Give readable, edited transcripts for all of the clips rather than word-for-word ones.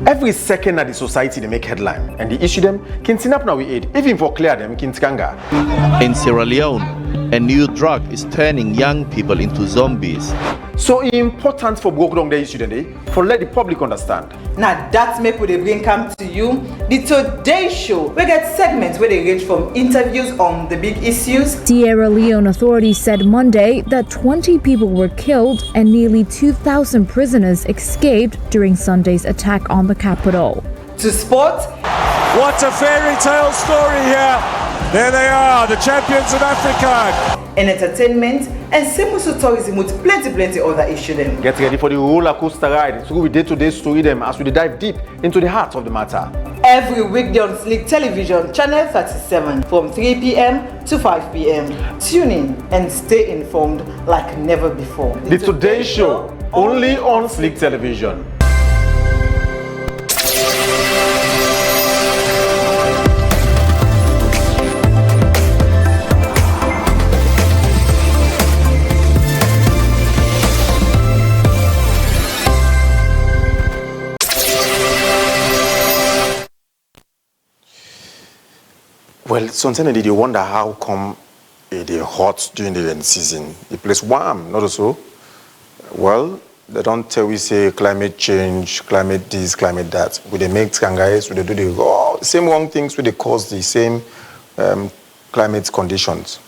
Every second that the society they make headline and they issue them, can snap now we aid, even for clear them, can skanga. In Sierra Leone, a new drug is turning young people into zombies. So it's important for broke down the issue today, for let the public understand. Now that's make we bring come to you the Today Show. We get segments where they range from interviews on the big issues. Sierra Leone authorities said Monday that 20 people were killed and nearly 2,000 prisoners escaped during Sunday's attack on the capital. To sport. What a fairy tale story here. There they are, the champions of Africa. And entertainment and simple tourism with plenty other issues. Get ready for the roller coaster ride. So we day-to-day story them as we dive deep into the heart of the matter. Every weekday on Slick Television, Channel 37 from 3 p.m. to 5 p.m. Tune in and stay informed like never before. The Today Show, only on Slick Television. Well, sometimes did you wonder how come it is hot during the rainy season? The place warm, not so. Well, they don't tell we say climate change, climate this, climate that. We they make skangas, we they do the same wrong things, we they cause the same climate conditions.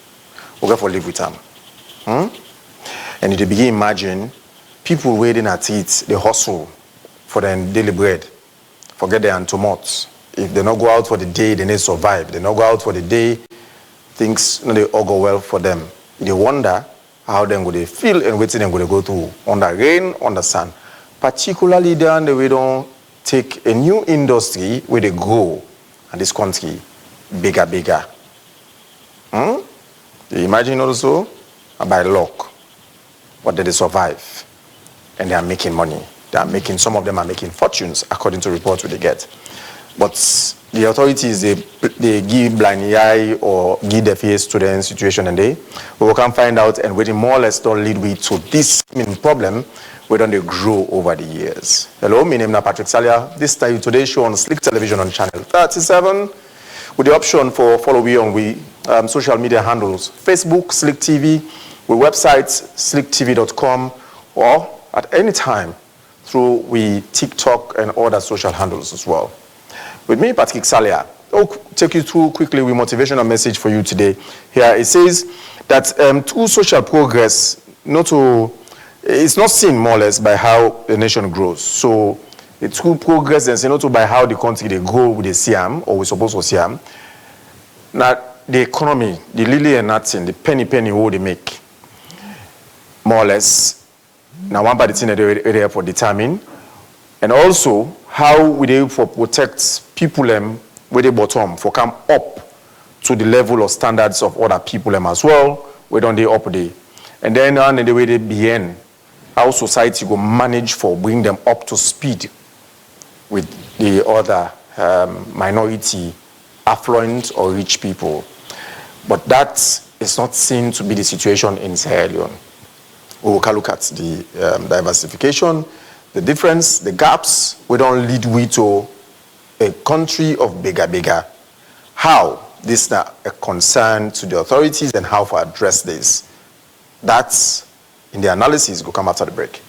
We got to live with them. And if they begin imagine people waiting at it, they hustle for their daily bread, forget their tomatoes. If they not go out for the day, they need survive. They not go out for the day, things they all go well for them. They wonder how then go they feel and what then go they go through on the rain, on the sun. Particularly down the way don't take a new industry where they grow and this country bigger. You imagine also by luck, but they survive and they are making money. Some of them are making fortunes according to reports we they get. But the authorities, they give blind eye or give their face to the situation and we can find out and waiting more or less don't lead we to this problem where don't they grow over the years. Hello, my name is Patrick Salia. This time Today Show on Slick Television on Channel 37 with the option for follow me on social media handles, Facebook, Slick TV, with websites, slicktv.com or at any time through we TikTok and other social handles as well. With me, Patrick Salia, I'll take you through quickly with motivational message for you today. Here it says that through social progress, it's not seen more or less by how the nation grows. So it's through progress and not by how the country they grow with the CM or we supposed to CM. Now the economy, the lily and nothing, the penny what they make, more or less. Now one part the thing that they for determine. And also, how we do for protect people where they bottom for come up to the level of standards of other people as well, where don't they up there. And then on the way they begin, how society will manage for bring them up to speed with the other minority, affluent or rich people. But that is not seen to be the situation in Sierra Leone. We will look at the diversification, the difference, the gaps, we don't lead we to a country of bigger. How this is a concern to the authorities and how to address this. That's in the analysis will come after the break.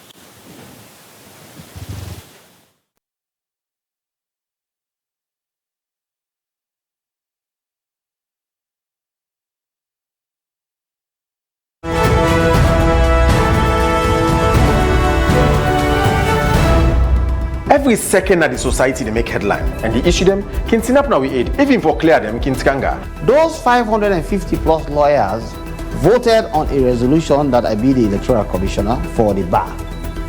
Every second that the society they make headline and they issue them, can snap now we aid, even for clear them, can skanga. Those 550 plus lawyers voted on a resolution that I be the electoral commissioner for the bar.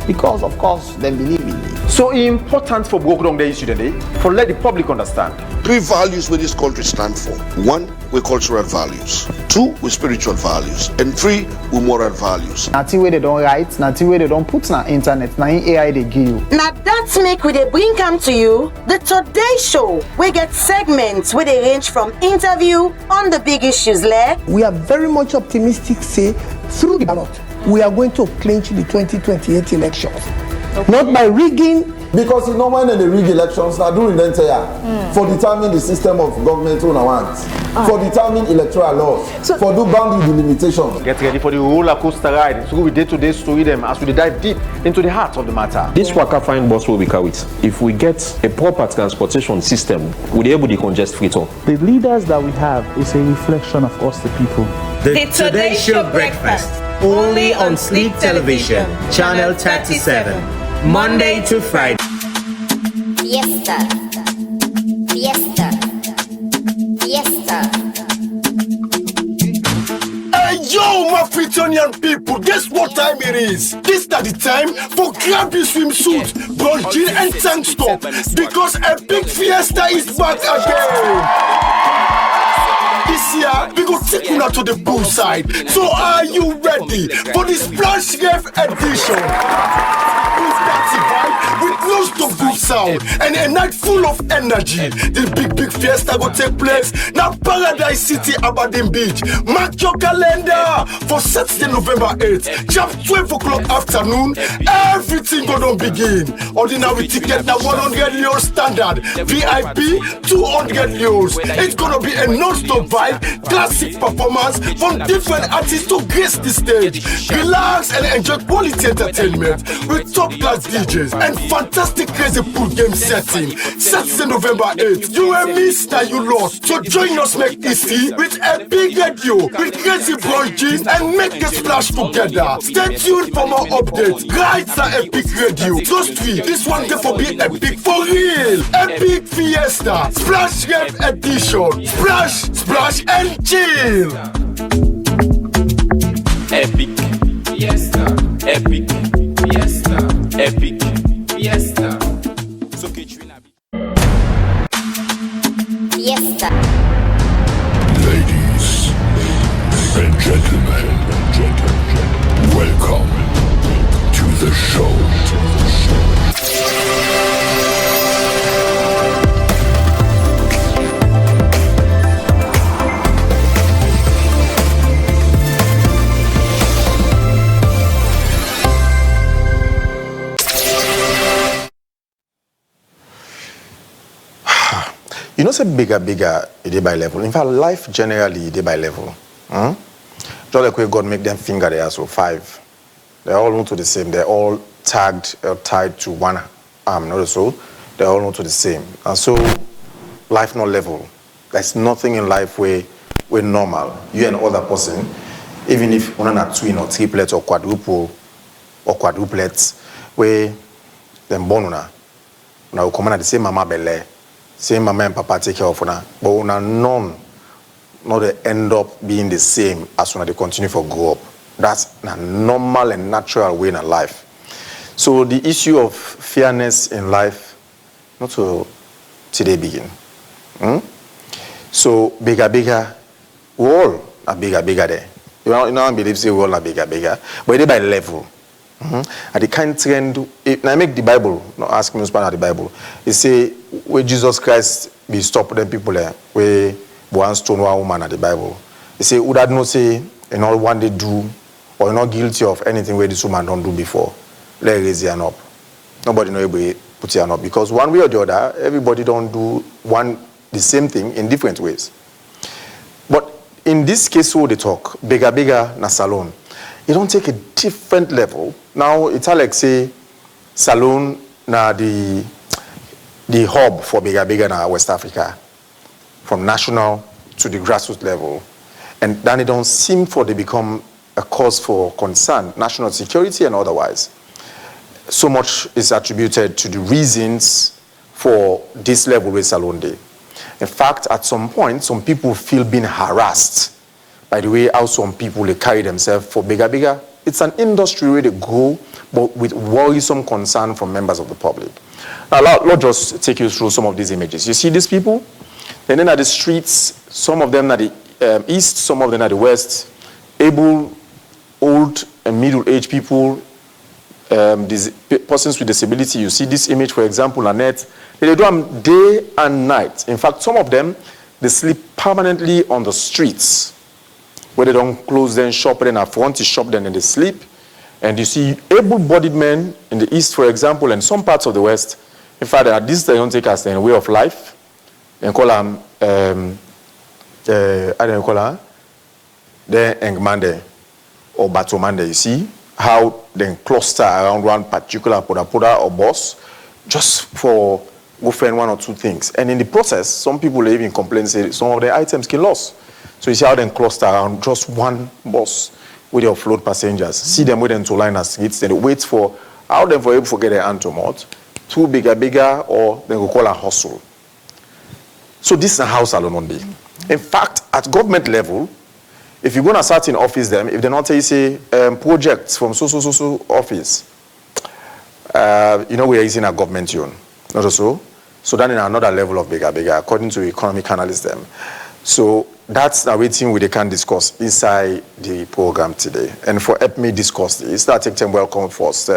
Because of course they believe in me. So it's important for broke down the issue today, for let the public understand. 3 values where this country stand for. 1, with cultural values. 2, with spiritual values. And 3, with moral values. Nothing where they don't write, nothing where they don't put on the internet, nothing AI they give you. Now that's make we they bring come to you the Today Show. We get segments where they range from interview on the big issues there. We are very much optimistic, say, through the ballot, we are going to clinch the 2028 elections. Okay. Not by rigging Because you know when they rig elections, now during the entire for determine the system of government who I want, for determine electoral laws, so, for do boundary delimitation. Get ready for the roller coaster ride. So we day-to-day story them as we dive deep into the heart of the matter. This Waka Fine bus will be carried. If we get a proper transportation system, we'll be able to congest Freetown. The leaders that we have is a reflection of us, the people. The Today Show Breakfast, only on Sleep Television, Channel 37, Monday to Friday. Fiesta, fiesta, fiesta. Hey yo, my Freetonian people, guess what time it is? This is the time for grab your swimsuit, bronzing and tank top, because a big fiesta is back again. This year, we go take you to the poolside. So are you ready for the Splash Rave edition? Pool party vibe with non-stop good sound and a night full of energy. The big fiesta go take place now Paradise City, Aberdeen Beach. Mark your calendar for Saturday, November 8th. Just 12 o'clock afternoon. Everything gonna begin. Ordinary ticket now 100 euros standard. VIP 200 euros. It's gonna be a non-stop vibe, classic performance from different artists to grace the stage. Relax and enjoy quality entertainment with top-class DJs and fantastic crazy pool game setting. Saturday, November 8th. You and me, now you lost. So join us, make easy with a big radio with crazy bronzing and make a splash together. Stay tuned for more updates. Guides are Epic Radio. Those three, this one get for be epic for real. Epic Fiesta, Splash Rave edition. Splash and chill. Epic Fiesta, Epic Fiesta, Epic Fiesta. Fiesta. Ladies and gentlemen, welcome to the show. You know, say bigger, day by level. In fact, life generally, day by level. Just like where God make them finger there, so 5. They're all not to the same. They're all tagged or tied to one arm, not so. They're all not to the same. And so, life not level. There's nothing in life where we're normal. You and other person, even if one are twin or triplet or quadruple or quadruplets, where them born now come at the same mama belly. Same mama and papa take care of her, but una none, not they end up being the same as when they continue for grow up. That's a normal and natural way in life. So the issue of fairness in life, not to today begin. So bigger, we all are bigger there. You know, I believe say we all are bigger, but they by level. And the kind trend, I make the Bible, not ask me to span out the Bible. It say where Jesus Christ be stop them people there, where one stone one woman at the Bible. They say would that not say and all one they do or you're not guilty of anything where this woman don't do before. Let raise your hand up. Nobody know able put your hand up because one way or the other, everybody don't do the same thing in different ways. But in this case, who they talk, bigger na salon. You don't take a different level. Now it's like say salon na the hub for bigger na West Africa, from national to the grassroots level, and then it don't seem for they become a cause for concern, national security and otherwise. So much is attributed to the reasons for this level with Salon Day. In fact, at some point, some people feel being harassed by the way how some people they carry themselves for bigger. It's an industry where they go, but with worrisome concern from members of the public. Now, let's just take you through some of these images. You see these people? And then at the streets, some of them at the east, some of them at the west, able, old, and middle-aged people, persons with disability. You see this image, for example, Annette. They do them day and night. In fact, some of them, they sleep permanently on the streets, where they don't close their shop, then a front is shop, then they sleep. And you see able-bodied men in the East, for example, and some parts of the West, in fact, this they don't take as a way of life. And call them, I don't call her, the Engmande or Batomande. You see how they cluster around one particular poda or boss just for offering one or two things. And in the process, some people even complain, say some of the items get lost. So you see how they cluster around just one boss with your float passengers. See them waiting to line as streets, then wait for how them for able to get their hand to mouth, too bigger, or they will call a hustle. So this is a house alone on day. In fact, at government level, if you're going to start in office them, if they not tell you say projects from so office, you know we are using a government union, not so. So then in another level of bigger, according to economic analysts them. So that's the waiting we can discuss inside the program today. And for help me discuss this, I take time welcome first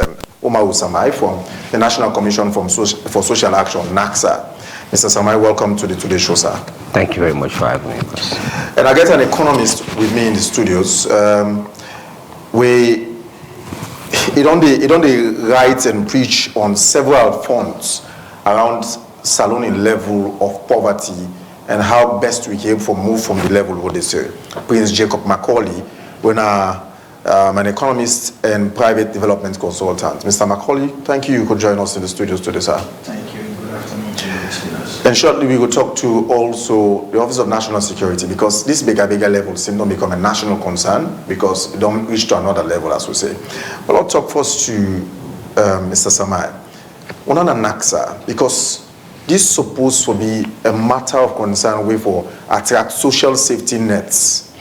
Omar Usamai from the National Commission for Social Action, NACSA. Mr. Samai, welcome to the Today Show, sir. Thank you very much for having me. And I get an economist with me in the studios. He don't write and preach on several fronts around saloning level of poverty and how best we can move from the level what they say. Prince Jacob Macaulay, when I'm an economist and private development consultant. Mr. Macaulay, thank you could join us in the studios today, sir. Thank you. Good afternoon to you, listeners. And shortly we will talk to also the Office of National Security, because this bigger level seems to become a national concern because it don't reach to another level, as we say. But I'll talk first to Mr. Samai. On NACSA, because this is supposed to be a matter of concern way for attract social safety nets.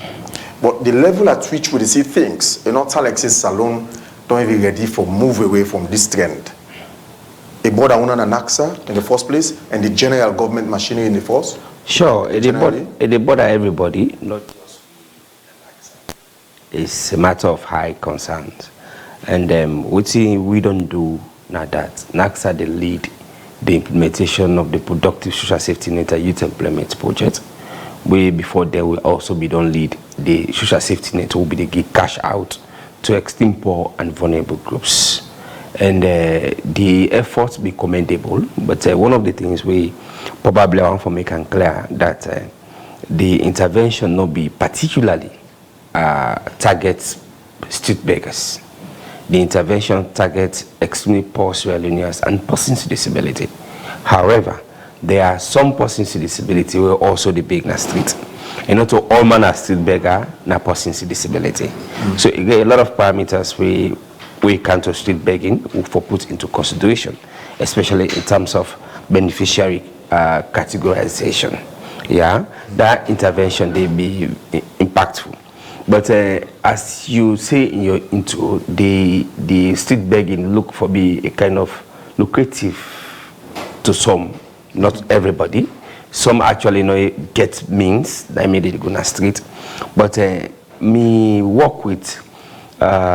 But the level at which we see things, not like say Salon don't even ready for move away from this trend. A border on NACSA in the first place and the general government machinery in the first? Sure, it border everybody, not just NACSA. It's a matter of high concern. And what we don't do now that NACSA they lead the implementation of the productive social safety net and youth employment project. Way before they will also be done lead the social safety net will be the give cash out to extreme poor and vulnerable groups. And the efforts be commendable, but one of the things we probably want to make and clear that the intervention not be particularly targets street beggars. The intervention targets extremely poor Sierra Leoneans and persons with disability. However, there are some persons with disability who are also the big na street. And not all man are street beggar, na persons with disability. So you get a lot of parameters we counter street begging for put into consideration, especially in terms of beneficiary categorization. Yeah, that intervention they be impactful. But as you say in your intro, the street begging look for be a kind of lucrative to some, not everybody. Some actually get means that made it go on the street. But me work with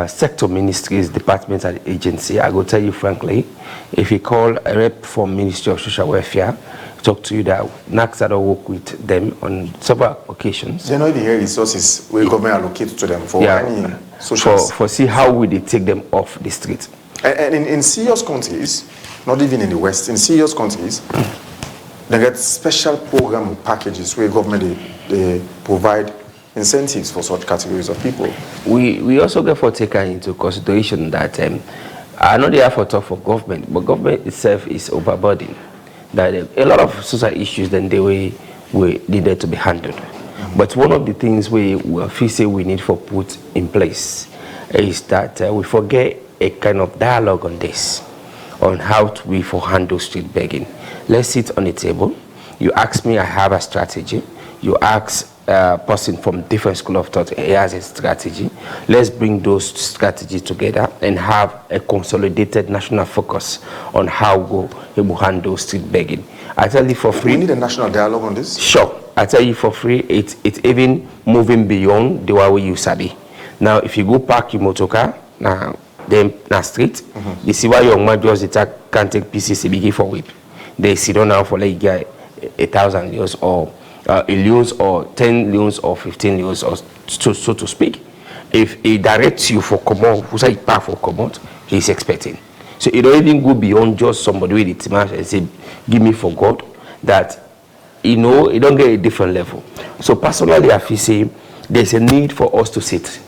sector ministries, departments and agency. I go tell you frankly, if you call a rep from Ministry of Social Welfare, talk to you that NACSA don't work with them on several occasions. They know the resources where government allocate to them for any social for see how will they take them off the street. And in serious countries, not even in the West, in serious countries, they get special program packages where government they provide incentives for such categories of people. We also get for taken into consideration that I know the effort of government, but government itself is overburdened. That a lot of social issues then they needed to be handled. But one of the things we feel say we need for put in place is that we forget a kind of dialogue on this, on how we for handle street begging. Let's sit on the table. You ask me, I have a strategy. You ask a person from different school of thought, he has a strategy. Let's bring those strategies together and have a consolidated national focus on how we will handle street begging. I tell you for free. We need a national dialogue on this? Sure. I tell you for free, it's even moving beyond the way you sabi. Now, if you go park your motor car, now street, you see why young man just can't take PCC begin for whip. They sit down now for like get 1,000 euros or a loans or 10 loans or 15 loans or so to speak. if he directs you for command, who say path for command, he's expecting. So it don't even go beyond just somebody with it and say, give me for God, that you know, it don't get a different level. So personally, I feel say there's a need for us to sit.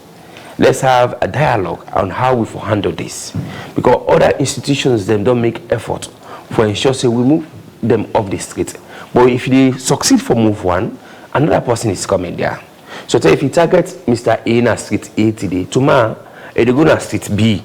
Let's have a dialogue on how we handle this, because other institutions them don't make effort for ensure say we move them off the street. But if they succeed for move one, another person is coming there. So if you target Mr. A in street A today, tomorrow they go to street B,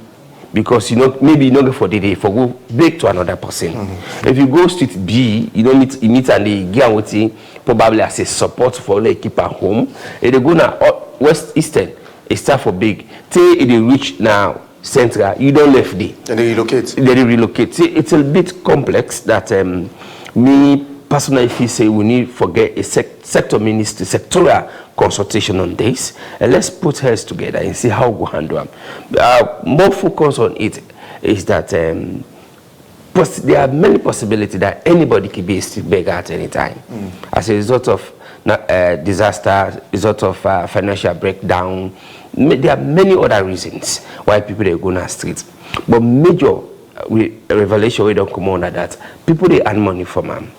because you know maybe you don't go for the day for go back to another person. If you go street B, you don't meet and they get waiting probably as a support for the keep at home. If they go now West Eastern, it's start for big. Till they reach now Central, you don't left there. And they relocate. They relocate. See, it's a bit complex that me personally feel say we need forget a sector ministry, sectoral consultation on this, and let's put heads together and see how we handle them. More focus on it is that there are many possibilities that anybody can be a street beggar at any time as a result of disaster, result of financial breakdown. There are many other reasons why people are going to street, but major revelation we don't come on that people they earn money from them.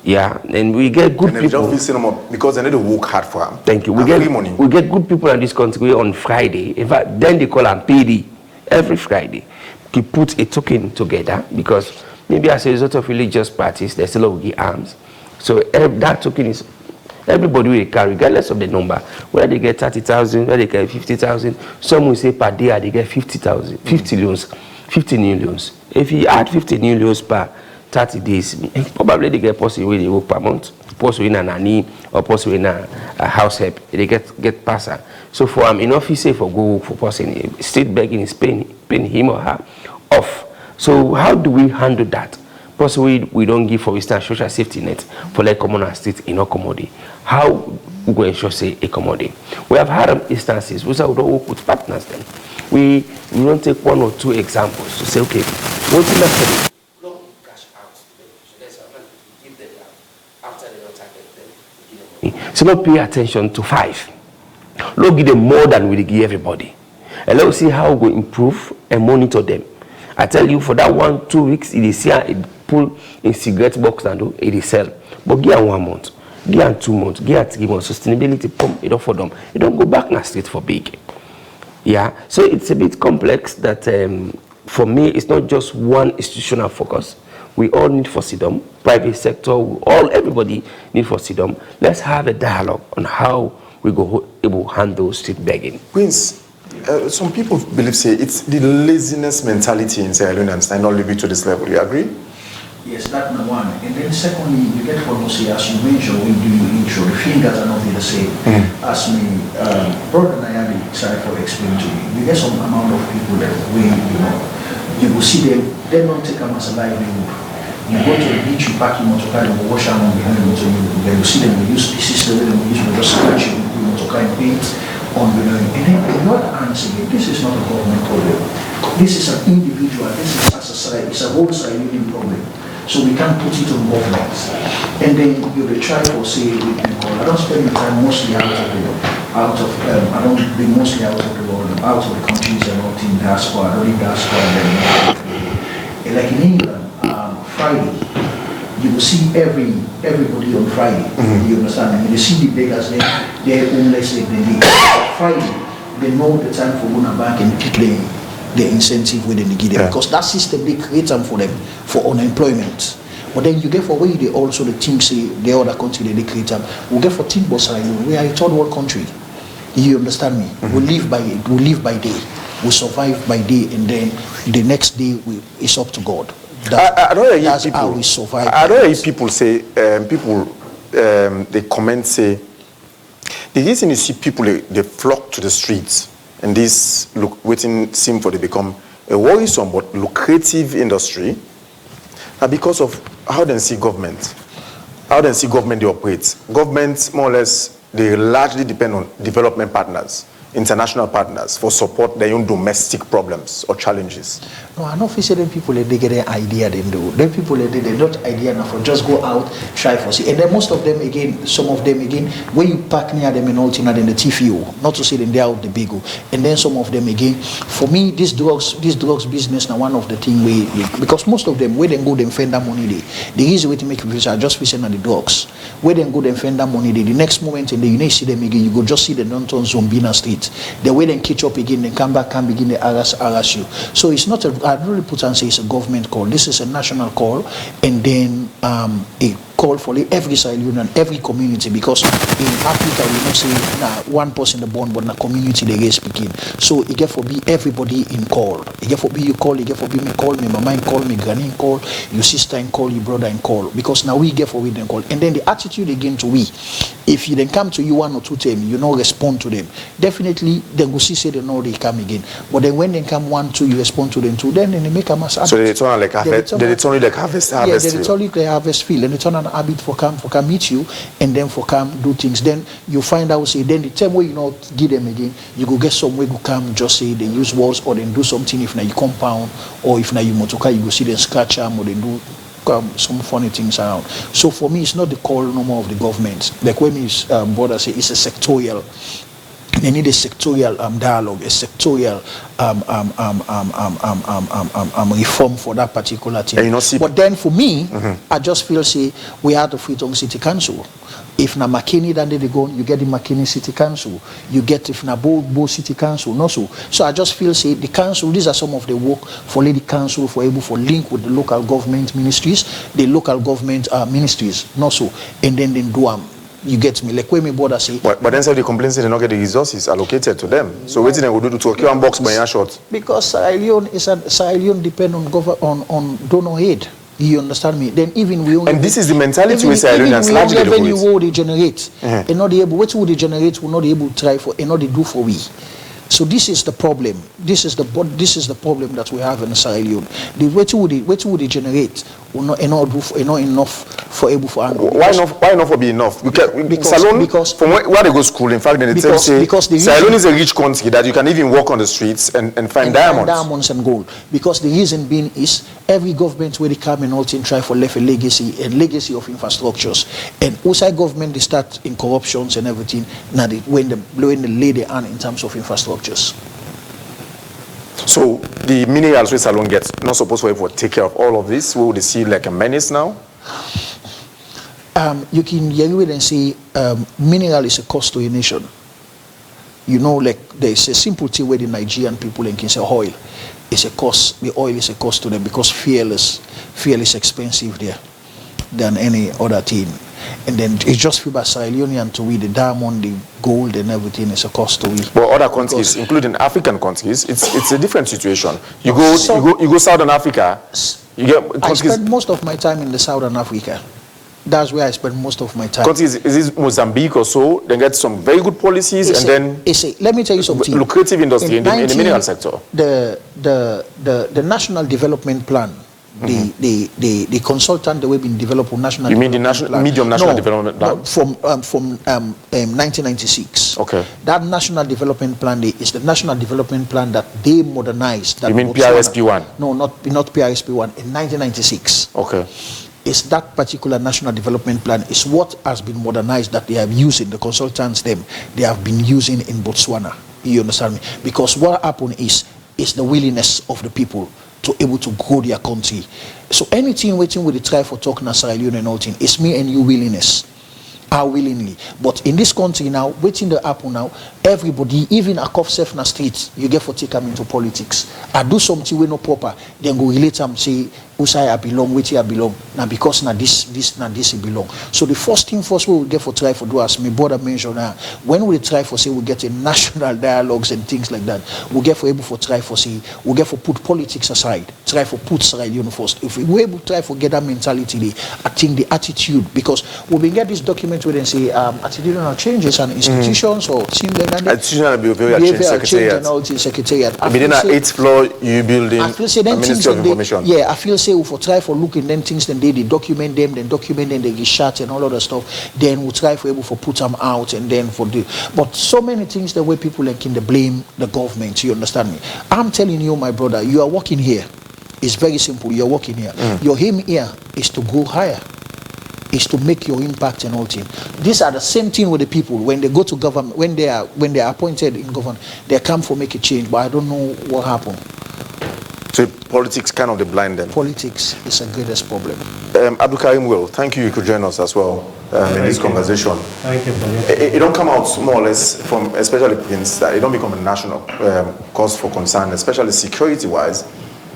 Yeah, and we get good and people. Don't feel cinema because they need to work hard for them. Thank you. We get good people in this country on Friday. In fact, then they call them PD every Friday to put a token together, because maybe as a result of religious practice, they still will give arms. So that token is everybody will carry, regardless of the number. Whether they get 30,000, whether they get 50,000. Some will say per day they get 50,000, 50 loans, 50 new loans. If you add 50 new loans per 30 days, probably they get possibly they work per month, possibly in a nanny or possibly in a house help, they get passer. So for enough he say for go for person street begging is paying him or her off. So how do we handle that? Possibly we don't give, for instance, social safety net for like common street in our commodity. How we go ensure say a commodity? We have had instances which we don't work with partners then. We don't take one or two examples to say, okay, what is that? So don't pay attention to 5. Don't give them more than we give everybody. And let's see how we improve and monitor them. I tell you, for that 1-2 weeks, it is here, it pull in cigarette box and it is sell. But give them 1 month, give them 2 months, give them 3 months. Sustainability pump it up for them. It don't go back na street for big. Yeah, so it's a bit complex that for me, it's not just one institutional focus. We all need for freedom, private sector, everybody need for freedom. Let's have a dialogue on how we go able to handle street begging. Prince, some people believe say it's the laziness mentality in Sierra Leone and not leave it to this level. You agree? Yes, that's number one. And then secondly, you get what you say, as you mentioned when you do your intro, the fingers are not the same. As me, brother Nayadi decided to explain to you. You get some amount of people that you will see them, they don't take them as a livelihood. You go to the beach, you pack your motor car, you wash them behind the motor, you see them, you use pieces, they will use just scratch your motor car and paint on the line. And then the other answer, this is not a government problem. This is an individual, this is a society, it's a whole society problem. So we can't put it on government. And then you will try for say, I don't spend my time mostly I don't be mostly out of the world, out of the countries and not in diaspora, I don't in diaspora. Like in England, Friday, you will see everybody on Friday. You understand? And you see the beggars there, they're homeless like they live. Friday, they know the time for going back and pick the incentive within the give them, because that system they create them for them for unemployment. But then you get for where they also the team say the other country they create them. We get for team Bosa, we are a third world country. You understand me? We live by day. We survive by day, and then the next day it's up to God. I don't hear people. How we survive. I don't hear people say they comment say the reason you see people they flock to the streets and this waiting seem for to become a worrisome but lucrative industry are because of how they see government, they operate. Governments more or less they largely depend on development partners. international partners for support their own domestic problems or challenges? No, I don't feel them people they get an idea they do. Them people they not idea enough for just go out, try for see. And then most of them again, some of them again, when you park near them and all thing, then the TFO, not to say them they out the big. And then some of them again, for me, this drugs business now one of the thing because most of them where they go them fend that money the easy way to make it are just fishing on the drugs. Where they go them fend that money the next moment and you see them again, you go just see the non-turn Zombina street. The way they catch up again, they come back, can begin the harass you. So it's not I don't really put and say it's a government call. This is a national call, and then a call for every Sierra Leonean, every community, because in Africa we don't say one person the born, but in a community they get speaking. So it get for be everybody in call. It get for be you call, it get for be me call, me mama in call, me granny in call, your sister in call, your brother in call. Because now we get for we then call. And then the attitude again to we. If you then come to you 1 or 2 times, you not respond to them. Definitely then go see say they know they come again. But then when they come 1, 2, you respond to them 2, then they make a mass. So they turn like harvest. They turn like harvest. Yeah, they turn like harvest field, and they turn an habit for come meet you, and then for come do things. Then you find out say then the time where you not give them again, you go get somewhere go come just say they use walls or then do something if now you compound or if now you motoka you go see them scratch them or they do some funny things around. So for me, it's not the call no more of the government. Like when his brother say it's a sectorial. They need a sectorial dialogue, a sectorial reform for that particular thing. But then for me, I just feel say we have the Freetown City Council. If na McKinney then they go, you get the McKinney City Council. You get if na Bo City Council, no so. So I just feel say the council, these are some of the work for the council for able for link with the local government ministries, the local government ministries, no so. And then do them. You get me? Like when my brother say. But then say the complaints they don't get the resources allocated to them. So what they will do to secure one box by a shot? Because Sierra Leone depend on donor aid. You understand me? Then even we only. And this is the mentality we Sierra Leoneans largely do. Revenue will they generate, and not able. What will they generate? Will not be able to try for, and not they do for we. So this is the problem. This is the problem that we have in Sierra Leone. The what will they generate will not enough for able for. Why not for be enough? Because from where they go school, in fact, then they say Sierra Leone is a rich country that you can even walk on the streets and find diamonds and gold. Because the reason being is every government where they come and all thing try for left a legacy of infrastructures, and outside government they start in corruptions and everything. Now when they blowing the lay their hand in terms of infrastructures. So the minerals which Salone gets not supposed to ever take care of all of this. Will they see like a menace now? You can hear it and say mineral is a cost to a nation. You know, like there's a simple thing where the Nigerian people can say oil is a cost. The oil is a cost to them because fuel is expensive there than any other thing. And then it's just for Sierra Leonean to weed the diamond, the gold, and everything is a cost to weed. But other countries, including African countries, it's a different situation. You go Southern Africa. I spend most of my time in the Southern Africa. That's where I spend most of my time. Countries, is this Mozambique or so? They get some very good policies, let me tell you something. Lucrative industry in the mineral sector. The National Development Plan. The consultant that we've been developing national. You mean the medium national development plan? No, from 1996. Okay. That national development plan is the national development plan that they modernized. That you mean PRSP1? No, not PRSP1. In 1996. Okay. It's that particular national development plan is what has been modernized that they have used in the consultants they have been using in Botswana. You understand me? Because what happened is the willingness of the people to able to grow their country. So anything waiting with the try for talking to Sierra Leone and all thing, it's me and you willingness. Willingly. But in this country now, waiting the happen now, everybody, even a cop self na street, you get for take them into politics. I do something we no proper, then go relate them, say, Usai I belong, which I belong. Now because now this it belong. So the first thing first we will get for try for do as my brother mentioned now, when we try for say we get a national dialogues and things like that, we get for able for try for say, we get for put politics aside, try for put Sierra Leone first. If we able to try for get that mentality, I think the attitude, because we been get this document government where they say attitudinal changes and institutions or team institutional behavior change and all this secretariat. Within an 8th floor you building a Ministry of Information. I feel say we for try for looking then things then they document them, they get shot and all other stuff. Then we try for able for put them out and then for the but so many things the way people like in the blame the government. You understand me? I'm telling you, my brother, you are working here. It's very simple. You're working here. Your aim here is to go higher, is to make your impact and all things. These are the same thing with the people when they go to government, when they are appointed in government, they come for make a change. But I don't know what happened. So politics kind of blind them. Politics is the greatest problem. Abdul Karim Will, thank you. You could join us as well in this conversation. Thank you. It don't come out more or less from, especially Prince, that it don't become a national cause for concern, especially security-wise.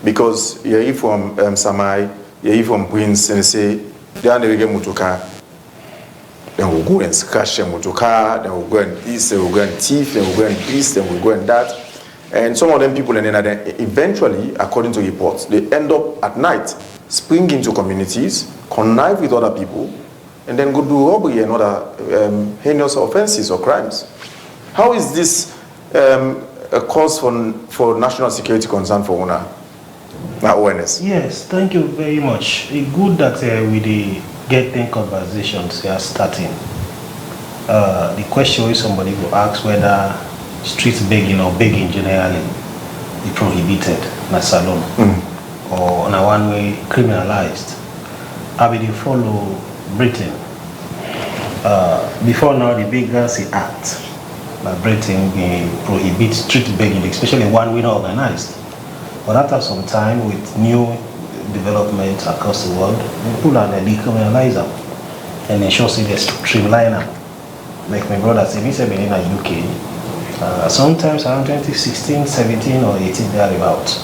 Because you hear from Samai, you hear from Prince, and they say, they are never get Mutuka. Then we'll go and scratch them Mutuka, then we'll go and this, then we'll go and thief, then we'll go and this, then we'll go and that. And some of them people, and then eventually, according to reports, they end up at night, spring into communities, connive with other people, and then go do robbery and other heinous offenses or crimes. How is this a cause for national security concern for UNA? Awareness. Yes, thank you very much. It's good that we get them conversations are starting. The question is somebody will ask whether street begging or begging generally is prohibited in a salon or in a one way criminalized. I will follow Britain. Before now, the Beggars Act by Britain prohibits street begging, especially one way organized. But after some time, with new developments across the world, people are decriminalize them and ensure they streamline them. Like my brother said, he said in the UK, sometimes around 2016, 17 or 18 thereabouts,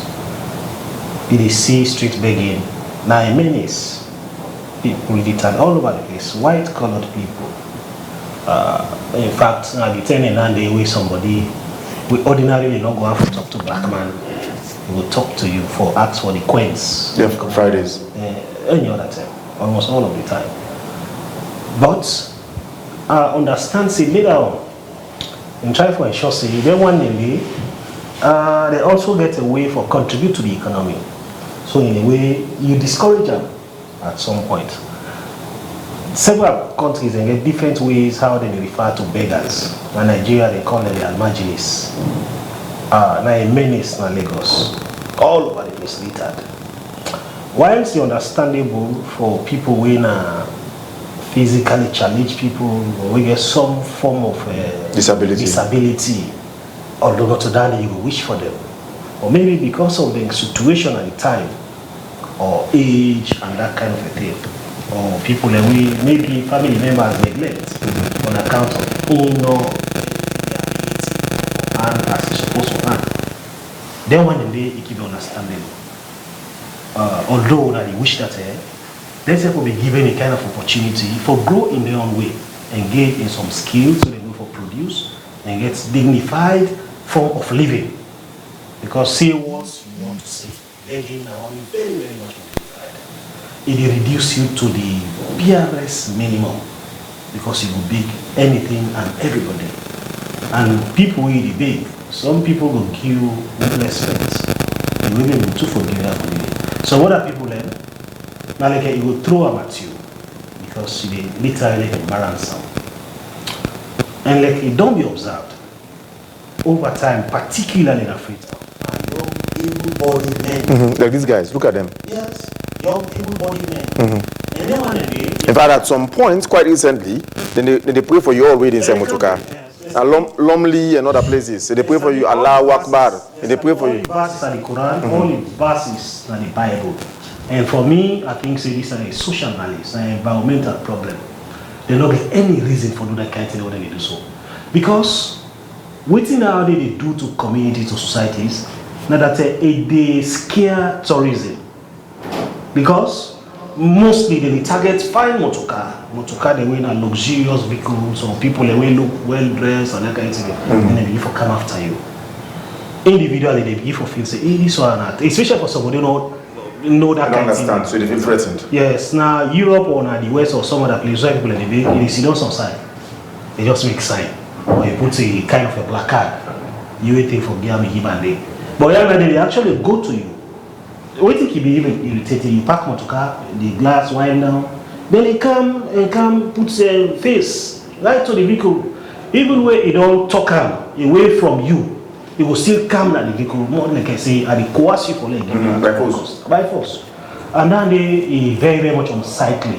you see street begging. Now in menace, people return all over the place, white colored people. In fact, now the turning and the way somebody we ordinarily not go out to talk to black man. He will talk to you for ask for the coins. Yeah, Fridays. Any other time, almost all of the time. But I understand, see, later on, in trying to ensure, see, they want they also get a way for contribute to the economy. So in a way, you discourage them at some point. Several countries they get different ways how they refer to beggars. In Nigeria, they call them the almajinis. Now in menace in Lagos, all over the place littered. While it's understandable for people who physically challenged people, we get some form of disability, although not to that you wish for them, or maybe because of the situation at the time, or age and that kind of a thing, or people that we maybe family members neglect on account of and as it's supposed to earn. Then one day it can be understandable. Although that they wish that they will be given a kind of opportunity for grow in their own way, engage in some skills so they go for produce and get dignified form of living. Because say what you want to say, begging now very, very much dignified. It will reduce you to the barest minimum because you will beg anything and everybody. And people will beg. Some people will give you with respect. You will be able to forgive that. So what are people then? Now like it will throw them at you because they literally embarrass them. And like it don't be observed over time, particularly in Africa. Young able-bodied men. Like these guys, look at them. Yes, young able-bodied men. And then when in fact, at some point, quite recently, then they pray for you already in Semotuka. And Lomli and other places. So they pray for you, Allah Akbar. And they pray for you. All the verses are the Quran, all the verses are the Bible. And for me, I think this is a social malice, an environmental problem. They don't get any reason for doing that kind of thing when they do so. Because waiting how they do to communities, to societies, now that they scare tourism. Because mostly they target fine motorcar. Motorcar they win a luxurious vehicle, so people they will look well dressed and that kind of thing. And then they begin to come after you. Individually they begin to feel say, hey, this one, especially for somebody know that kind of thing. Understand, so they feel threatened. Yes, now Europe or now the West or some other place where people in the sit down some side, they just make sign or you put a kind of a placard. You waiting for Giami Gibande. But they actually go to you. Waiting to be even irritated. You park motor car, the glass wind down. Then they come put their face right to the vehicle. Even when it don't talk away from you, it will still come at the vehicle. More like I say, and they coerce you for like by force. And then they very, very much unsightly.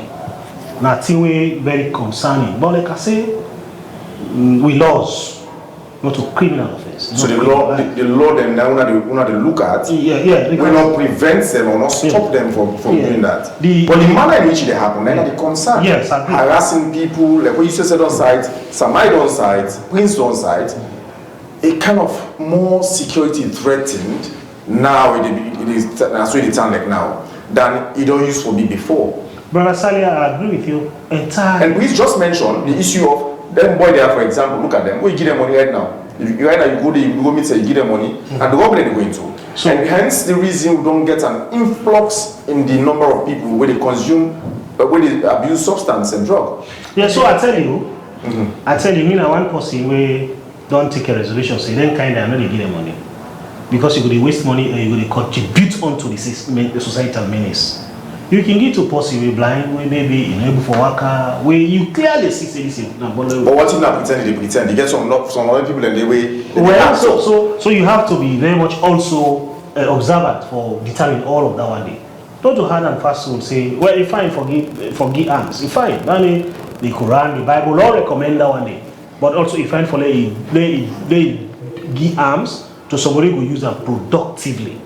Nothing very concerning. But like I say, we laws. Not a criminal offense. So the law them now when they look at will not prevent them or not stop them from doing that. But the manner in which they happen, then the concern. Yes, harassing people, like what you said on site, Samide on site, Prince on site, a kind of more security threatened now it is that's what it sounds like now than it don't used to be before. Brother Sally, I agree with you entirely. And we just mentioned the issue of them boy there, for example, look at them. We give them money right now. You go there, you go meet, say you give them money, and the government they're going to. So, and hence the reason we don't get an influx in the number of people where they consume, where they abuse substance and drug. Yeah, so I tell you, me na one person we don't take a resolution, so then kind of not give them money because you go to waste money and you go to contribute onto the societal menace. You can get to possibly blind, where maybe enable for worker, where you clearly see this. But what if not pretend they pretend? They get some other people and they way. Well, so you have to be very much also observant for determining all of that one day. Don't do hard and fast rule say, well, if I forgive arms, if I the Quran, the Bible, all recommend that one day. But also if I for they give arms to somebody who use them productively.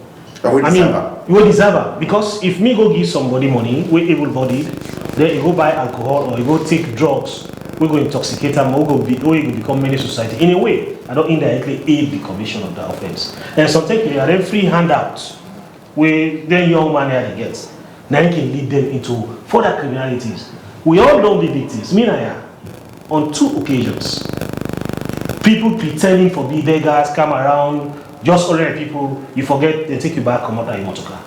You will deserve it because if me go give somebody money, we able-bodied, then you go buy alcohol or you go take drugs, we go intoxicate them, or you go become menace society. In a way, I don't indirectly aid the commission of the offense. And sometimes they are then free handouts where then young man they get. Now you can lead them into further criminalities. We all don't be victims. Me and I, on 2 occasions, people pretending to be beggars come around. Just ordinary people, you forget, they take you back, come out of your motor car.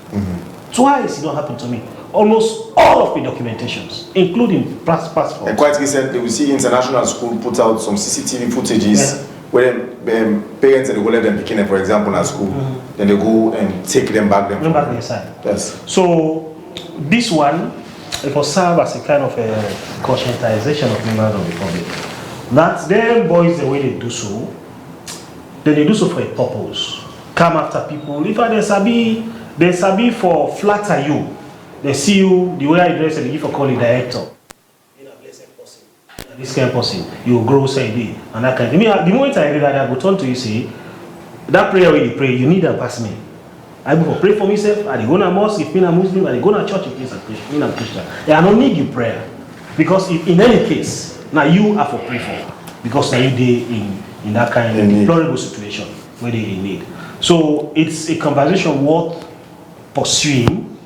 Twice it don't happen to me. Almost all of the documentations, including passport. And quite recently, we see international school put out some CCTV footages where parents and they go let them begin, for example, at school. Then they go and take them back. Them back inside. Yes. So this one, it will serve as a kind of a conscientization of members of the public. That them boys, the way they do so, then they do so for a purpose. Come after people. If they sabi for flatter you. They see you, the way I dress, and they give a call the director. You know, blessed person. This kind of person, you grow say and that kind of thing. The moment I read that, I go turn to you say, that prayer when you pray, you need to pass me. I go pray for myself, I go to mosque if I'm a Muslim, I go to church if I'm a Christian. I don't need your prayer. Because if, in any case, now you have to pray for. Because now you're in that kind of deplorable situation where they need. So it's a conversation worth pursuing.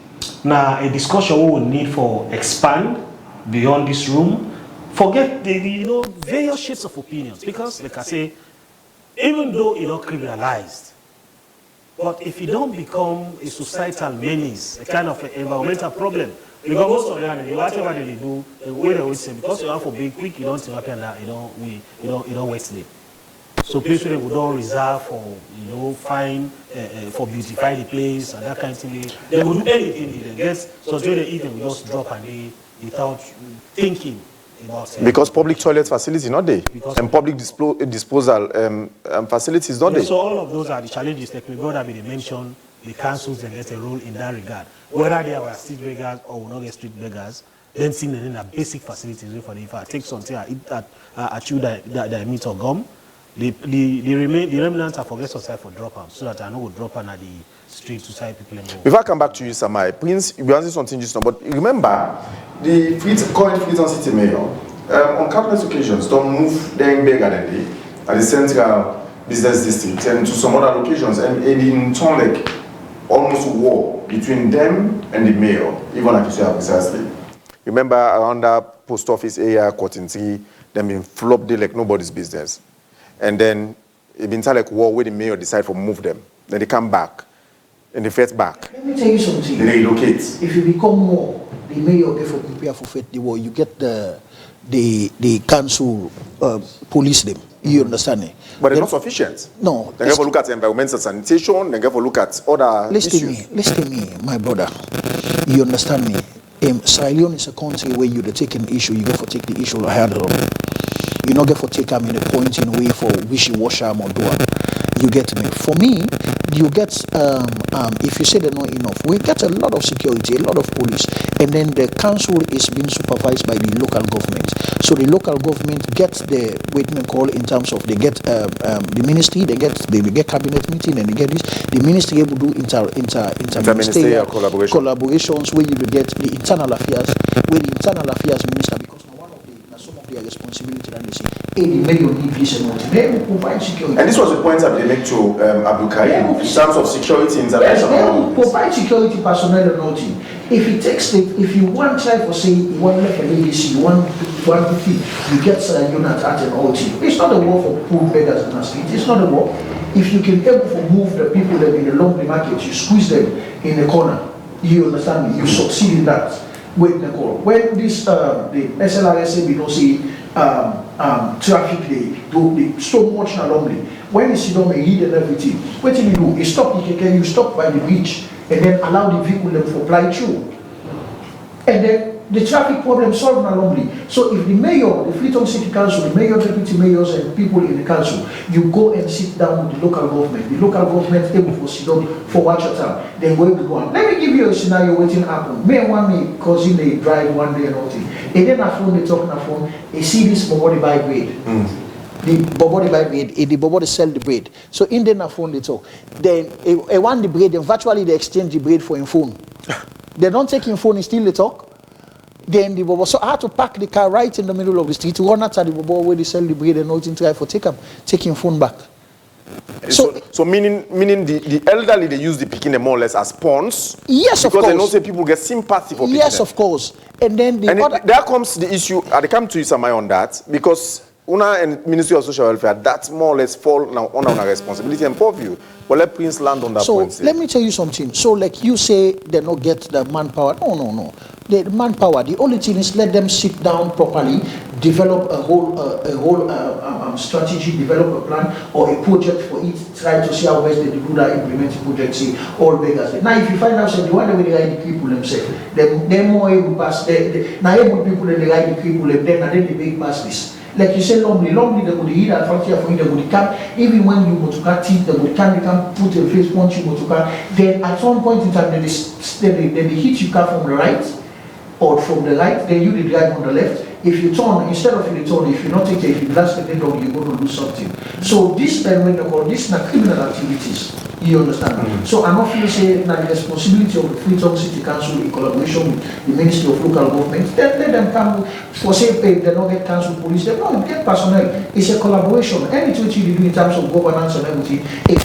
Now a discussion we will need for expand beyond this room. Forget the various shades of opinions because like I say, even though it's not criminalized, but if it don't become a societal menace, a kind of an environmental problem, because most of them, whatever they do, the way they always say, because you have to be quick, you don't happen that you don't waste it. So places where we don't reserve for fine for beautify the place and that kind of thing. They will do anything they get. So they eat and we just drop and they without thinking about it. Because public toilet facilities not there. And public disposal facilities not there. So all of those are the challenges that we got to be mentioned. The councils and get a role in that regard. Whether they are street beggars or will not get street beggars, then seeing them in a basic facilities for the if I take something I eat that I chew that meat or gum. The remnants are forget society for drop out so that I know will drop out at the street society people. Before I come back to you, Samai, Prince, you answered something just now, but remember the current Freetown City Mayor on countless occasions don't move them bigger than they at the central business district and to some other locations and in turn like almost war between them and the mayor, even like you say precisely. Remember around that post office area, Cotton 3, them been flopped there like nobody's business. And then it been like war where the mayor decide to move them. Then they come back. in the first back. Let me tell you something. They relocate. If you become more, the mayor therefore prepare for fight the war. You get the council police them. You understand me? But they're not sufficient. No. They have to look at environmental sanitation. They have to look at other issues. Listen to me, my brother. You understand me? Sierra Leone is a country where you take an issue, you go for take the issue head on. You not get for take them in a point in a way for wishy-washy or do it. You get me? For me, you get if you say they're not enough, we get a lot of security, a lot of police, and then the council is being supervised by the local government. So the local government gets the waiting call in terms of they get the ministry, they get cabinet meeting, and they get this. The ministry able to do interministerial collaborations where you will get the internal affairs, where the internal affairs minister, because one of some of their responsibility that they say, hey, the mayor need this and what, they will provide security. And this was the point that they make to Abdul Karim in terms of security intervention. Yes, they will provide security personnel and all thing. If it takes if you want try for say you want like a legacy, you want to feed, you get unit at an all thing. It's not a war for poor beggars in the street. It's not a war. If you can able to move the people that in the long market, you squeeze them in the corner. You understand me? You succeed in that. Wait, Nicole. When this the SLRSA we don't see traffic they so much alongly. When you see them lead and everything, what do you do? You stop you stop by the beach and then allow the vehicle them to fly through. And then the traffic problem solved alongly. So if the mayor, the Freetown City Council, the mayor, deputy mayors and people in the council, you go and sit down with the local government able to sit down for watch your time, then where we go on. Let me give you a scenario waiting happen. Me and one cousin they drive one day and all thing. And then I phone they talking on phone, they see this Bobody by grade. The Bobody by bread, the Bobody sell the bread. So in the phone they talk. Then they want the bread, and virtually they exchange the bread for a phone. They don't take in phone and still they talk. Then the Bobo, so I had to park the car right in the middle of the street, run outside the Bobo where they sell the bread and nothing try for taking phone back. So meaning the elderly they use the picking them more or less as pawns. Yes, of course. Because they know say people get sympathy for picking yes, them. of course. And then there comes the issue. I come to you, Samai, on that because UNA and Ministry of Social Welfare, that more or less fall now on our responsibility and purview. But let Prince land on that point. So let me tell you something. So like you say, they don't get the manpower. No. The manpower. The only thing is let them sit down properly, develop a whole strategy, develop a plan or a project for it. Try to see how best they do that implementing project. See all beggars. Now, if you find out that the one way they guide the people themselves, they're more able to pass. Now able people that they guide the people, then they beg pass this. Like you say, lonely, they would eat and factory for you, they would come, even when you go to cut teeth, they can put a face punch you go to cut. Then at some point in time, they hit you car from the right or from the right, then you drive on the left. If you turn, instead of you turn, if you not take it, if you blast the window, you're going to do something. So this is not criminal activities. You understand? So I'm not feeling say that the responsibility of the Freetown City Council in collaboration with the Ministry of Local Government, then let them come for say they don't get council police, they don't get personnel. It's a collaboration. Anything you do in terms of governance and everything, it's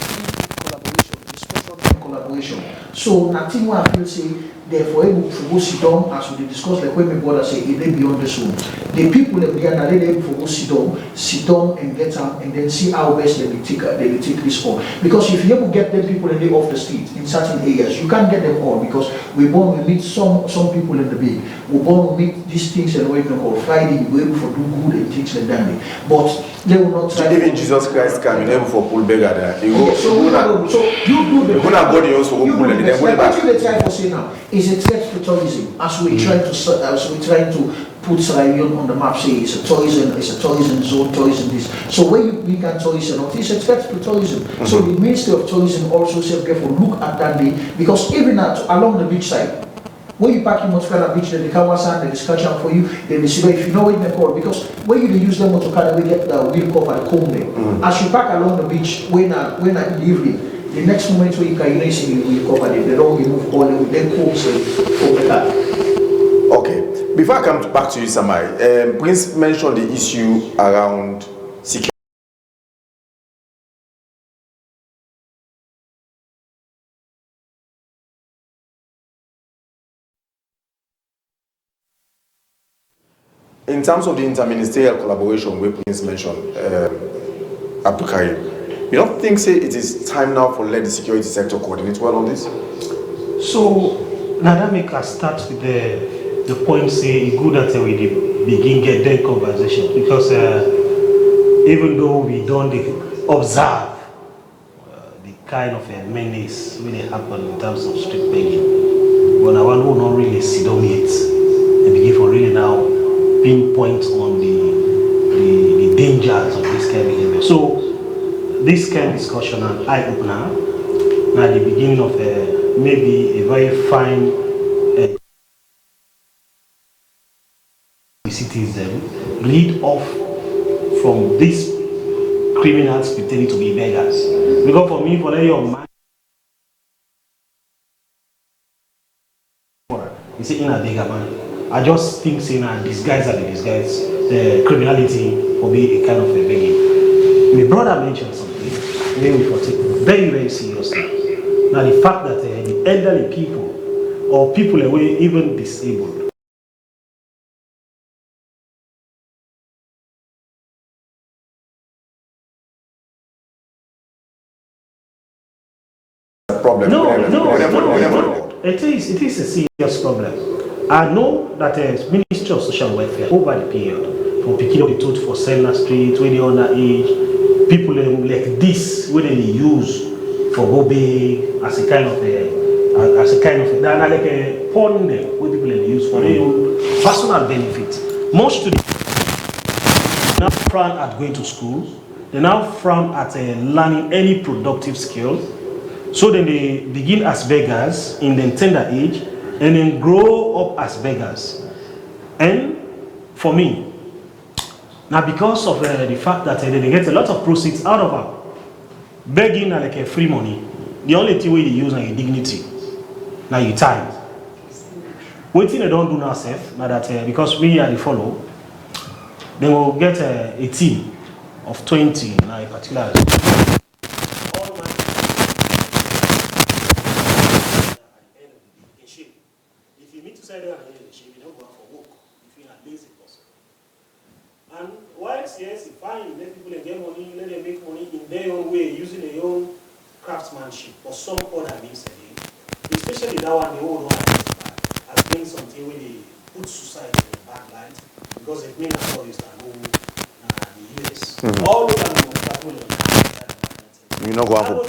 collaboration. So nothing more I feel say therefore able to go sit down as we discuss like when my brother say it may beyond the zone. The people that they are able to go sit down and get them and then see how best they will take this on. Because if you able to get them people in the off the street in certain areas, you can't get them all because we meet some people in the bay. We meet these things and we call Friday, we able to do good and things like that. But they will not try. Even Jesus Christ can be able for pull beggar there. So you do the body also pull and then what you try to say now is a threat to tourism as we try to put Sierra Leone on the map. Say it's a tourism zone, tourism this. So when we can tourism, it's a threat to tourism. So the Ministry of Tourism also said therefore look at that day because even along the beach side. When you park in Motukana Beach, then the car sand, they scratch out for you, then they see if you know what they call because when you use them Motukana, we get the wheel cover, the comb there. As you park along the beach, when I evening, the next moment when you can see the wheel cover, they don't remove all the then combs from the car. Okay. Before I come back to you, Samai, Prince mentioned the issue around security. In terms of the interministerial collaboration, we Prince mentioned Abdul Karim. You don't think, say, it is time now for let the security sector coordinate well on this? So, now that make us start with the point, say, it's good that we begin get that conversation, because even though we don't observe the kind of menace when it happen in terms of street begging, but I want to not really sit down yet and begin for really now pinpoint on the dangers of this kind of behavior. So this kind of discussion and eye opener at the beginning of maybe a very fine citizen lead off from these criminals pretending to be beggars. Because for me, for any of my you say in a beggar man, I just think saying disguise are the disguise, the criminality will be a kind of a begging. My brother mentioned something, maybe we take very, very seriously. Now the fact that the elderly people or people away even disabled, problem. No. It is a serious problem. I know that the Ministry of Social Welfare over the period, from picking up the tooth for Senna Street, when they underage, people like this, when they use for Gobe as a kind of like a pawn them, what people use for their own personal benefit. Most students now frown at going to school. They now frown at learning any productive skills. So then they begin as beggars in the tender age and then grow up as beggars. And for me, now because of the fact that they get a lot of proceeds out of it, begging like a free money, the only thing we use is your dignity. Now you time. One thing they don't do now, Seth, now that because we are the follow, they will get a team of 20 now in particular. And whilst yes, it's fine, let people get money, let them make money in their own way, using their own craftsmanship or some other means again. Especially that one, the old one has been something where they put society in a bad light because it means that all this can go the US. All over the world, you know, go on.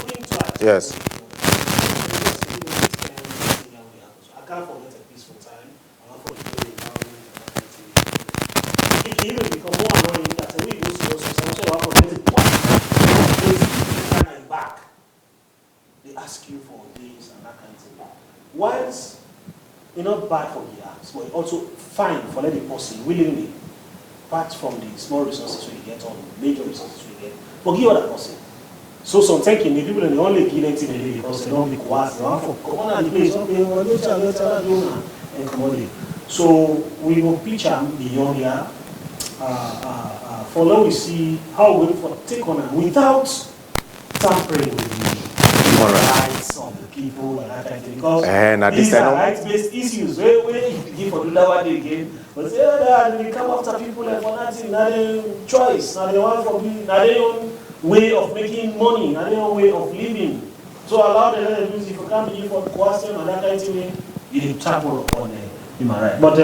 Yes. I can't forget a peaceful time. It even become more annoying that we go to back. They ask you for this and that kind of thing. Whilst it's not bad for the arts, but also fine for let the person willingly, apart from the small resources we get or major resources we get, forgive other person. So some thinking the people in the only give anything they do because they don't make work, they want for come on the place, okay, and come on. So we will picture beyond here. For now we see how we for take on it without tampering with the rights of the people and that kind of thing. Because these are rights-based issues where you begin for the lower day again. But they come after people like for nothing, not their choice, not their one for being, not their own way of making money, not their own way of living. So allow them to use if you can't begin for coercion and that kind of thing, you trample upon human rights. But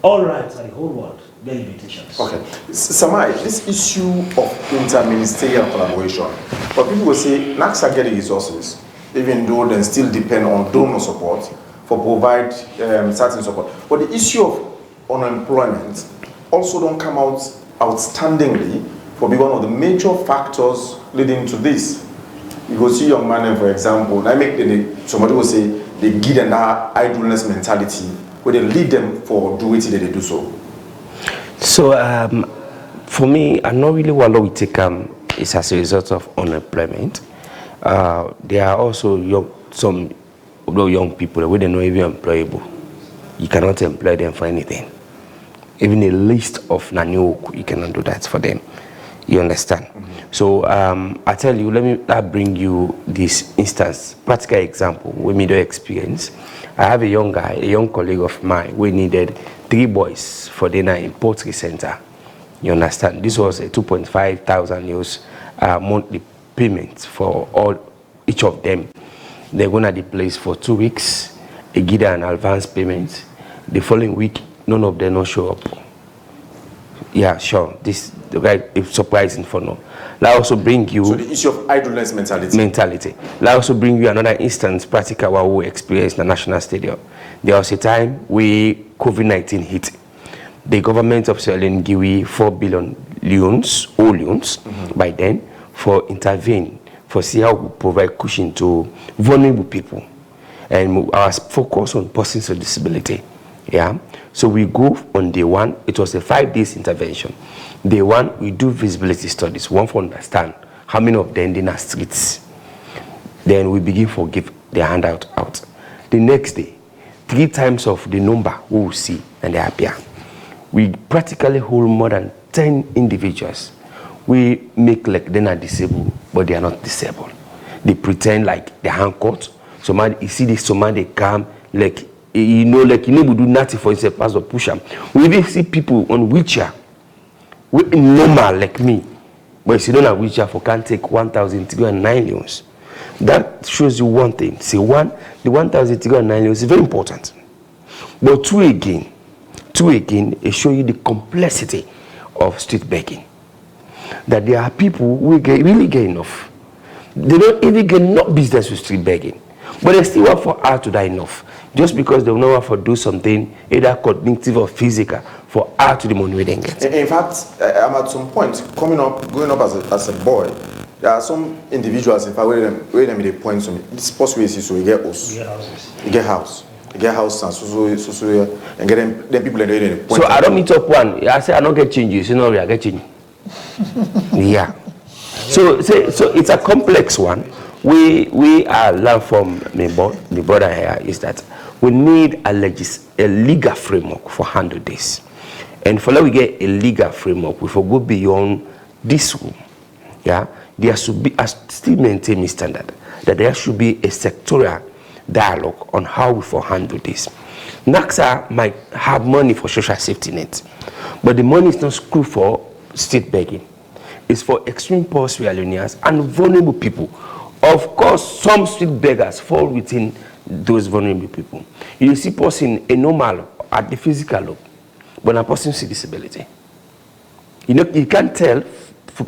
all rights are the whole world. Limitations. Okay. Samai, this issue of interministerial collaboration, but people will say NACSA get the resources, even though they still depend on donor support for provide certain support. But the issue of unemployment also don't come out outstandingly for being one of the major factors leading to this. You go see young man, for example, I make somebody will say they give them that idleness mentality where they lead them for do it that they do so. So for me, I'm not really what we take is as a result of unemployment. There are also some young people who they not even employable. You cannot employ them for anything. Even a list of Nanyok, you cannot do that for them. You understand? So I tell you, let me bring you this instance, practical example with me the experience. I have a young guy, a young colleague of mine, we needed 3 boys for dinner in Poultry Center. You understand? This was a 2,500 euros monthly payment for each of them. They're going to the place for 2 weeks. They give them an advance payment. The following week, none of them not show up. Yeah, sure. This is surprising for no. That also bring you. So the issue of idleness mentality. That also bring you another instance, practical what we experienced in the National Stadium. There was a time where COVID-19 hit. The government of Sierra Leone gave 4 billion loans, by then, for intervene, for see how we provide cushion to vulnerable people. And our focus on persons with disability. Yeah. So we go on day one, it was a 5 days intervention. Day one, we do visibility studies, one for understand how many of them in our streets. Then we begin to give the handout out. The next day, 3 times of the number we will see and they appear. We practically hold more than 10 individuals. We make like they are disabled, but they are not disabled. They pretend like they're handcuffed. Somebody, you see this, somebody come, like, you know, like you never do nothing for himself, pass or push them. We even see people on wheelchair, we normal like me, but if you don't have wheelchair, for can't take 1,309 loans. That shows you one thing. See, one, the 1,309 loans is very important. But two again, it shows you the complexity of street begging. That there are people who really get enough. They don't even get enough business with street begging, but they still work for hard to die enough. Just because they don't know how to do something, either cognitive or physical, for hard to the money we didn't get. In fact, I'm at some point, growing up as a boy, there are some individuals, in fact, where them they point to me. This possible is so you get house. You get house. You get house and so and get them people and they point. So I don't meet up one. I say I don't get changes. You know, I get change. Yeah. So it's a complex one. We are learn from my brother here is that we need a legal framework for handle this. And for that we get a legal framework, we go beyond this room. Yeah, there should be still maintain the standard that there should be a sectorial dialogue on how we handle this. NACSA might have money for social safety net, but the money is not screwed for street begging. It's for extreme poor Sierra Leoneans and vulnerable people. Of course, some street beggars fall within those vulnerable people. You see person a normal at the physical look, but a person with disability. You know, you can't tell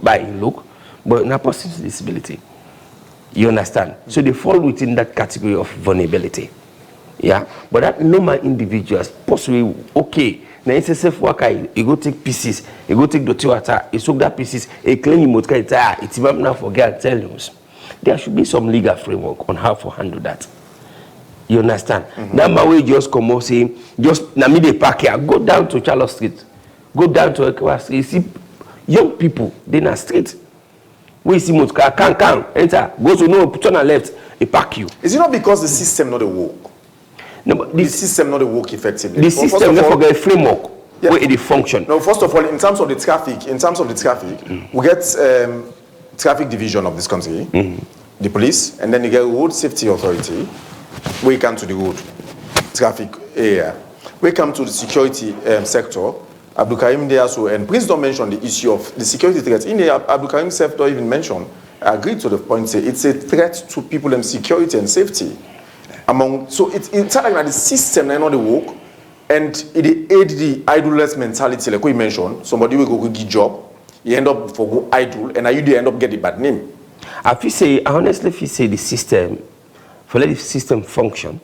by look, but a person with disability. You understand? So they fall within that category of vulnerability. Yeah, but that normal individuals possibly okay. Now it's a safe worker. You go take pieces. You go take the water. You soak that pieces. You clean your motor. It's even now forget tell you. There should be some legal framework on how to handle that. You understand? That my way just come out saying, just na me dey park here. Go down to Charlotte Street. Go down to Ekwa Street. You see young people, they na street. We see motor car, can, enter, go to no, put on the left, they park you. Is it not because the system not work? No, but the system not work effectively. The system not forget a framework where it function. No, first of all, in terms of the traffic, we get traffic division of this country, the police, and then you get road safety authority. We come to the road traffic area. We come to the security sector. Abdul Karim there also, and please don't mention the issue of the security threats. In the Abdul Karim sector even mentioned, I agree to the point, say it's a threat to people and security and safety. So it's like the system not the work, and it aid the idleness mentality, like we mentioned. Somebody will go get job, you end up for go idle, and you end up getting bad name. I honestly say the system, for let the system function,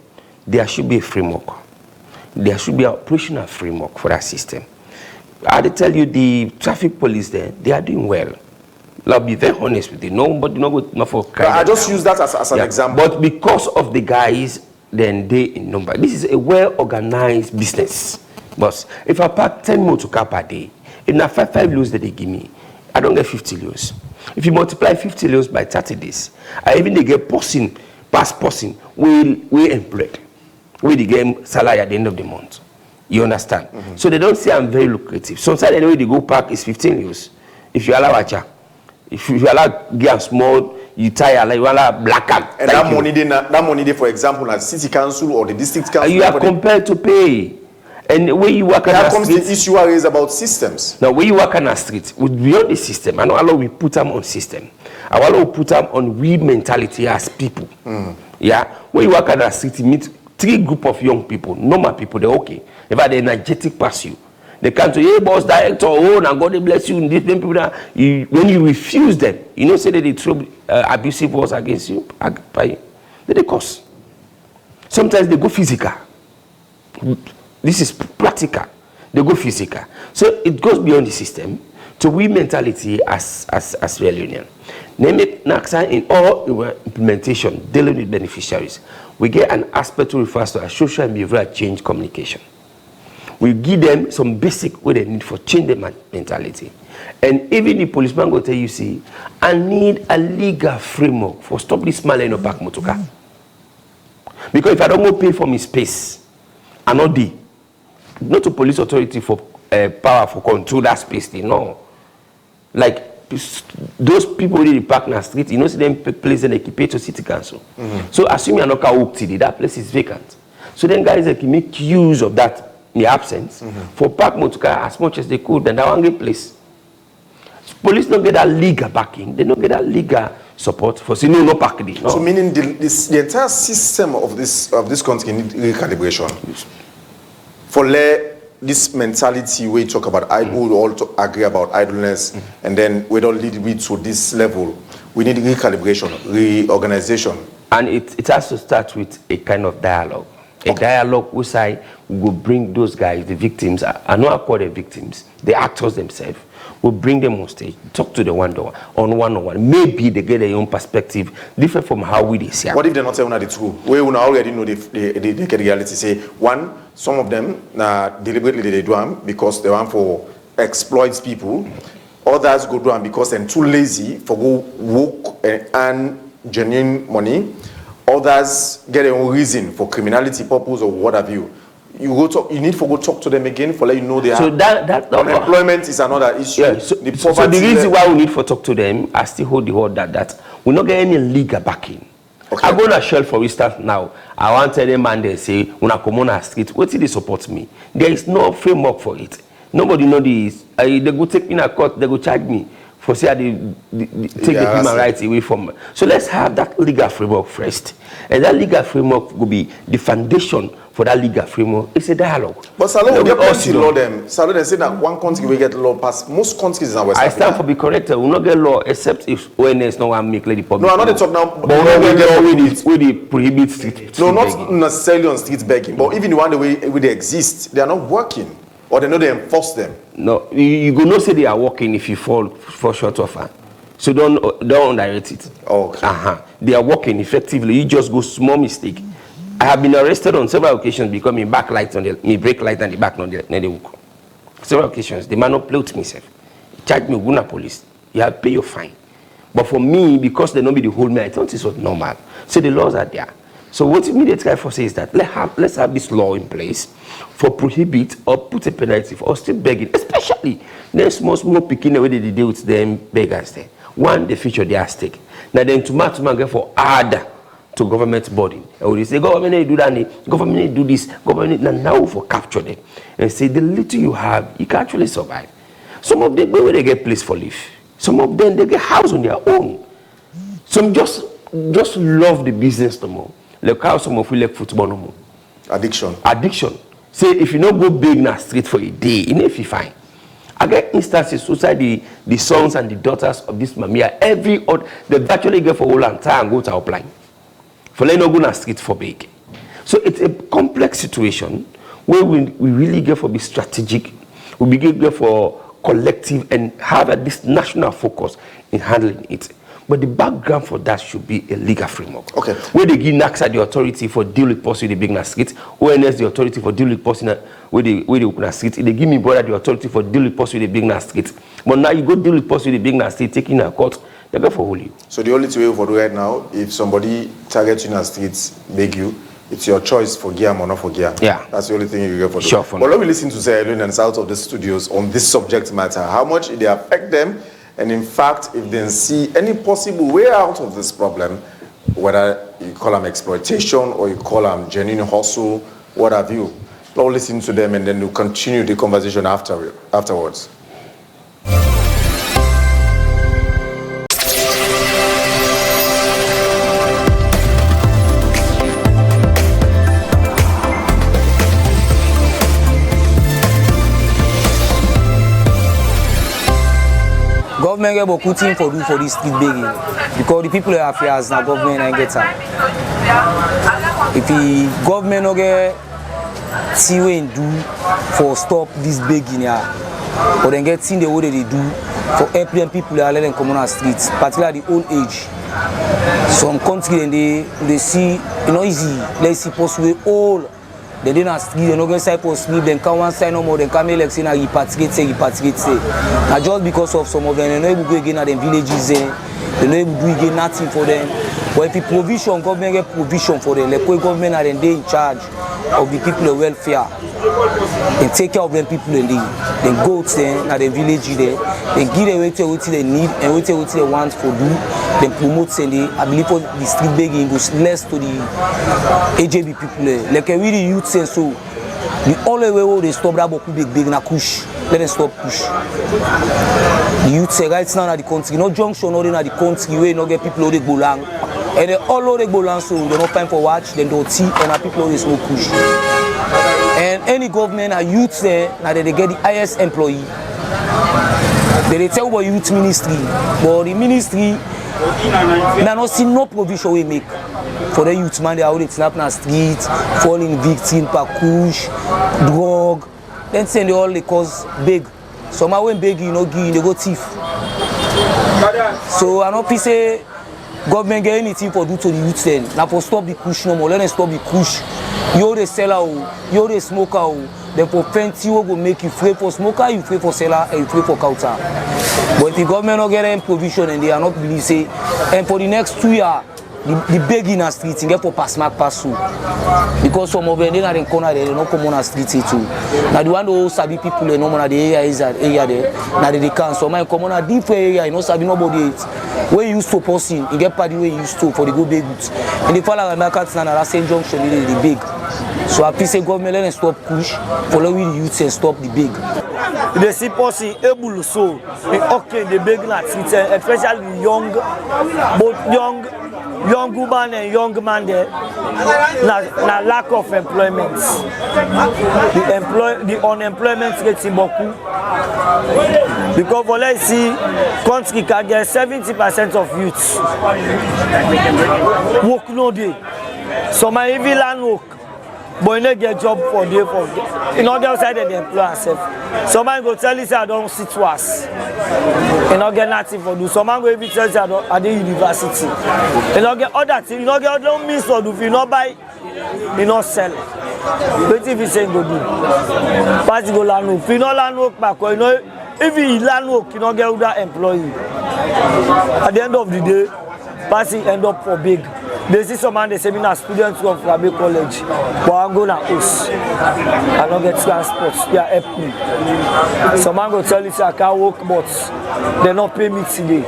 there should be a framework. There should be an operational framework for that system. I tell you, the traffic police there, they are doing well. I'll be very honest with you. Nobody, not for crying. I just use that as an example. But because of the guys, then they in number. This is a well-organized business. But if I park 10 motor car per day, in a 5 loads that they give me, I don't get 50 loads. If you multiply 50 loads by 30 days, I even they get past person, we employed. We get salary at the end of the month. You understand? So they don't say I'm very lucrative. Sometimes anyway they go park is 15 loads. If you allow a if you allow get small, you tire like you allow black card. And that money they, for example, as city council or the district council. You are compelled to pay. And when you work on the street, the issue is about systems. Now, when you work on a street, beyond the system, I know we put them on system. I want to put them on we mentality as people. Yeah, when you work at a city, meet 3 group of young people, normal people, they're okay. If they're energetic past you, they come to, hey boss, director, and God bless you. And these people that when you refuse them, you know, say that they throw abusive words against you, they cause. Sometimes they go physical. This is practical. They go physical. So it goes beyond the system to we mentality as real union. NACSA in all implementation dealing with beneficiaries, we get an aspect to refer to as social and behavioral change communication. We give them some basic what they need for change their mentality. And even the policeman will tell you, see, I need a legal framework for stop this man in a back motorcar. Because if I don't go pay for my space, I'm not the not a police authority for power for control that space thing, no. Like those people in the park in the street, you know, see them place and equipate to city council. So assuming you're not today, that place is vacant. So then guys can make use of that in the absence for park motorcar as much as they could, and that one get place. Police don't get that legal backing, they don't get that legal support for saying no park there. No. So meaning the entire system of this country need recalibration. For this mentality we talk about, I would all agree about idleness, and then we don't lead me to this level. We need recalibration, reorganization. And it has to start with a kind of dialogue. A dialogue which I will bring those guys, the victims, I know I call them victims, the actors themselves, will bring them on stage, talk to the one-on-one. Maybe they get their own perspective, different from how we see it. What if they're not telling the truth? We already know they get reality. Say, one, some of them deliberately they do them because they want for exploits people. Others go do them because they're too lazy for go work and earn genuine money. Others get their own reason for criminality purpose or what have you. You need to go talk to them again for let you know they so are. that unemployment is another issue. Yeah, so the reason why we need to talk to them, I still hold the word that we not get any legal backing. Okay. I go to Shell for instance now. I want to tell them and they say when I come on a street, what did they support me? There is no framework for it. Nobody know this. They go take me in a court, they go charge me for say they take the human rights away from me. So let's have that legal framework first. And that legal framework will be the foundation for that legal framework. It's a dialogue. But Salon will get plenty law them. Salon they say that one country will get law passed. Most countries in West Africa. I stand for be correct. We will not get law except if ONS no one make the public. No, I'm not talking now. But we will get law with the prohibit street. No, not necessarily on street begging. But even the one the way they exist, they are not working. Or they know they enforce them. No, you go not say they are working if you fall short of her. So don't underrate it. Okay. They are working effectively. You just go small mistake. I have been arrested on several occasions because my back light on the brake light and the back on the hook. Several occasions, the man not play with myself. Charge me Guna police. You have to pay your fine. But for me, because they don't be the whole me, I thought this was normal. So the laws are there. So what immediate try for say is that let's have this law in place for prohibit or put a penalty for still begging, especially then small picking away they deal with them beggars there. One, the future they are stake. Now then to get for add to government body. And we say government do that, government do this, government now for capture them. And say the little you have, you can actually survive. Some of them where they get place for life. Some of them they get house on their own. Some just love the business no more. Like how some of you like football no more. Addiction. Say if you not go big in a street for a day, you know if you fine. I get instances outside the sons and the daughters of this mamia, they virtually get for all and time and go to our plan. For letting not go na street for big. So it's a complex situation where we really get for be strategic, we get for collective and have this national focus in handling it. But the background for that should be a legal framework. Okay. Where they give NACSA the authority for deal with post with the big street, ONS the authority for deal with post with the open street. They give me brother the authority for deal with post with the big street. But now you go deal with post with the big street, taking a court, they go for hold you. So the only way for do right now, if somebody targets you in the streets, beg you, it's your choice for gear or not for gear. Yeah. That's the only thing you get for do. Sure. But let me listen to Sierra Leone and out of the studios on this subject matter. How much it affect them? And in fact, if they see any possible way out of this problem, whether you call them exploitation or you call them genuine hustle, what have you, please listen to them and then we'll continue the conversation afterwards. government get beaucoup thing for do for this street begging because the people are affairs now government and get time. If the government no get see what they do for stop this begging here, but then get seen the way they do for helping people that let them come on the streets, particularly the old age. Some country they see easy. Let's see possible all. They didn't street, they no get side for sleep, then come one side no more, then come election and repatriate say. And just because of some of them, they no able to go again at the villages, they no able to do again nothing for them. But if the provision, government get provision for them, like government are they in charge of the people welfare, and take care of them people and then go to them at the village there, they give them what they need and what they want for do, then promote them. I believe for the street begging goes less to the AJB people there. Like we the youth say so, the only way they stop that boku big na push. Let them stop push. The youth say right now at the country, no junction or in the country where no get people who they go long. And they all over they go long, so they no time for watch, they don't see, and the people always no push. And any government or youth there, now they get the highest employee. They tell about youth ministry, but the ministry now not see no provision we make for the youth man. They are already snap on the street, falling victim, parkouche, drug. Then say they all they cause big. Some when beg you no give, they go thief. So I don't feel say government get anything for do to the youth then. Now for stop the push no more. Let them stop the push. You the seller, you the smoker. Then for plenty you go make you free for smoker, you free for seller, and you free for counter. But if the government not get any provision and they are not believe say, and for the next 2 years, the begging in the street, get for pass mark pass through. Because some of them they are in corner, they don't come on the street too. Now the one who sabi people they no more the area is that area there. Now they can so my come on a different area, you know sabi nobody it. Where you used to posting, you get party where you used to for the go big goods. And the fall of markets now that same junction they big. So I say government let them stop push, follow the youth and stop the big. They see person able so okay the big na street, especially young, both young woman and young man there, na lack of employment. The unemployment rate in Boku. Because for let's see, country can get 70% of youths work no day. Some are even land work, but you don't get job for day for day. In other side they employ themselves. Someone go tell you say I don't sit twice. You don't get nothing for do. Someone go even tell you say I don't at the university. You don't get other things. You don't get other means for do. If you not buy, you not sell. What if you say go do? Pass you go land work. If you not land work back, you know if you land work, you don't get other employee. At the end of the day, pass it end up for big. They see someone they say me na students from Frabe College, but I go na house. I don't get transport. Yeah, help me. Someone go tell you say I can't work, but they not pay me today.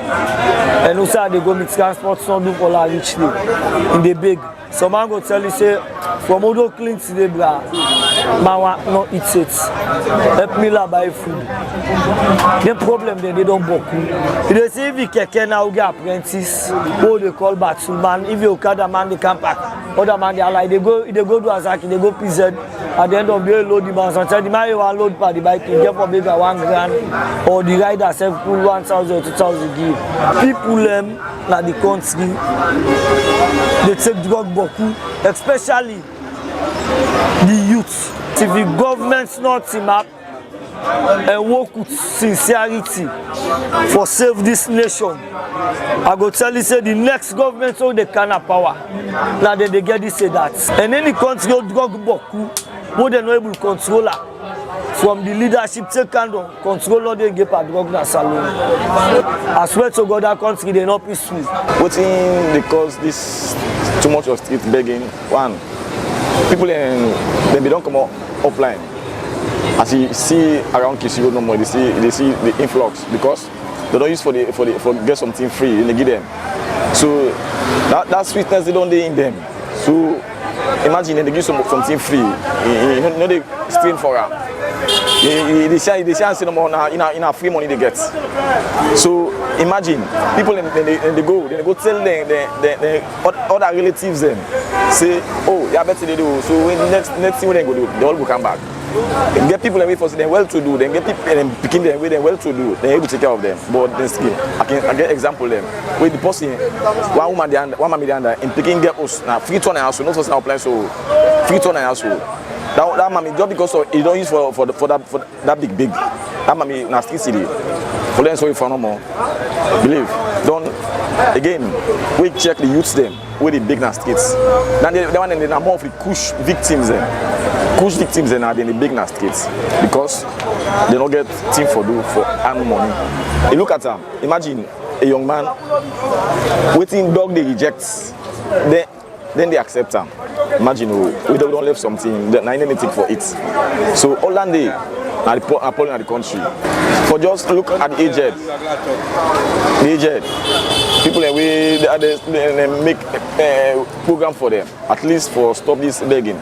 And also they go me transport, so do for la reach day in the big. Someone go tell you say from Odo clean today, bra. Mawa no eat it. Help me la buy food. The problem they don't book. They say if you keke now get apprentice, who they call battle man. If you Okada man they come back. Other man they are like they go do Azaki, they go PZ. At the end of the day load the man. Sometimes the man you want load for the bike, you get for bigger $1,000 or the rider self pull 1,000 or 2,000 give. People like the country they take drug boku, especially the youth. If the government not team up and work with sincerity for save this nation, I go tell you say the next government so they can have power. Now they get this say that. And any country drug boku, more than able to control her. From the leadership take kind of control they get a drug na salon. I swear to God that country they not peaceful. What's in because this too much of street begging? One, people they don't come offline. As you see around Kisiro no more, they see the influx because they don't use for get something free and they give them. So that sweetness they don't do in them. So imagine they give something free. You know they stream for her. They share no more in a free money they get. So imagine people they go tell them the other relatives them say, oh, yeah, better they do. So when next thing when they go do, they all will come back. get people away for them well to do, then get people and picking them with them well to do, they're able to take care of them. But this scheme, I get example them. With the person, one woman the under, in picking girls now free ton and also not for apply so free ton and also. That mommy just because of, you don't use for that big that mommy na street city. For them sorry for no more. Believe. Don't again we check the youths them with the big na streets. Now the one and the more of the kush victims them. Kush victims and are in the big na streets because they don't get thing for do for earn money. You look at them, imagine a young man waiting dog they reject, then they accept them. Imagine we don't leave something, not anything for it. So all that day are appalling at the country. For just look at the aged. People they make program for them, at least for stop this begging.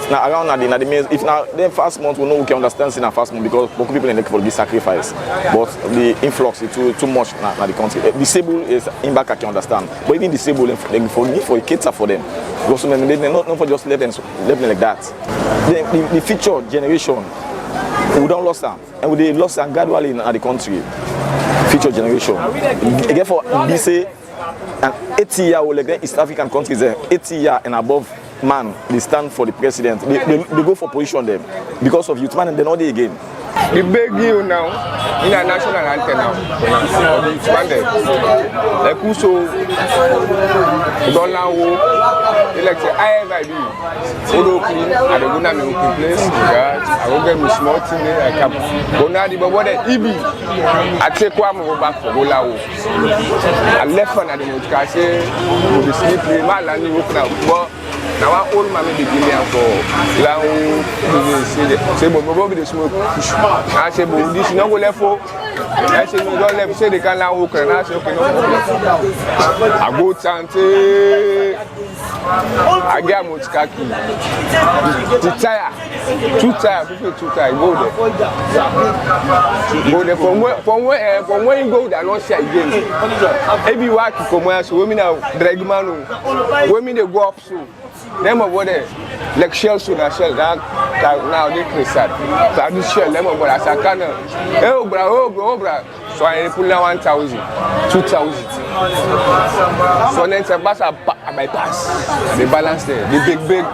Around the means, if now the first month we know we can understand in a first month because most people in the for this sacrifice, but the influx is too much na the country. Disabled is in back I can understand, but even disabled for cater for them. Because they not for just leaving like that. The future generation we don't lost them, and we lost them gradually in the country. Future generation. Again for they say an 80-year-old like the East African countries, 80 years and above. Man, they stand for the president. They go for position them because of youth man and they're not there again. The big deal now in a national anthem now. The youth man there. Like who so don't know like say I do. Odo clean, I don't know me place. I will get me small thing there. I can go now the boy there Ibi. I take one more back for Golao. I left one at the motor say we be sleep my land work now. But now I old man be giving for now say but the smoke push. I say but this no go left for I say no don't left say they can now work and I say okay no I go tante I get motkaki the tire two tire go there from where you go that not share again every work come where so women now drag man women they go up so them over there like shell so that shell that now they crazy so this shell them over as a can oh bra so I pull now 1,000 2,000 so then it's a bypass the balance there the big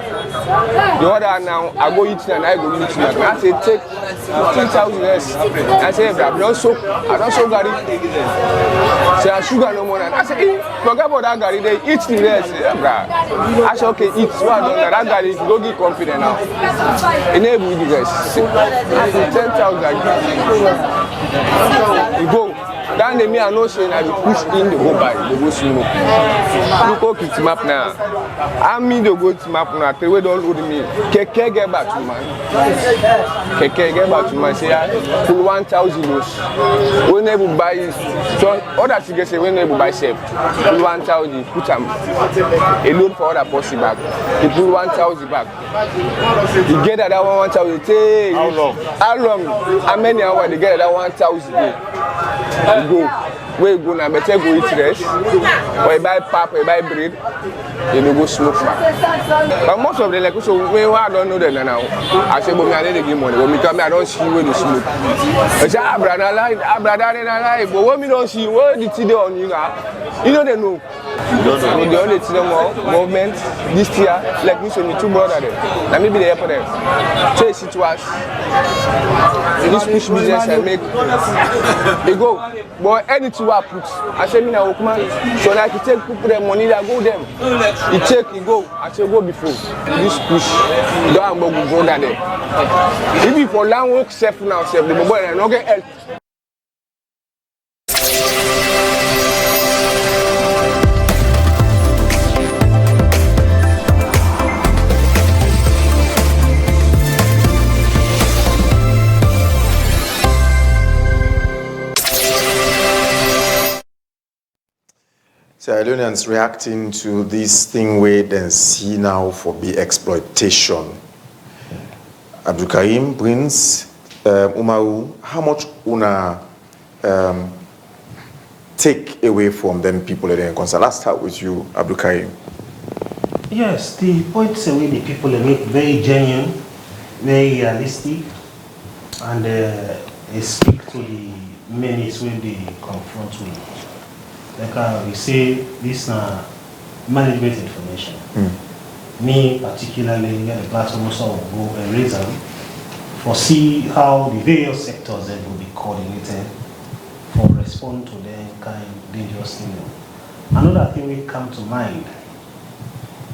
the other now I go eat and I go eat and I say take 15,000 less I say I don't so gari say I sugar no more and I say forget about that gari they eat the rest I say okay eat so I don't that gari go get confident now enable you guys 10,000 you go then the me I know say I push in the go buy the go smoke look at it map now I mean the go to map now tell we don't load me keke get back to man say pull 1,000 those when they buy so other things say when they buy safe pull 1,000 put them a load for other person back he pull 1,000 back you get that 1,000 take how long how many hours they get that 1,000 go where you go now better go eat rest or you buy pap or you buy bread then you go smoke back but most of them like so when I don't know them now I say but me I didn't give money but me come I don't see when you smoke I say brother lie but when me don't see what the thing on you now you know they know the only thing movement this year like me say me two brother there now maybe they help them so it's situation this push business I make they go but anything I put I say me now man so like you take people their money that go them you take you go I say go before this push you don't go there if you for long work self now self the boy and not get help. Sierra Leoneans reacting to this thing where they see now for the exploitation. Abdul Karim, Prince, Umaru, how much una take away from them people that are in concern? Let's start with you, Abdul Karim. Yes, the points away the people make very genuine, very realistic, and they speak to the menace when they confront with. Like we say, this is management information. Me particularly, get a platform also go and raise them for see how the various sectors that will be coordinated for respond to the kind of dangerous thing. Another thing will come to mind,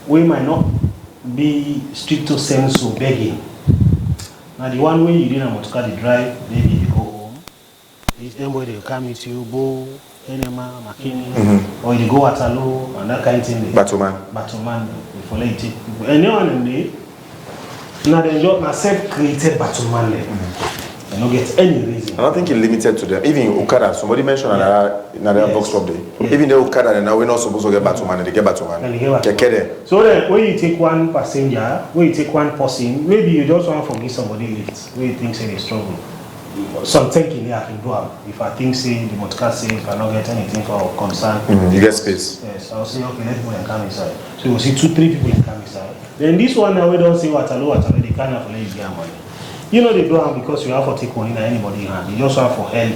we might not be stricto sensu begging. Now the one way you didn't want to cut the drive, maybe you go home. If anybody will come with you, go Enema, Makini, or you go at Alo and that kind of thing. Batuman, before they take people. Anyone in there, now they just self-created Batuman there. They don't get any reason. I don't think it's limited to them. Even Okada, somebody mentioned another box stop there. Even the Okada, now we're not supposed to get Batuman, they get Batuman. So then, when you take one passenger, when you take one person, maybe you just want to forgive somebody lift, where you think say they struggle. Some thinking here I can do it. If I think say the motorcar say if I don't get anything for concern, you get space. Yes, I'll say okay, let people come inside. So you see 2-3 people come inside. Then this one now we don't say what they can't have let you get money. You know they do it because you have to take money that anybody hand. You just have for help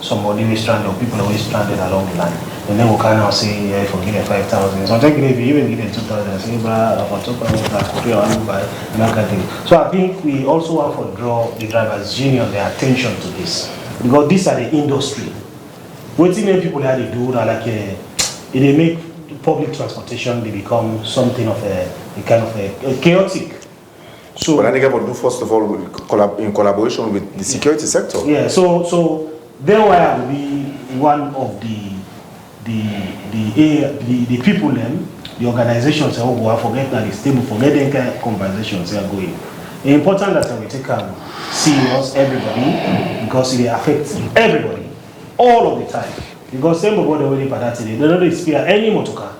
somebody who is stranded or people who is stranded along the line. And then we can now say yeah, forgive them 5,000. Sometimes if you even give them 2,000, say for top of that. So I think we also want to draw the drivers' union their attention to this. Because these are the industry. What many people that they do that like they make public transportation they become something of a kind of a chaotic. So but I think I would do first of all in collaboration with the security sector. Yeah, so then why I will be one of the people them, the organizations who will forget that it's stable, forget the kind of conversations they are going. It's important that we take serious everybody because it affects everybody all of the time. Because same about the way they don't spare any motorcar.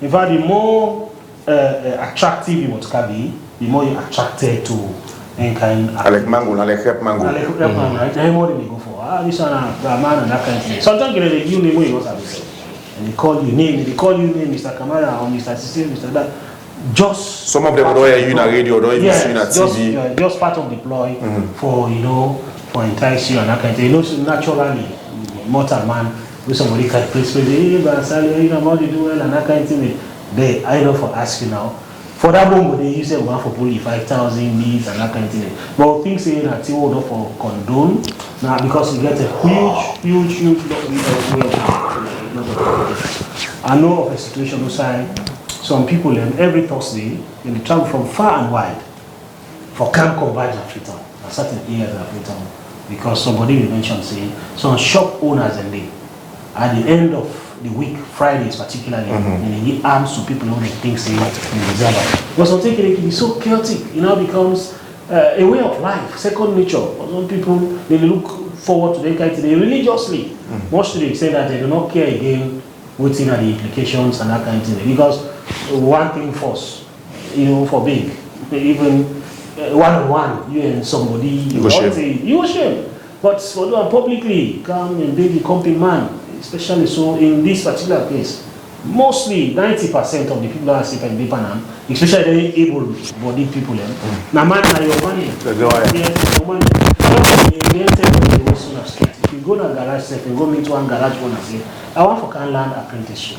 In fact, the more attractive the motorcar be, the more you're attracted to any kind of like mango, like help mango. Right? The more they go for this one, man, and that kind of thing. Sometimes they give name what you want to say. And they call you name, Mr. Kamara or Mr. Cecil, Mr. That. Just some of them don't hear you in a radio, don't even see you in a TV. Just part of the ploy for for entice you and that kind of thing. You know, naturally, mortal man, with somebody can place you know how they do well and that kind of thing. They I know for asking now. For that moment, they use one for pulling 5,000 needs and that kind of thing. But things say that you order for condone now because you get a huge I know of a situation where some people every Thursday they travel from far and wide for Camp Converge and Freetown, a certain areas of Freetown, because somebody will mention say some shop owners and they at the end of the week, Fridays particularly, and they give arms to people who they think say in December. But something it can be so chaotic, it now becomes a way of life, second nature. Some people they look forward to their kind of thing religiously, much to the extent that they do not care again within the implications and that kind of thing. Because one thing first, for big, even one-on-one, you and somebody, you will shame. But for publicly come and be the company man. Especially so in this particular case, mostly 90% of the people that are sick in Bipanam, especially the able-bodied people, now man, your money. If you go to a garage, if you go meet one garage owner, say, I want for can learn apprenticeship.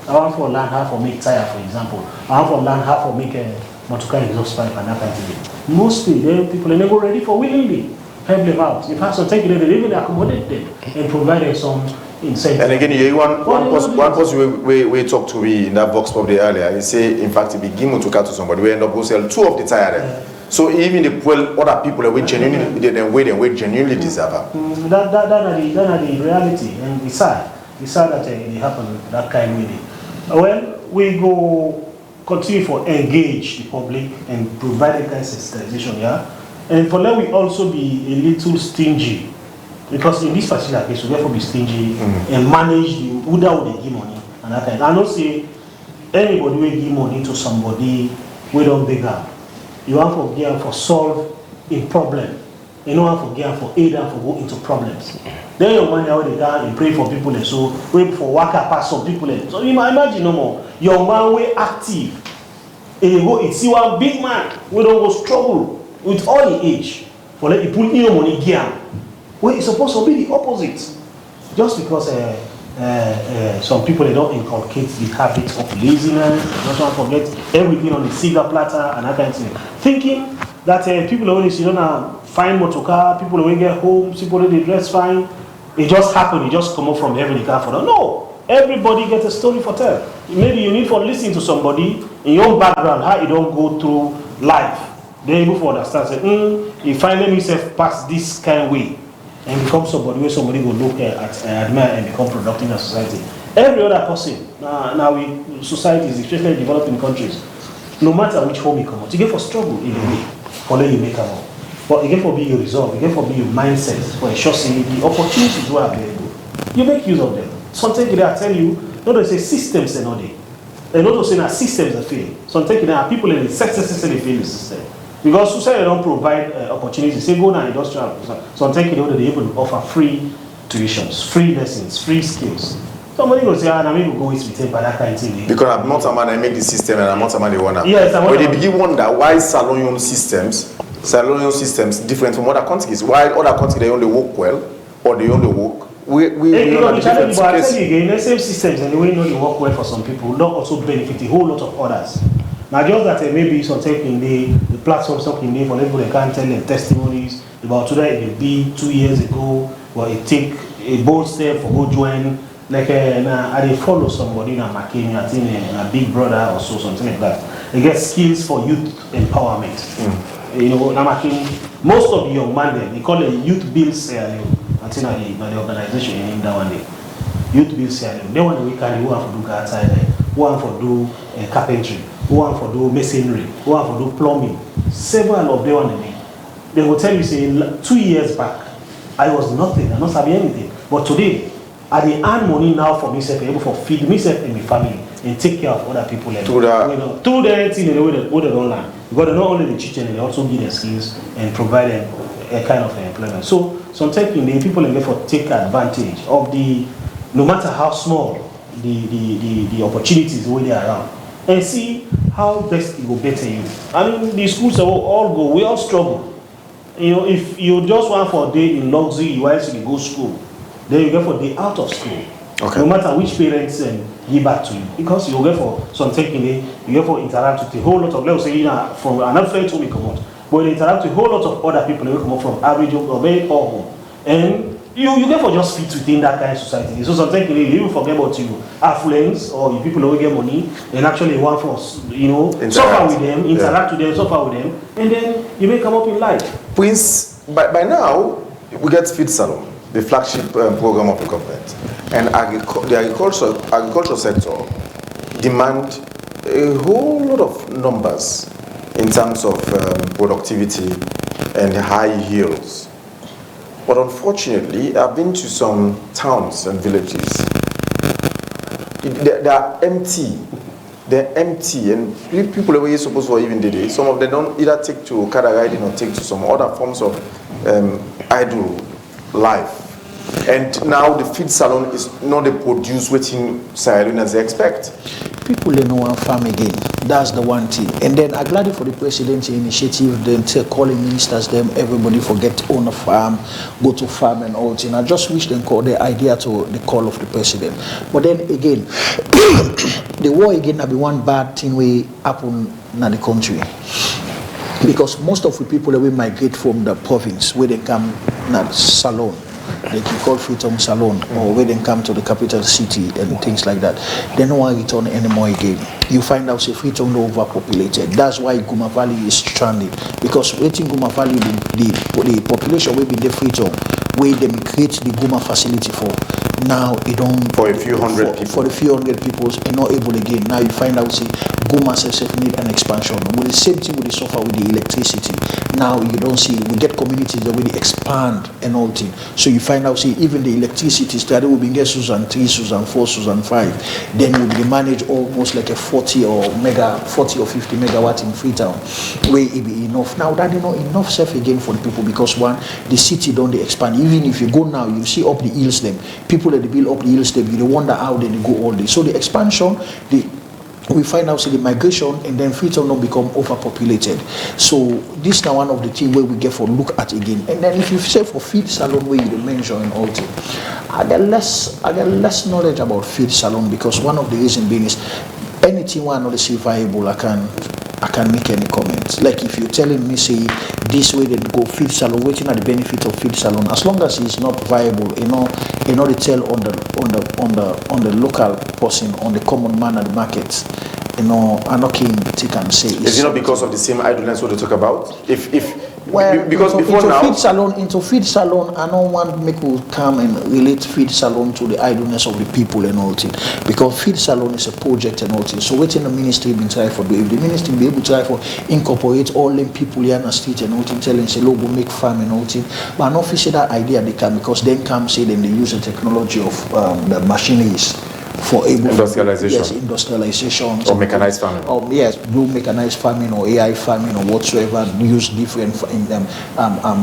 I want for learn how to make tire, for example. I want for learn how to make a motorcar exhaust pipe and that kind of thing. Mostly, people are never ready for willingly help them out. In fact, sometimes they even accommodate them and provide them some. Insane. And again, one person we talked to in that box pop there earlier, he say in fact he begin to cut to somebody, we end up go sell 2 of the tire there. So even the other people we genuinely genuinely deserve them. That are the reality and the sad that it happen that kind of way. Well, we go continue for engage the public and provide a kind of sensitization, and for that we also be a little stingy. Because in this particular case, we therefore be stingy and manage the who that would give money and that kind. I don't say anybody will give money to somebody we don't beg up. You want to give for solve a problem. You don't want to give for aid and for go into problems. Then your money out the guy and pray for people and so wait for worker pass some people and so you might imagine no more. Your man way active. And you go and see one big man we don't go struggle with all the age, for let you put in your money gear, where it's supposed to be the opposite. Just because some people, they don't inculcate the habit of laziness, they don't want to forget everything on the silver platter and that kind of thing. Thinking that people always, find motor car, people always get home, people they dress fine. It just happened, it just come up from heaven, it can't for them. No! Everybody gets a story for tell. Maybe you need for listening to somebody in your background, how you don't go through life. They're able to understand, say, if I let myself pass this kind of way and become somebody where somebody will look at, admire and become productive in society. Every other person, now societies, especially developing countries, no matter which home you come out, you get for struggle in a way, for let you make a move. But you get for be your resolve, you get for be your mindset, for ensure the opportunities were available. You make use of them. Sometimes I tell you, not to say systems are not there. And not to say that systems are failing. Sometimes there are people in the success they fail the system. Because society don't provide opportunities. Say go now industrial. Sometimes they even offer free tuitions, free lessons, free skills. Somebody will say, I'm going to go with me, but that kind of thing. Because I'm not a man, I make the system, and I'm not a man, they want to. Yes, but they begin wonder why Salonian systems different from other countries. Why other countries they only work well, or they only work. We know the difference. But I tell you again, the same systems and the way they work well for some people, not also benefit a whole lot of others. Now just that maybe something in the platform something there for people they can't tell their testimonies about today it will be 2 years ago, or it take a bold step for go join. Like I they follow somebody in Makeni, I think a big brother or so, something like that. They get skills for youth empowerment. Most of the young men they call it Youth Bill Sierra Leone. I think the organization named that one day. Youth Bill Sierra Leone. They want the weekend who want to do outside, who want to do carpentry, who want to do masonry, who want to do plumbing. Several of them on the day. They will tell you, say, 2 years back, I was nothing, I not having anything. But today, I earn money now for myself, able to feed myself and my family and take care of other people. Through the thing in the way that they don't learn. Because they not only the teaching, they also give them skills and provide them a kind of employment. So sometimes the people therefore take advantage of the, no matter how small the opportunities the way they are around, and see how best it will better you. I mean, the schools all go, we all struggle. If you just want for a day in luxury, you actually go to school. Then you get for the out of school. Okay. No matter which parents give back to you, because you get for some taking you get for interact with a whole lot of, let's say, from another friend to come out, but you interact with a whole lot of other people who come out from average or very poor home, and you get for just fit within that kind of society. So sometimes you even forget about you affluence or you people who get money and actually want for suffer with them, interact with them, suffer with them, and then you may come up in life. Prince, by now we get Feed Salon, the flagship program of the government, and the agricultural sector demand a whole lot of numbers in terms of productivity and high yields. But unfortunately, I've been to some towns and villages. They are empty. They're empty, and people are supposed to even did it. Some of them don't either take to cattle riding or take to some other forms of idle life. And now the Feed Salon is not the produce waiting Sierra Leone as they expect. People they know one farm again. That's the one thing. And then I'm glad for the president's initiative, then calling ministers, them everybody forget own a farm, go to farm and all thing. I just wish them call the idea to the call of the president. But then again, the war again will be one bad thing we happen in the country. Because most of the people that we migrate from the province where they come to Salon, they can call Freetown Salon, or where they come to the capital city and things like that. They don't want to return anymore again. You find out say Freetown is overpopulated. That's why Guma Valley is stranded. Because waiting Guma Valley, the population will be the Freetown, where they create the Guma facility for. Now it don't for a few hundred people. For a few hundred people and not able again. Now you find out say Guma itself need an expansion. With the same thing with the suffer with the electricity. Now you don't see we get communities that really expand and all thing. So you find out say even the electricity started will be get Susan 3, Susan 4, Susan 5. Then will be managed almost like a 40 or 50 megawatt in Freetown. Where it be enough. Now that enough self again for the people because one, the city don't they expand. Even if you go now, you see up the hills them. People that they build up the hills, they wonder how they go all this. So the expansion, we find out the migration and then Freetown not become overpopulated. So this now one of the things where we get for look at again. And then if you say for feed salon where you mention and all thing, I get less knowledge about feed salon because one of the reasons being is anything one not see viable I can make any comments. Like if you're telling me say this way they go feed salon, waiting at the benefit of feed salon, as long as it's not viable, you know they tell on the local person, on the common man at the market, I'm not keen take and say. Is it not because of the same idleness what they talk about? Because before into now feed salon, I don't want people come and relate feed salon to the idleness of the people and all thing. Because feed salon is a project and all thing. So what in the ministry been trying for do? If the ministry be able to try for incorporate all them people here in the street and all thing, telling say logo make farm and all thing. But not officially that idea they can because then come say then they use the technology of the machineries. For able industrialization. Yes, industrialization. Or mechanized farming. Yes, do mechanized farming or AI farming or whatsoever. Use different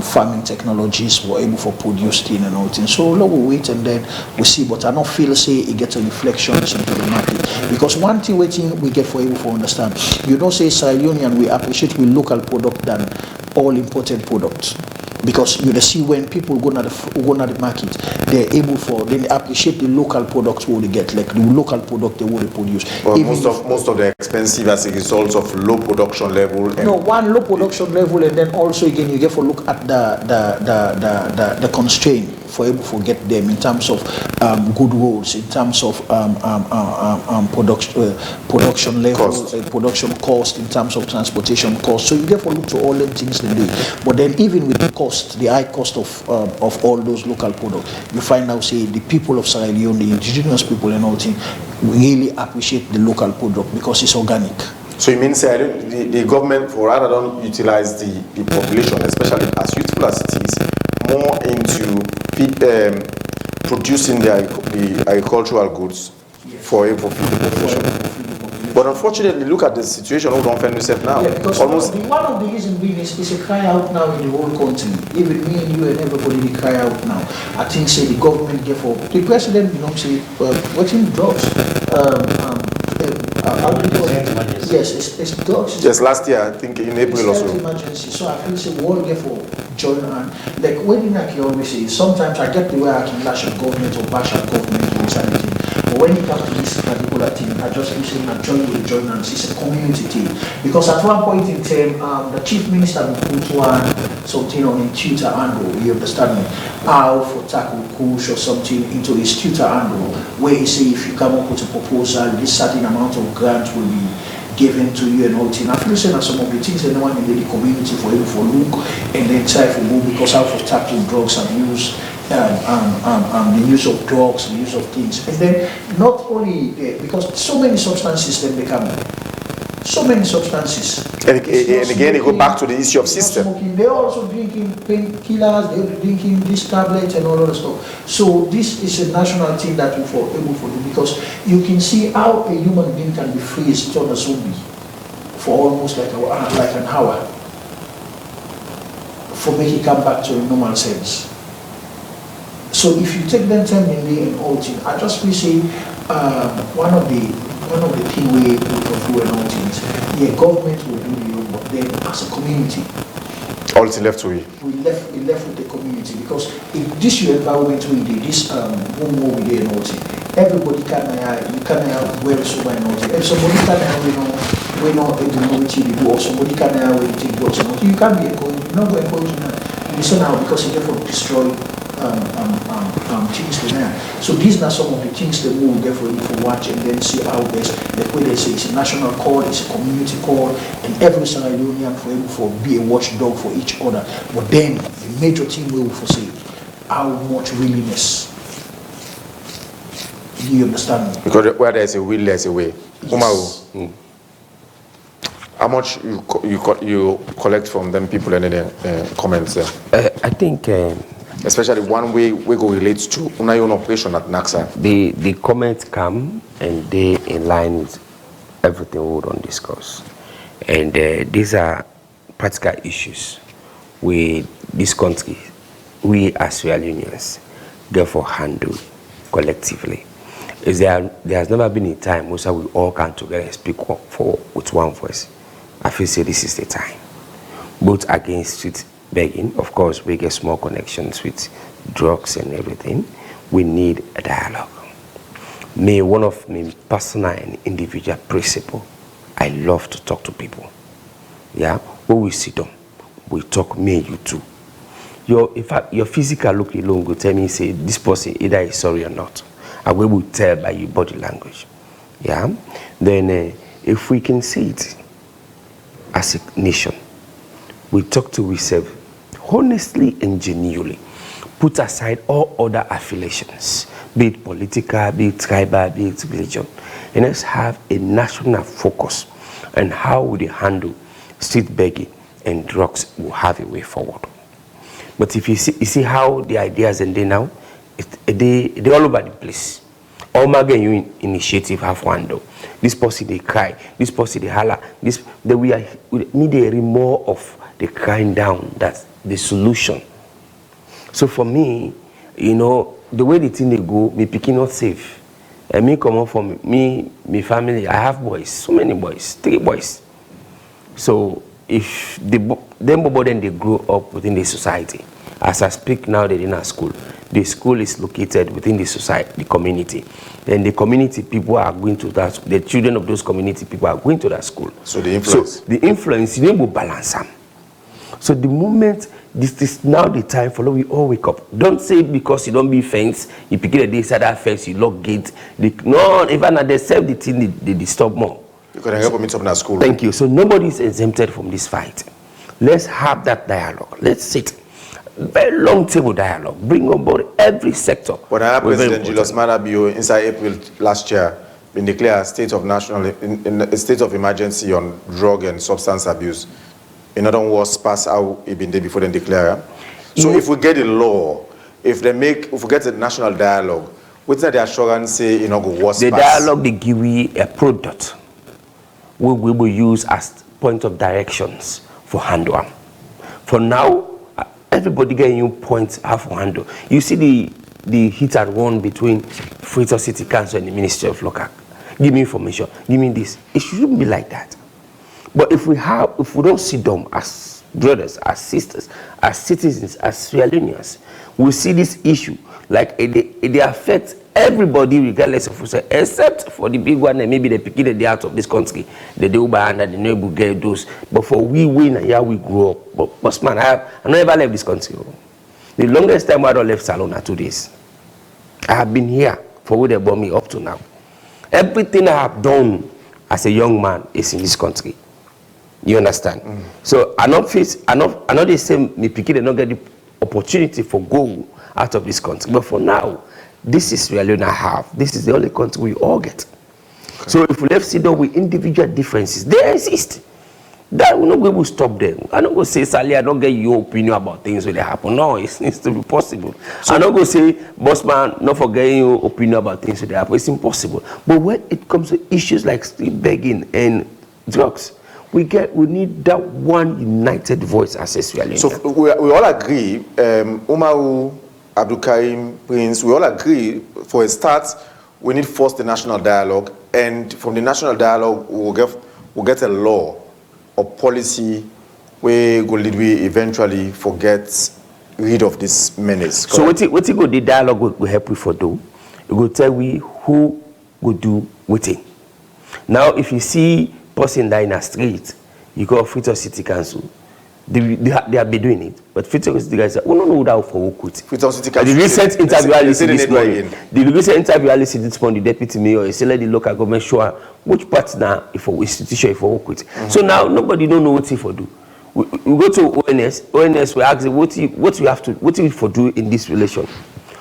farming technologies for able for produce thing and all things. So now we wait and then we see. But I don't feel say it gets a reflection into the market because one thing waiting we get for able to understand. You don't say Sierra Leonean we appreciate we local product than all imported products. Because you see when people go to the market, they're able they appreciate the local products what they get, like the local product they want to produce. Well, most of the expensive as a result of low production level. One low production level, and then also again you get to look at the constraint for able to get them in terms of good roads, in terms of production level, production cost, in terms of transportation cost. So you get to look to all them things they do. But then even with the cost, the high cost of all those local products, you find out say the people of Sierra Leone, the indigenous people and all things, really appreciate the local product because it's organic. So you mean say the government for rather than utilize the population, especially as youthful as it is, more into producing the agricultural goods for feed the population. But unfortunately, look at the situation we don't find yourself now. Yeah, because one of the reasons being is a cry out now in the whole country. Even me and you and everybody they cry out now. I think say the government give up. The president say watching drugs. Yes, it's drugs. Yes, last year I think in April or so. Emergency. So I feel say all get for join and like when I can always say sometimes I get the way I can lash at government or bash at government or anything. But when it comes to this particular thing, I just feel saying that join and it's a community thing. Because at one point in time, the chief minister would put something on his Twitter handle, you understand me, how for tackle push or something into his Twitter handle, where he say if you come up with a proposal, this certain amount of grant will be given to you and all things. I feel saying that some of the things that no one in the community for able for look and then try for go because how for tackle drugs and use the use of drugs, the use of things. And then not only because so many substances then become so many substances. And again, they go back to the issue of system. Smoking. They're also drinking painkillers, they're drinking this tablet and all other stuff. So this is a national thing that we're able to do because you can see how a human being can be freezed to a zombie for almost like an hour for making it come back to a normal sense. So if you take them time in the and all things, I just will say one of the things we can do and all things, the government will do the job, but then as a community, all is left to you. We left with the community because if this your environment we did, this home we did and all things, everybody can wear so and all things. If somebody can we know what you do or somebody can take drugs and all things, you can't be you're not going to encourage them. Listen now because you therefore destroy things there. So these are some of the things that we will get for watch and then see how best the way they say it's a national call, it's a community call, and every Sierra Leonean for able for be a watchdog for each other. But then the major thing we will foresee how much willingness. Do you understand me? Because where there's a will, there's a way. Yes. How much you collect from them people and then comments there? I think. Especially one way we go relates to your own operation at NACSA. The comments come and they in line with everything we don't discuss. And these are practical issues with this country, we as Sierra Leoneans, therefore handle collectively. is there has never been a time where we all come together and speak with one voice. I feel say this is the time. Both against street begging, of course, we get small connections with drugs and everything. We need a dialogue. One of my personal and individual principle, I love to talk to people. Yeah, when we sit down, we talk, me and you too. Your physical look alone will tell me, say, this person either is sorry or not. And we will tell by your body language. Yeah, then if we can see it as a nation, we talk to ourselves honestly and genuinely. Put aside all other affiliations, be it political, be it tribal, be it religion, and let's have a national focus on how we handle street begging and drugs will have a way forward. But if you see how the ideas and they now, they're all over the place. All my you initiative have one though. This person they cry, this person they holler, we need more of the crying down. That's the solution. So for me, you know, the way the thing they go, me picking not safe. And me come up from me family, I have boys, so many boys, 3 boys. So if them they grow up within the society, as I speak now, they're in a school. The school is located within the society, the community. Then the community people are going to that, the children of those community people are going to that school. So the influence? So the influence, you will balance them. So the moment, this is now the time for we all wake up. Don't say because you don't be fence, you pick it the that fence, you lock gate. No, even at the same the thing they disturb more. You can help me up in school. Thank you. So nobody is exempted from this fight. Let's have that dialogue. Let's sit. Very long table dialogue. Bring on board every sector. But President Julius Maada Bio inside April last year been declared a state of a state of emergency on drug and substance abuse. In other words, pass how it been there before they declare. So if we get a law, if we get a national dialogue, what's that the assurance say go worse? The dialogue they give we a product we will use as point of directions for handle. For now, everybody getting you points how for handle. You see the hit and run between Freetown City Council and the Ministry of Local. Give me information. Give me this. It shouldn't be like that. But if we don't sit down as brothers, as sisters, as citizens, as Sierra Leoneans, we see this issue like it affects everybody regardless of who say, except for the big one and maybe the picking the out of this country, the Uba and the neighbor get those. But for we win and here we grow up. But man, I never left this country. The longest time I don't left Salon are 2 days. I have been here for where they brought me up to now. Everything I have done as a young man is in this country. You understand? So I not the same me picking and not get the opportunity for go out of this country. But for now, this is really not have. This is the only country we all get. Okay. So if we left sit down with individual differences, they exist. That will not be able to stop them. I don't go say, Sally, I don't get your opinion about things when they happen. No, it needs to be possible. So I don't go say, boss man, not forgetting your opinion about things when they happen. It's impossible. But when it comes to issues like street begging and drugs, we need that one united voice as a Sierra Leone. So we all agree, Umaru, Abdul Karim, Prince, we all agree for a start, we need first the national dialogue, and from the national dialogue, we'll get a law or policy where we eventually forget rid of this menace. So what you go the dialogue will help we for do? It will tell we who will do what. Now if you see person die in a street, you go Freetown City Council. They have been doing it, but Freetown City guys say, "We don't know that for work with." Freetown City Council. The recent interview I listened this morning. The recent interview I listened this morning. The deputy mayor he said, "Let the local government show which partner if for institution if for work with." So now nobody don't know what he for do. We go to ONS. ONS we ask what we for do in this relation.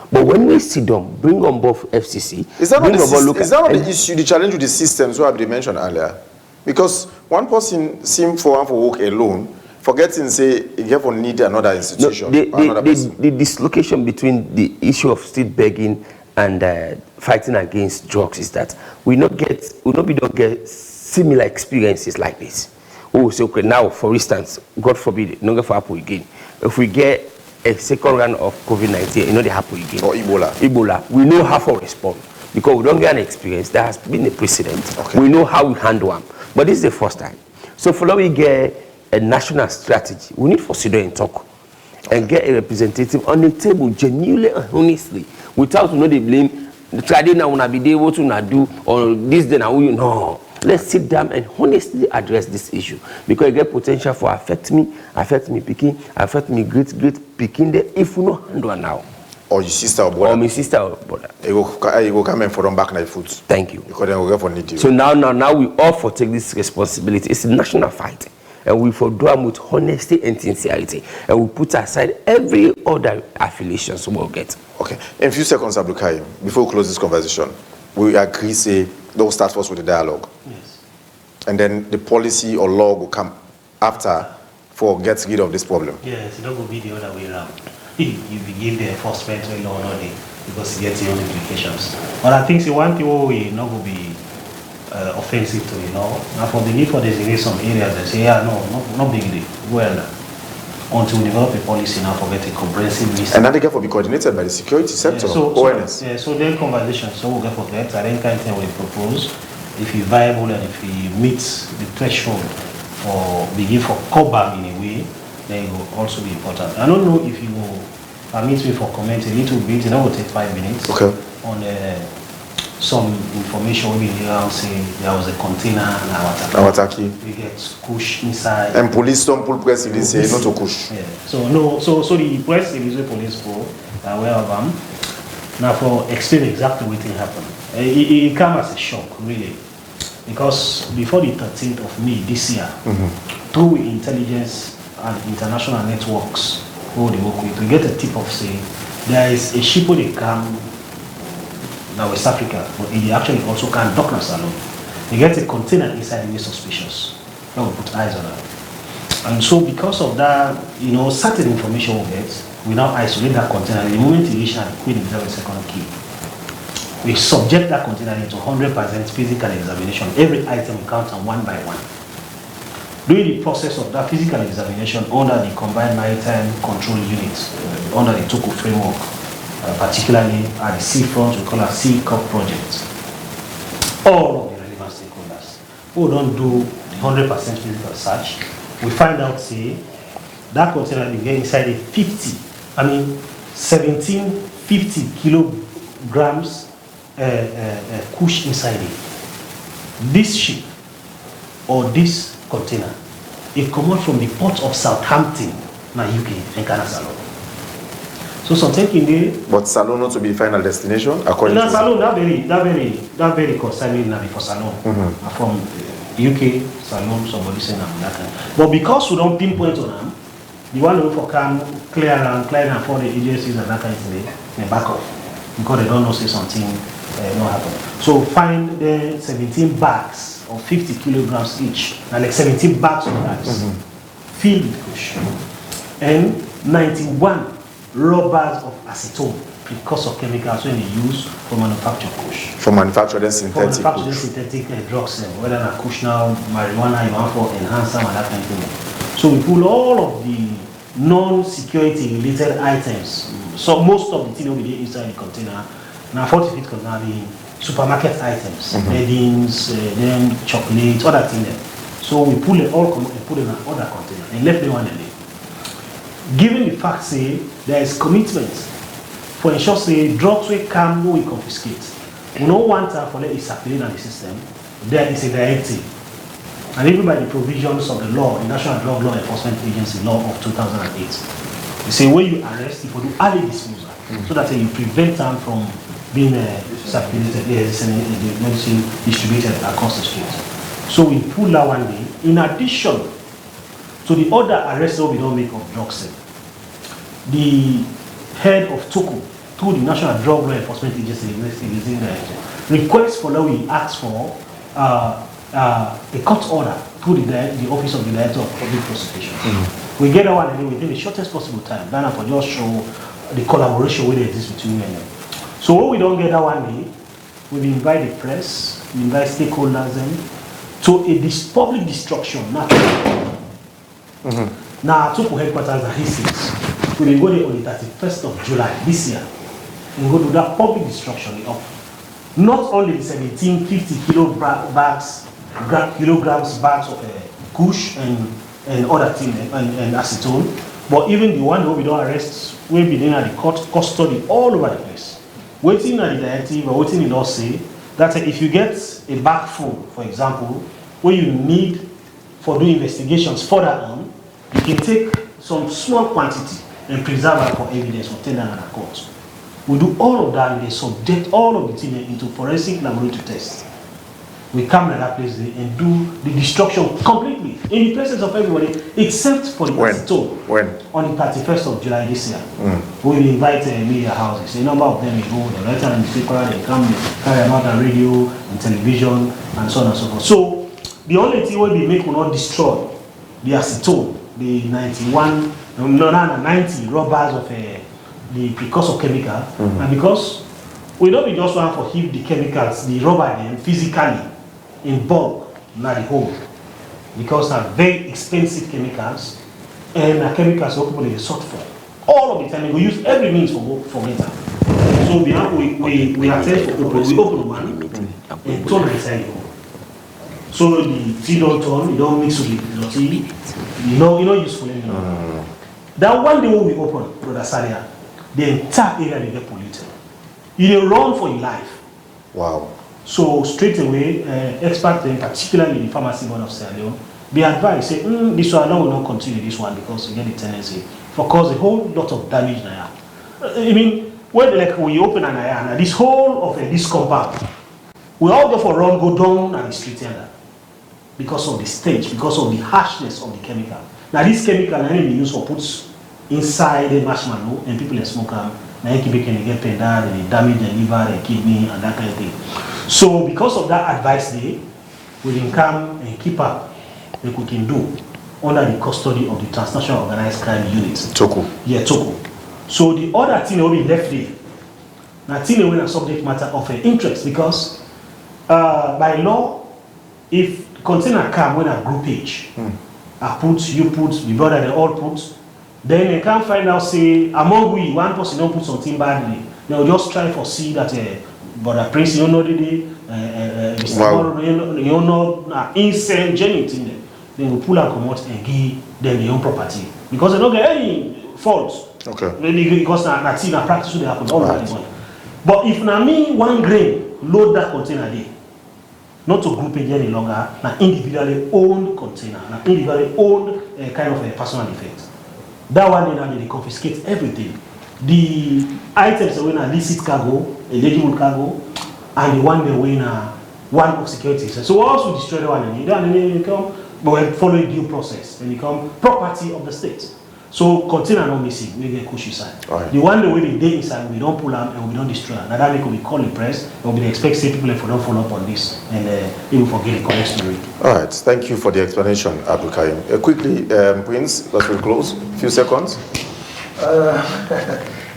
But when we sit down, bring on board FCC. Is that not the issue, the challenge with the systems what I mentioned earlier? Because one person seems for work alone, forgetting say you have to need another institution. No, the dislocation between the issue of street begging and fighting against drugs is that we don't get similar experiences like this. Oh, so okay, now for instance, God forbid, it not happen again. If we get a second round of COVID-19, it not happen again. Or Ebola. We know how to respond. because we don't get an experience. There has been a precedent. We know how we handle them. But this is the first time. So for now we get a national strategy, we need for sit down and talk and get a representative on the table genuinely and honestly, without no they blame the traditional wanna be able to do or this then you know. Let's sit down and honestly address this issue because it get potential for affect me picking, affect me great picking there if we not handle now. Or your sister or brother. Or my sister or brother. You go come and for them back na foot. Thank you. Because then we go for need you. So now we all for take this responsibility. It's a national fight. And we for do them with honesty and sincerity. And we put aside every other affiliations we'll get. Okay. In a few seconds, Abdulkarim, before we close this conversation, we agree say they'll start first with the dialogue. Yes. And then the policy or law will come after for get rid of this problem. Yes, it don't be the other way around. You begin the enforcement when law not there because you get your own implications. But I think one thing we not going to be offensive to the law. Now for the need for designate some areas they say, yeah, no big deal. Well, until we develop a policy now for get a comprehensive list. And that they get for be coordinated by the security sector, ONS. So then conversation, so we'll get for that. I then kind of thing we propose, if it's viable and if it meets the threshold or begin for cover in a way, then it will also be important. I don't know if you will permit me for comment a little bit, it will take 5 minutes. Okay. On some information we hear say there was a container in Awataki. We get kush inside. And police don't pull press release say not to kush. Yeah. So the press release the police for aware of them. Now for explain exactly what happened. It came as a shock really. Because before the 13th of May this year, through intelligence and international networks who they work with, we get a tip of say there is a ship they come now West Africa, but it actually also can dock alone. They get a container inside the way suspicious. Now we put eyes on that. And so because of that, certain information we get, we now isolate that container. The moment it reaches the Queen Elizabeth II key, we subject that container into 100% physical examination. Every item we count on one by one. During the process of that physical examination under the Combined Maritime Control Unit, under the TOCO framework, particularly at the seafront, we call it Sea Cup project. All of the relevant stakeholders who don't do the 100% physical search, we find out, say, that container will get inside a 1750 kilograms kush inside it. This ship or this container, it comes from the port of Southampton, now UK, and Ghana Salon. So something in there. But Salon not to be final destination according to Salon that very concerning now for Salon. From UK Salon, somebody saying that kind. But because we don't pinpoint on them, the one who for come clear and for the agencies and that kind of thing, they back off because they don't know say something not happen. So find the 17 bags of 50 kilograms each, and like 17 bags of rice filled with kush, and 91 rubbers of acetone, because of chemicals when they use for manufacture kush. For manufacture synthetic drugs, whether it's kush now, marijuana, you want for enhancer and that kind of thing. So we pull all of the non-security related items. So most of the thing we did inside the container. Now 40 feet container the supermarket items, beddings, then chocolates, other things. So we pull it all and put it in another container and left them one day. Given the fact say there is commitment for ensure say drugs will come, no we confiscate. We don't want to let it circulate in the system. There is a directive. And even by the provisions of the law, the National Drug Law Enforcement Agency law of 2008. You say when you arrest people do early disposal so that you prevent them from being circulated, the medicine distributed across the street. So we pull that one day. In addition to the other arrests that we don't make of drug sale, the head of TOCO, through the National Drug Law Enforcement Agency, request for that we ask for a court order through the Office of the Director of Public Prosecution. We get that one within the shortest possible time. Then for just show the collaboration with exists between you and them. So when we don't get that one day, we invite the press, we invite stakeholders to a public destruction. Now TOCO headquarters are Hastings. We will go there on the 31st of July this year and go to that public destruction of not only the 1750 kilograms bags of kush and other things and acetone, but even the one that we don't arrest, we be in the court custody all over the place. Waiting at the directive or waiting in law say that if you get a bag full, for example, where you need for doing investigations further on, you can take some small quantity and preserve it for evidence for tender and a court. We do all of that and they subject all of the thing into forensic laboratory tests. We come to that place and do the destruction completely in the presence of everybody except for the acetone. When? On the 31st of July this year. We invite media houses. A number of them will go, they write on the paper, they come, they carry them out on radio and television and so on and so forth. So the only thing we make will not destroy the acetone, the 90 rubbers of the precursor chemical, and because we don't be just one for heap the chemicals, the rubber then physically in bulk, not the whole, because they're very expensive chemicals, and the chemicals are open in the sort for all of the time. We use every means for metal. So we attend for open. We open one and turn the side. So the tea don't turn, you don't mix with the tea. You know useful anymore. That one day when we open, Brother Sadia, the entire area will get polluted. You run for your life. Wow. So straight away, experts, particularly the pharmacy board of Sierra Leone, be advised, say, this one will not continue this one because you get the tendency for cause a whole lot of damage now. I mean, when we open an eye, this whole of this compound, we all therefore go down and the street area because of the stench, because of the harshness of the chemical. Now this chemical can be used for puts inside the marshmallow and people smoke them. Now people can get pendant and they damage the liver, the kidney and that kind of thing. So because of that advice we can come and keep up what we can do under the custody of the Transnational Organized Crime Unit. Toku. Yeah, Toku. So the other thing will be left there. Now thing will be a subject matter of interest because by law, if container come when a group page, I put, you put, the brother they all put, then they can't find out say among we one person don't put something badly. They'll just try for see that Brother Prince you know the day, you know insane genuine thing there. Then we pull and come out and give them their own property because they don't get any faults. Okay. Maybe because na practice they happen all over the world. But if na me 1 grain load that container there, not to group it any longer, na individually owned container, na individually owned kind of a personal defect. That one then they confiscate everything. The items that were in a illicit cargo, a legitimate cargo, and the one they were in a one of security. So we also destroy the one and then they become, but we follow a due process. They become property of the state. So container not missing, we get kush inside. The one that we day inside, we don't pull them and we don't destroy them. Now that we call the press, and we expect people if we don't follow up on this and even forget the correct story. All right, thank you for the explanation, Abdul Karim. Quickly, Prince, let's close. A few seconds.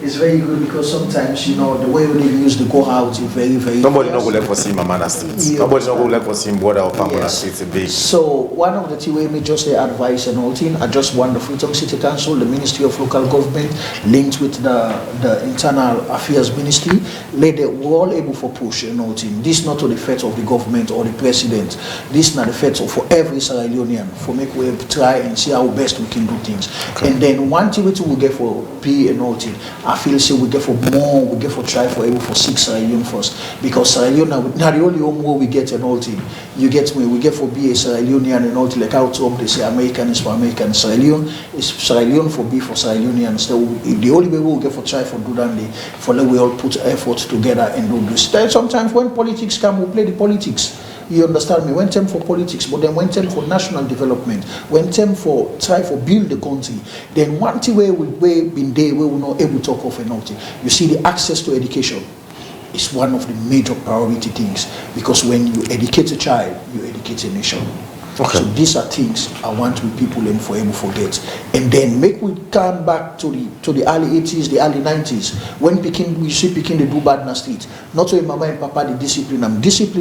It's very good because sometimes, you know, the way we use the go out is very, very Nobody not go like for seeing Mamana Street. Yeah. Nobody not go like for seeing border of Pamela Street. Big. So one of the things we may just say advice and all thing, I just want the Freetown City Council, the Ministry of Local Government, linked with the Internal Affairs Ministry, we're all able for push and all thing. This not to the effect of the government or the president. This is not the effect of for every Sierra Leonean. For make we try and see how best we can do things. Okay. And then one thing we get for P and all thing. I feel say we get for more, we get for try for able for 6 Sierra Leone first. Because Sierra Leone now the only home where we get and all thing. You get me, we get for be a Sierra Leonean and all thing, like how Trump they say American is for American. Sierra Leone is Sierra Leone for be for Sierra Leoneans. So the only way we get for try for do that for let we all put effort together and do this. Then sometimes when politics come, we play the politics. You understand me? When time for politics, but then when time for national development, when time for try for build the country, then one thing where we been there where we're not able to talk of anything. You see, the access to education is one of the major priority things because when you educate a child, you educate a nation. Okay. So these are things I want we people them for able forget. And then make we come back to the early 80s, the early 90s, when we see Pekin they do bad in the street. Not only mama and papa they discipline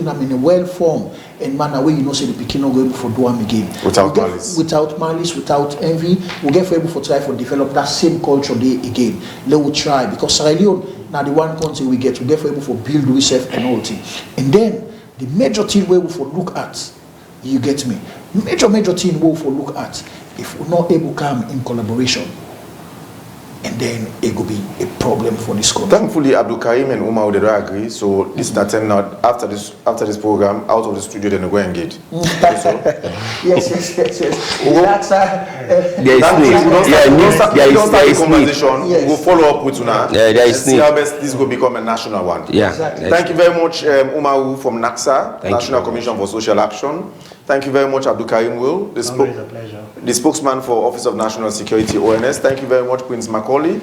them in a well form and manner where you know say the Pekin not go able for do them again. Without malice, without envy, we get for able for try for develop that same culture there again. Let we try because Sierra Leone now the one country we get for able for build we self and all thing. And then the major thing where we for look at, you get me, major thing where we for look at, if we're not able to come in collaboration, and then it will be a problem for this country. Thankfully, Abdul Karim and Umar would agree. So this starting now after this program, out of the studio, then we go and get. Yes. That's there is conversation. Yes. We'll follow up with Una. There is see how best this will become a national one. Yeah. Exactly. Thank you very much, Umaru from NACSA, National Commission for Social Action. Thank you very much, Abdul Karim Will, Always a pleasure. the spokesman for Office of National Security, ONS. Thank you very much, Prince Macaulay,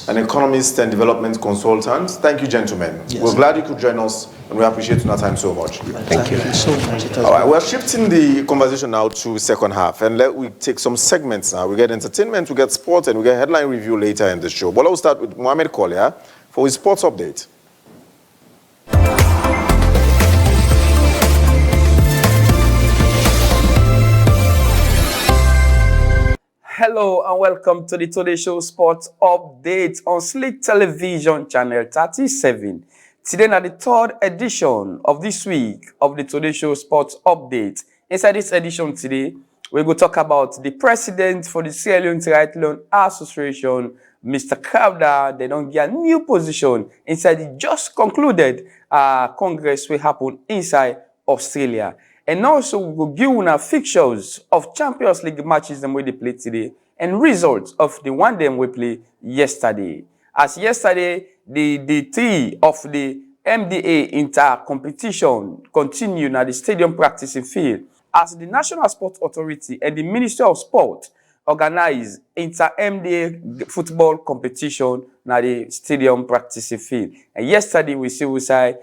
an economist and development consultant. Thank you, gentlemen. Yes. We're glad you could join us, and we appreciate your time so much. Thank you so much. All right, we're shifting the conversation now to second half, and we take some segments now. We get entertainment, we get sports, and we get headline review later in the show. But I'll start with Mohamed Kolya for his sports update. Hello and welcome to the Today Show Sports Update on Slick Television Channel 37. Today is the third edition of this week of the Today Show Sports Update. Inside this edition today, we're going to talk about the president for the Sierra Leone Triathlon Association, Mr. Crowder. They don't get a new position inside the just concluded Congress will happen inside Australia. And also, we will give you fixtures of Champions League matches that we played today and results of the one them we played yesterday. As yesterday, the three of the MDA inter-competition continued at the stadium practicing field as the National Sports Authority and the Ministry of Sport organized inter-MDA football competition at the stadium practicing field. And yesterday we say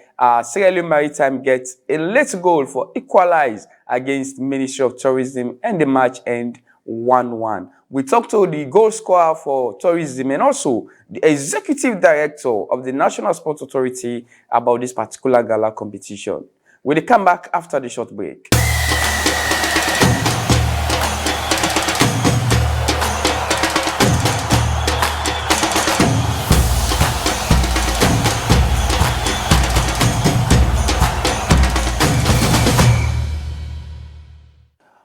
Sierra Leone Maritime gets a late goal for equalize against Ministry of Tourism and the match end 1-1. We talked to the goal scorer for tourism and also the executive director of the National Sports Authority about this particular gala competition. We'll come back after the short break.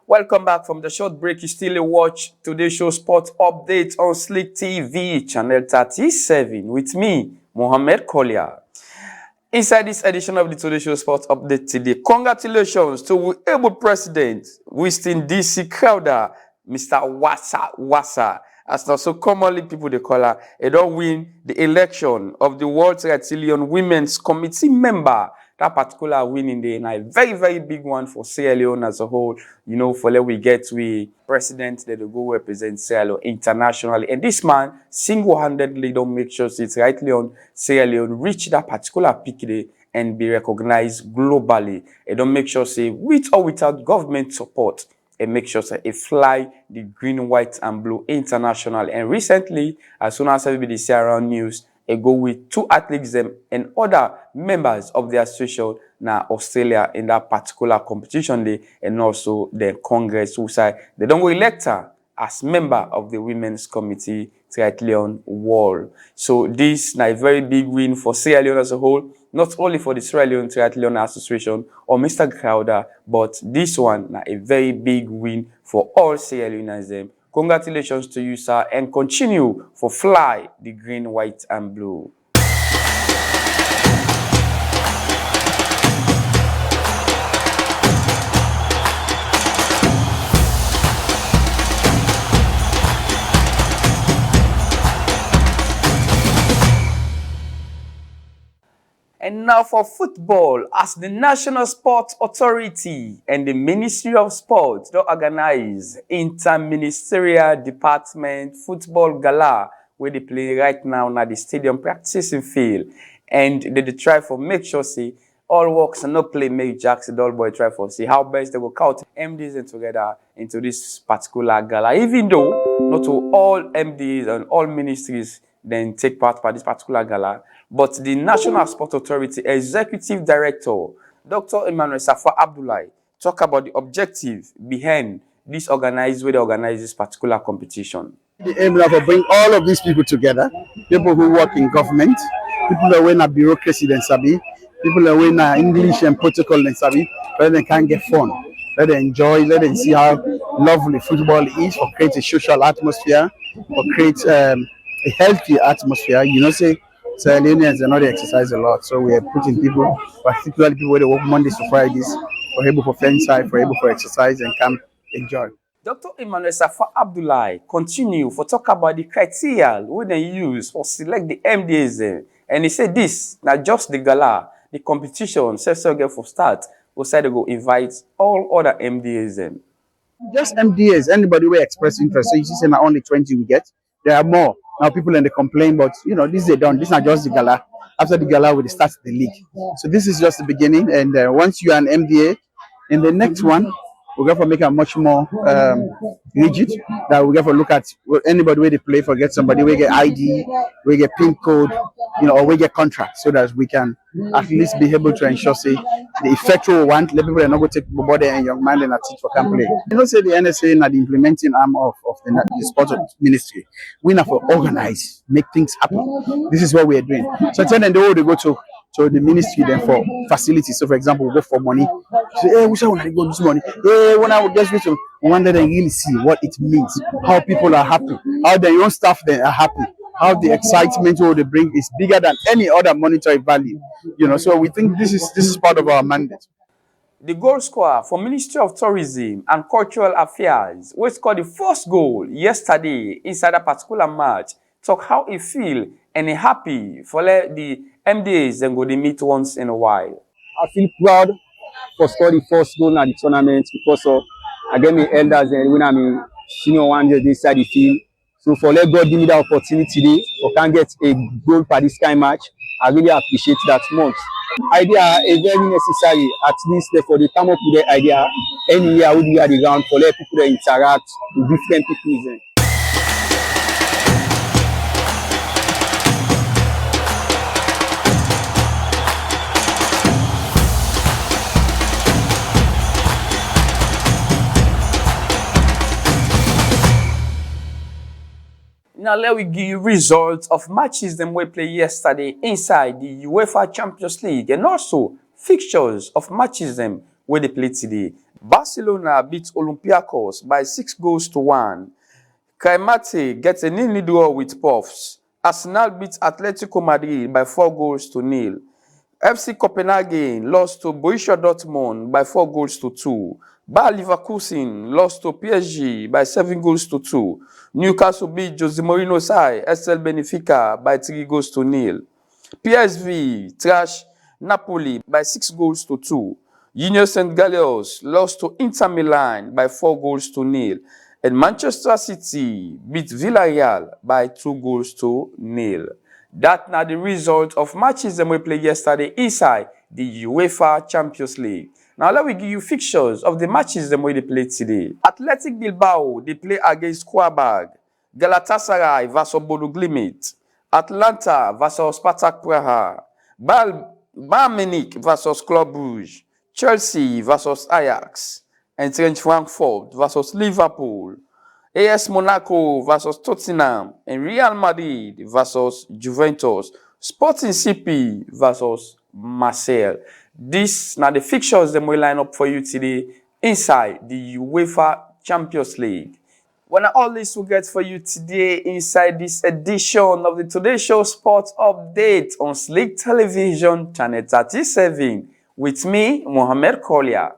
Welcome back from the short break. You still watch Today's Show Sports Update on Slick TV, Channel 37, with me, Mohamed Kolya. Inside this edition of the Today's Show Sports Update today, congratulations to our able president, Winston D.C. Crowder, Mr. Wassa. As now so commonly people they call her, he don't win the election of the World Triathlon Women's Committee member. That particular winning day, and a very, very big one for Sierra Leone as a whole. You know, for let we get president that will go represent Sierra Leone internationally. And this man single-handedly don't make sure it's Sierra Leone reach that particular peak day and be recognized globally. It don't make sure say with or without government support. And make sure it fly the green, white, and blue internationally. And recently, as soon as everybody see around news, it go with 2 athletes and other members of the association now Australia in that particular competition day, and also the Congress who say they don't go elect her as member of the Women's Committee Triathlon World. So this is a very big win for Sierra Leone as a whole, not only for the Sierra Leone Triathlon Association or Mr. Crowder, but this one is a very big win for all Sierra Leoneans. Congratulations to you, sir, and continue for fly the green, white, and blue. And now for football, as the National Sports Authority and the Ministry of Sport don't organize inter-ministerial department football gala where they play right now at the stadium practicing field. And they try for make sure see all works and not play make Jackson Doll Boy try for see how best they will count MDs and together into this particular gala. Even though not to all MDs and all ministries then take part by this particular gala, but the National Sport Authority Executive Director, Dr. Emmanuel Safa Abdullahi, talk about the objective behind this organized way they organize this particular competition. The aim is to bring all of these people together, people who work in government, People that win a bureaucracy than Sabi. People that win English and protocol than Sabi. Let them can get fun. Let them enjoy. Let them see how lovely football is, or create a social atmosphere, or create a healthy atmosphere. You know, say Sierra Leoneans are not exercise a lot, so we are putting people, particularly people that work Mondays to Fridays, for able for fence side, for able for exercise and can enjoy. Dr. Emmanuel Safa Abdullahi continue for talk about the criteria we they use for select the MDAs, and he said this not just the gala, the competition self for start. We said to go invite all other MDAs. Just MDAs, anybody will express interest. So you see, not only 20 we get, there are more. Now people in the complain, but you know, this is done. This is not just the gala. After the gala, we start the league. So this is just the beginning. And once you are an MDA, in the next one, we're going to make it much more rigid. That we're going to look at anybody where they play for, get somebody we get ID, we get PIN code, you know, or we get contract, so that we can at least be able to ensure, say, the effectual one, let people not go take body and young man and teach for can play. You know, say the NSA not the implementing arm of the sport ministry. We have to organize, make things happen. This is what we are doing. So then they go to the ministry then for facilities. So for example, we go for money. Say, hey, we want to go this money. Hey, when I would just go to one that they really see what it means, how people are happy, how their own staff then are happy, how the excitement what they bring is bigger than any other monetary value. You know, so we think this is part of our mandate. The goal scorer for Ministry of Tourism and Cultural Affairs, who scored the first goal yesterday inside a particular match, talk how he feel and he happy for the MDAs and go to meet once in a while. I feel proud for scoring the first goal at the tournament because of I get my elders and when I'm senior one just inside the field. So for let God give me the opportunity today, or can get a goal for this kind of match, I really appreciate that much. Idea is very necessary, at least for they come up with the idea any year would be at the ground for let people interact with different people. Now let me give you results of matches them we play yesterday inside the UEFA Champions League, and also fixtures of matches them where they play today. Barcelona beat Olympiacos by 6-1. Caimate gets a 0-0 draw with Puffs. Arsenal beat Atletico Madrid by 4-0. FC Copenhagen lost to Borussia Dortmund by 4-2. Bayer Leverkusen lost to PSG by 7-2. Newcastle beat Jose Mourinho's side, SL Benfica, by 3-0. PSV trash Napoli by 6-2. Union St. Gallions lost to Inter Milan by 4-0. And Manchester City beat Villarreal by 2-0. That's now the result of matches that we played yesterday inside the UEFA Champions League. Now let me give you fixtures of the matches that we played today. Athletic Bilbao, they play against Qarabag. Galatasaray versus Bodo Glimt. Atlanta versus Spartak Praha. Bayern Munich versus Club Brugge. Chelsea versus Ajax. Eintracht Frankfurt versus Liverpool. AS Monaco versus Tottenham. And Real Madrid versus Juventus. Sporting CP versus Marseille. These are the fixtures that we line up for you today inside the UEFA Champions League. When all this will get for you today inside this edition of the Today Show Sports Update on Slick Television, Channel 37, with me, Mohamed Kollia.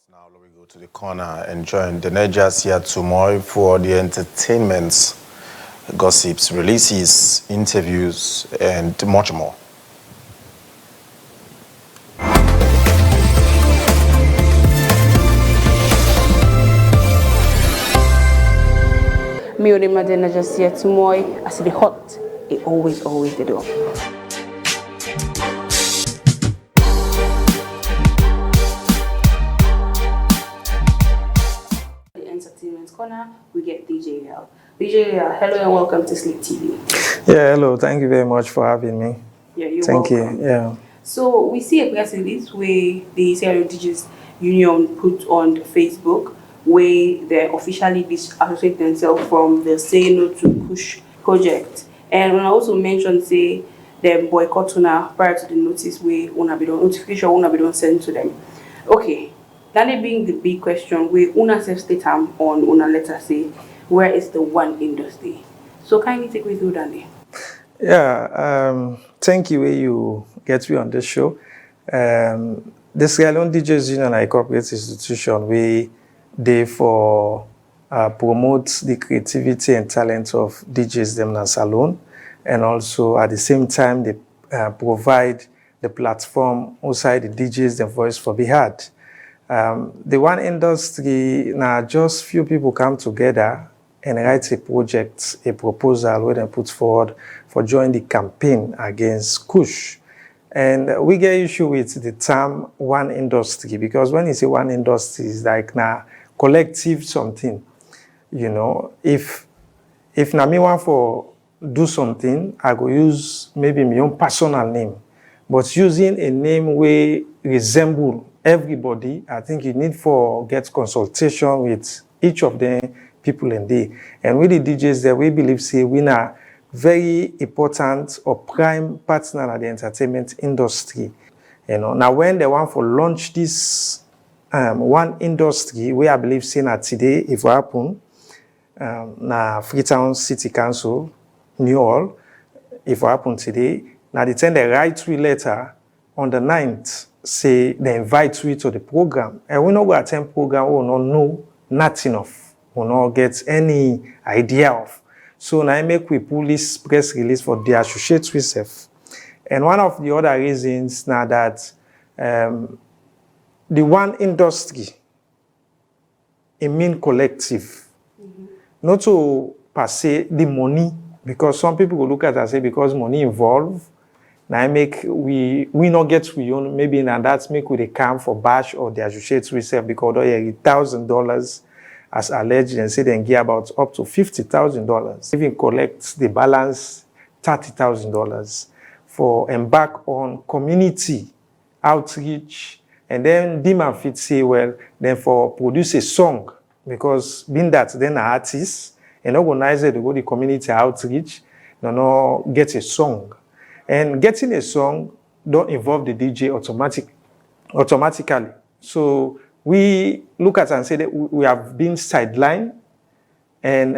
Now let me go to the corner and join the Nigerians here tomorrow for the entertainment, gossips, releases, interviews, and much more. Me or the madena just yet moy as the hot. It always the door. The entertainment corner, we get DJ L. DJ L, hello and welcome to Sleep TV. Yeah, hello. Thank you very much for having me. Yeah, you're Thank welcome. you. Yeah. So we see a press release where the Sierra DJs Union put on Facebook where they officially disassociate themselves from the Say No to Push project. And when I also mentioned say them boycott una prior to the notice where una be done notification una be done sent to them. Okay, that being the big question where una self state on una letter say where is the one industry. So kindly take me through Danny. Yeah. Thank you. You get me on this show. The Sierra Leone DJs Union, a corporate institution, they for promote the creativity and talent of DJs them in salon, and also at the same time they provide the platform outside the DJs the voice for be heard. The one industry now just few people come together and write a project, a proposal where they put forward for join the campaign against Kush. And we get issue with the term one industry because when you say one industry, it's like now collective something. You know, if na me want for do something, I go use maybe my own personal name. But using a name where resemble everybody, I think you need for get consultation with each of them people in there. And with the DJs there, we believe say we are very important or prime partner at the entertainment industry. You know, now when they want for launch this one industry, we I believe say that today, if it happen, na Freetown City Council, New Hall, if it happen today, now they send a write we letter on the 9th, say they invite we to the program. And we not go attend program, we don't know nothing of, we not get any idea of. So now I make we pull this press release for the associate ourselves. And one of the other reasons now that the one industry, it mean collective. Not to per se the money, because some people will look at it and say because money involved, now I make we not get we own, maybe now that's make we they come for bash or the associate ourselves because they $1,000 as alleged and say they get about up to $50,000. Even collect the balance $30,000 for embark on community outreach. And then Dima fit say, well, then for produce a song, because being that then an artist and organizer to go the community outreach, no get a song. And getting a song don't involve the DJ automatically. So we look at and say that we have been sidelined, and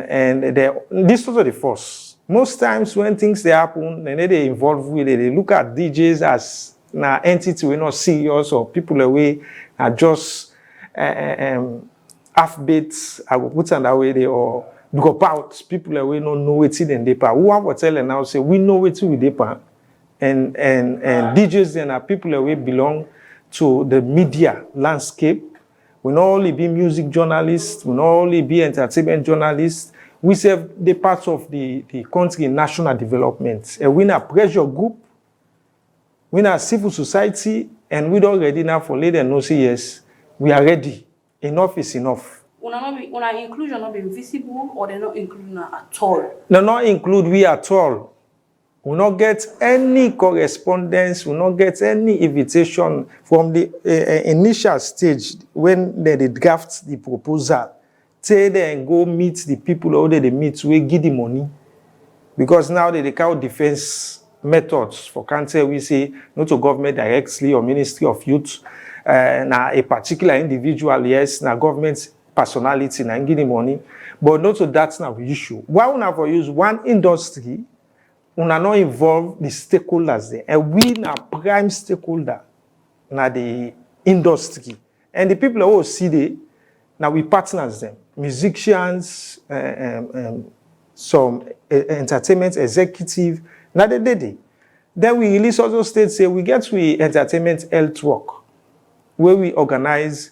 this was the force. Most times when things they happen and they involve with it, they look at DJs as an entity we're not serious or people away are just half-baked, I will put it that way, they or drop out, people away don't know what's in the paper. We want to tell and now say we know what's in the paper. And DJs then are people away belong to the media landscape. We not only be music journalists, we not only be entertainment journalists, we serve the parts of the country in national development. And we are pressure group, we are civil society, and we don't ready now for later no say yes, we are ready. Enough is enough. Una inclusion not be visible or they not include at all? No, not include we at all. We not get any correspondence, we not get any invitation from the initial stage when they draft the proposal. Say they and go meet the people or they meet, we give the money. Because now they count defense methods for cancer, we say not to government directly or Ministry of Youth, now a particular individual, yes, now government personality, now give the money. But not to that's now the issue. Why we have use one industry, we are not involve the stakeholders there. And we are prime stakeholder in the industry. And the people who see they, now we partners them. Musicians, some entertainment executive, now they did it. Then we release also states say we get to entertainment health work, where we organize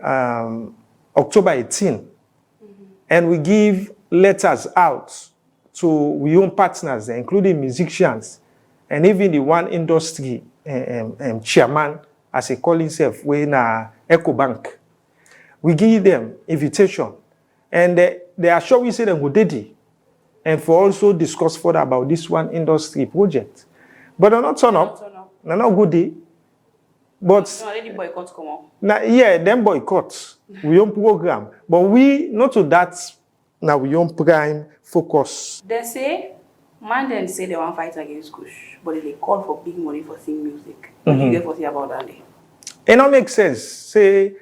October 18. And we give letters out to we own partners, including musicians, and even the one industry chairman, as he call himself, we na EcoBank. We give them invitation, and they are sure we say them go daddy, and for also discuss further about this one industry project. But they're not turn up. They're not good day. But No, let the boycott come on. now, yeah, them boycott. We own program, but we not to that. Now we own prime focus. They say, man then say they want to fight against Kush, but they call for big money for sing music. What do you get for say about that? It don't make sense. Say,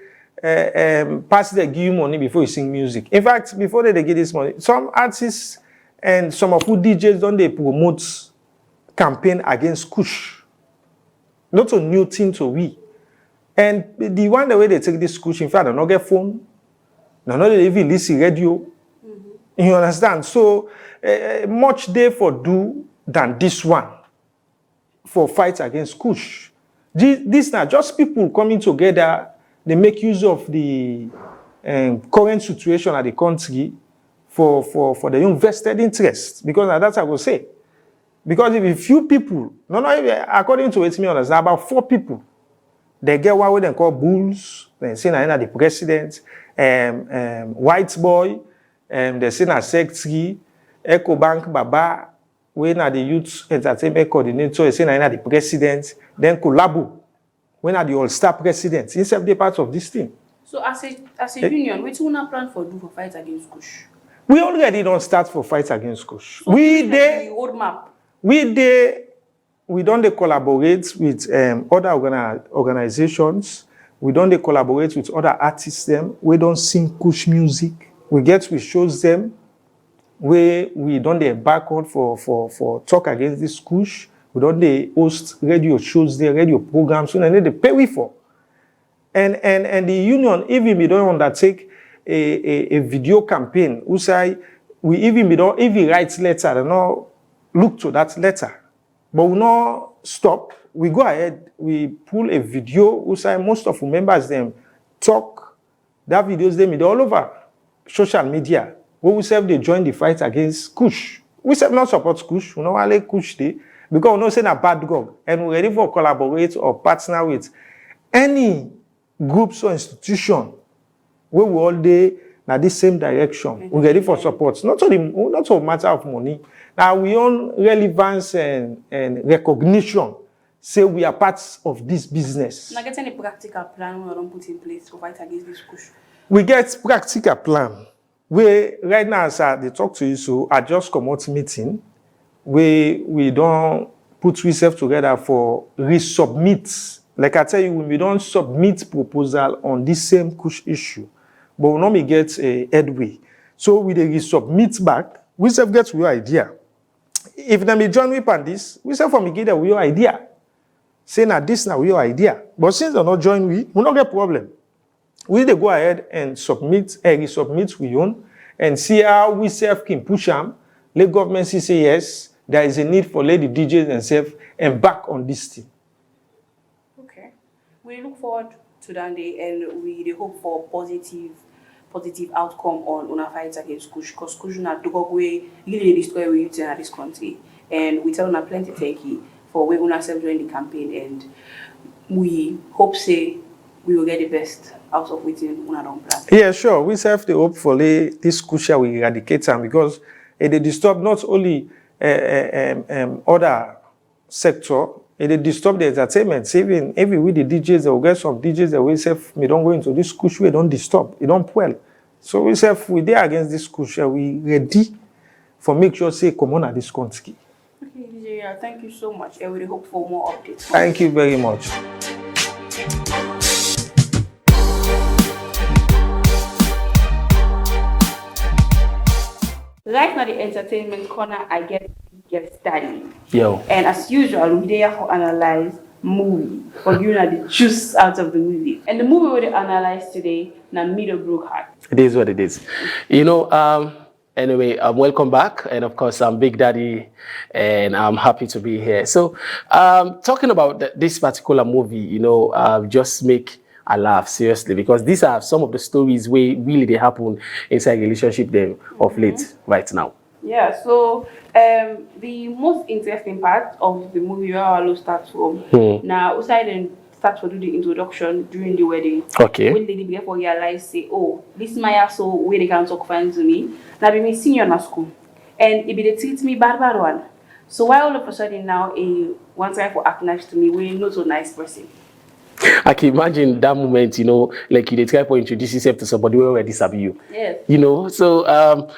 pass the give you money before you sing music. In fact, before they give this money, some artists and some of who DJs don't they promote campaign against Kush. Not a new thing to we. And the one the way they take this Kush, in fact, they don't get phone. They don't even listen radio. You understand? So much they for do than this one for fight against Kush. This now just people coming together. They make use of the current situation of the country for the invested interest. Because that's what I will say. Because if a few people, according to what me understand, about 4 people, they get what they call bulls. They say na the president, white boy, they say na secretary, EcoBank Baba, when are the youth entertainment coordinator, they say na the president, then Collabo, when are the all-star president, instead of the part of this thing. So as a union, what do you plan for do for fight against Kush? We already don't start for fight against Kush. So We the roadmap. We don't collaborate with other organizations. We don't collaborate with other artists. We don't sing Kush music. We shows them where we don't back on for talk against this Kush. We don't host radio shows, radio programs. So they pay we for. And the union, even we don't undertake a video campaign. We say we don't even write letter and not look to that letter. But we not stop. We go ahead, we pull a video. We say most of the members them talk. That videos them all over social media. We say they join the fight against Kush. We say not support Kush. We don't want Kush day because we know say a bad dog, and we're ready for collaborate or partner with any groups or institution where we all day na the same direction. We're ready for support. Not a matter of money. Now we own relevance and recognition. Say we are parts of this business. Now get any practical plan we don't put in place to fight against this Kush? We get practical plan. We right now, as they talk to you, so I just come out meeting. We don't put ourselves together for resubmit. Like I tell you, we don't submit proposal on this same Kush issue, but we normally get a headway. So we dey resubmit back. We self get your idea. If them be join with on this, we self from get your idea. Say now this now your idea. But since they not join we not get problem. We dey go ahead and resubmit we own and see how we self can push them. Let government say yes, there is a need for let the DJs themselves embark on this thing. Okay. We look forward to that day and we hope for positive outcome on our fight against Kush, because Kush na dog way really destroy we youth in this country. And we tell una plenty thank you for we una self join the campaign, and we hope say we will get the best out of within una don plan. Yeah, sure. We have the hope for this Kush will eradicate them, because they disturb not only other sector, they disturb the entertainment. Even with the DJs, they will get some DJs that we say we don't go into this Kush, we don't disturb, it don't well. So we say we there against this Kush, we ready for make sure say come on at this country. Okay, DJ, thank you so much. And we hope for more updates. Thank you very much. Right now, the entertainment corner, I get study. Yo. And as usual, we there to analyze movie, or you know the juice out of the movie. And the movie we analyze today, na Middlebrook Heart. It is what it is. You know, anyway, welcome back. And of course, I'm Big Daddy, and I'm happy to be here. So, talking about this particular movie, you know, just make I laugh seriously because these are some of the stories where really they happen inside relationship them of late right now. Yeah, so the most interesting part of the movie where Alo starts from, now outside and start to do the introduction during the wedding. Okay. When they begin to realize, say, oh, this Maya so where they can talk fine to me. Now be me senior in school. And it be they treat me bad one. So why all of a sudden now one time for act nice to me, we're not so nice person. I can imagine that moment, you know, like you try to introduce yourself to somebody who already sabi you. Yes. You know, so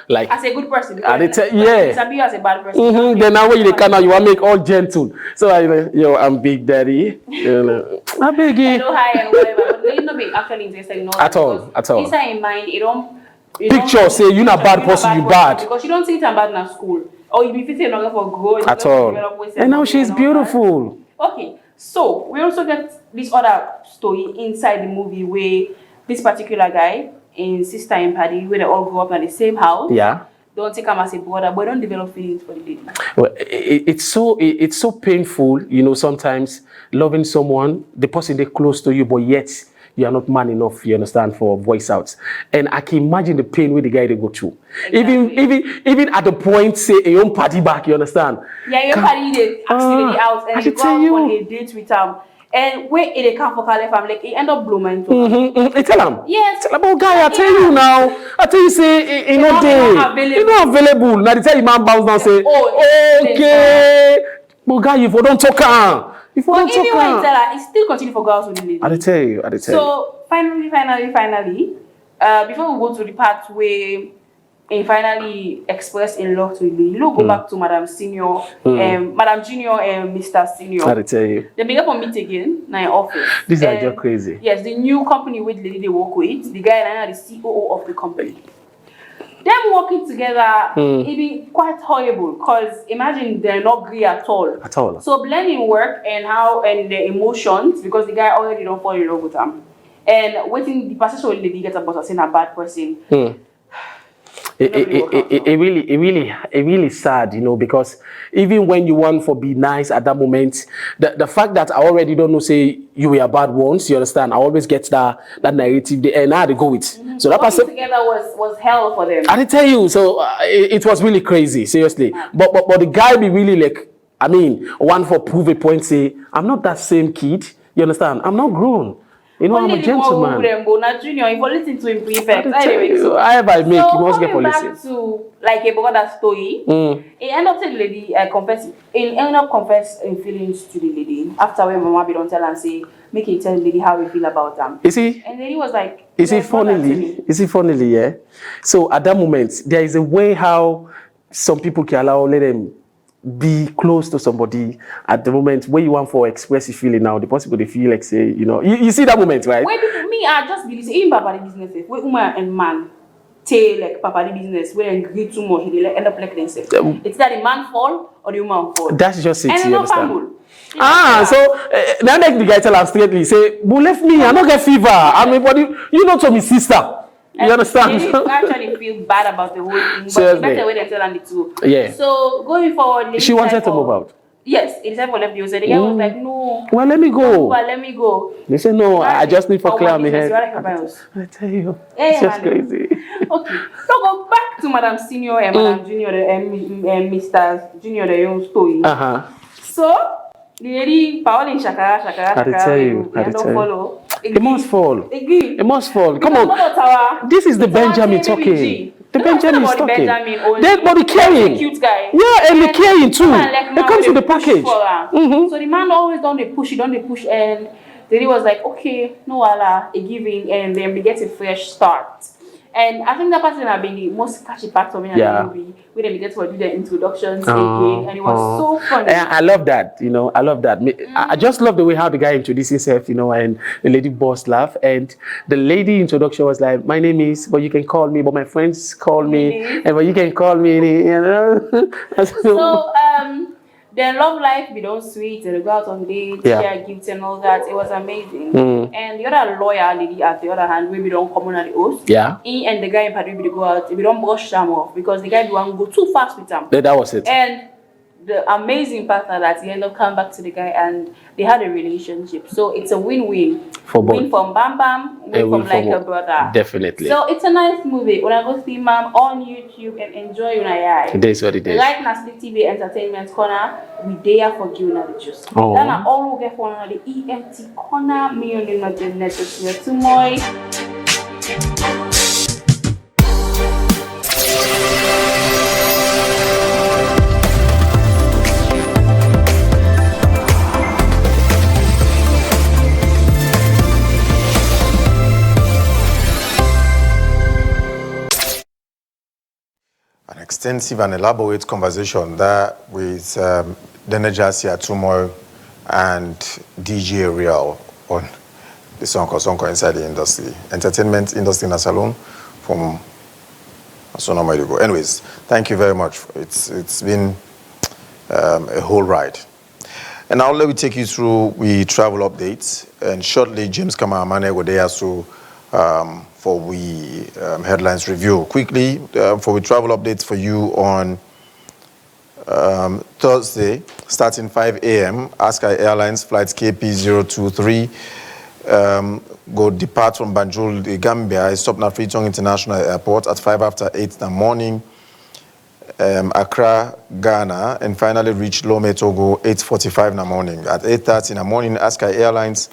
like as a good person. Yeah. Sabi you as a bad person. Then now when you come out, you want to make all gentle. So I'm Big Daddy. I'm Biggie. Hello, hi, and whatever. But you not be actually interested in all at all. Inside in mind, you don't. Picture say you're not bad person, you bad. Because you don't see it bad in school. Or you be fitting another for growing. At all. And now she's beautiful. Okay. So we also get this other story inside the movie where this particular guy and sister and Paddy, where they all grew up in the same house. Yeah. Don't take him as a brother, but don't develop feelings for the lady. Well, it's so painful, you know, sometimes loving someone, the person they're close to you, but yet you are not man enough, you understand, for voice outs. And I can imagine the pain with the guy they go through. Exactly. Even at the point, say, a own party back, you understand? Yeah, your party, they actually out and you go out on a date with him. And where they come for Caliph, I'm like, he end up blooming. Tell him. Yes. Tell about guy, I tell you now. I tell you, say, you know, you're not available. Now they tell you, man, bounce down, say, okay. But guy, if you don't talk, if you don't talk, even when you tell her, he still continue for girls with the lady. I tell you. So finally, before we go to the part where he finally expressed in love to the lady, go back to Madam Senior, Madam Junior, and Mr. Senior. I tell you. They begin to meet again in office. These are just crazy. Yes, the new company with the lady they work with, the guy and the COO of the company. Them working together, it be quite horrible because imagine they're not agree at all. At all. So blending work and the emotions, because the guy already don't fall in love with them. And waiting the person will lady get about saying a bad person. It really sad, you know, because even when you want for be nice at that moment, the fact that I already don't know, say you were bad once, you understand? I always get that narrative, and now they go with. So that person together was hell for them. I tell you, so it was really crazy, seriously. But the guy be really like, I mean, one for prove a point, say I'm not that same kid. You understand? I'm not grown. You know, I'm a gentleman. Junior, if you listen to him prefect. Anyway, so I must get policy. Back to like a brother story. He ended up telling the lady confessing feelings to the lady after when Mama don't tell and say, make it tell the lady how we feel about them. You see? And then he was like, Is it funnily, yeah? So at that moment, there is a way how some people can let them be close to somebody at the moment where you want for expressive feeling now. The possible they feel like say, you know, you see that moment, right? Where people, me, I just believe even Papa the business, where woman and man take like Papa the business, where they agree too much, they like, end up like themselves. It's that the man fall or the woman fall. That's just it, and you understand? So now that the guy tell him straightly, say, "But left me, I don't get fever. I'm a body, you know, to me sister." You understand? They actually feel bad about the whole thing, but Seriously. better way they tell them the truth. Yeah. So going forward, She wanted to move out. Yes, it decided for left you. So the guy was like, no. Well, let me go. Well, let me go. They say no. I just need for clear my head. I tell you, it's just crazy. Okay, so go back to Madam Senior and Madam Junior and Mr. Junior the own story. So the lady, Paul in Shakara. I tell you. Follow. It must fall. Again. It must fall. Come on. This is the Benjamin talking. The Benjamin is talking. Dead body carrying. Cute guy. Yeah, and the carrying too. It comes with the package. So the man always don't they push, and then he was like, okay, no wala, a giving, and then we get a fresh start. And I think that person have been the most catchy part of me in the movie, where they get to do the introductions again, and it was so funny. I love that, you know, I love that. I just love the way how the guy introduced himself, you know, and the lady boss laugh, and the lady introduction was like, my name is, but you can call me, but my friends call me, and but you can call me, you know. So, their love life be done sweet, and they go out on dates, share gifts and all that. It was amazing. And the other lawyer lady at the other hand, we don't come on at the host. Yeah. He and the guy in Padre go out, we don't brush them off because the guy be want to go too fast with them. That was it. And the amazing partner that he ended up coming back to the guy and they had a relationship. So it's a win-win. For both. Win from Bam Bam, win from like a brother. Definitely. So it's a nice movie. When I go see Mom on YouTube and enjoy Unayai. It is what it is. Like Nasli TV Entertainment Corner, we there for you now the juice. Oh. Then I all get for the EMT Corner, me on the net to my. An extensive and elaborate conversation there with Denejasi Atumoy and DJ Real on the Sonko inside the industry, entertainment industry in a salon from Asona Maidugo. Anyways, thank you very much. It's been a whole ride. And now let me take you through we travel updates, and shortly James Kamaramane will there so for we headlines review. Quickly, for we travel updates for you on Thursday, starting 5 a.m., Askai Airlines flight KP023 go depart from Banjul, the Gambia, stop at Freetown International Airport at 5 after 8 in the morning, Accra, Ghana, and finally reach Lome, Togo, 8:45 in the morning. At 8:30 in the morning, Askai Airlines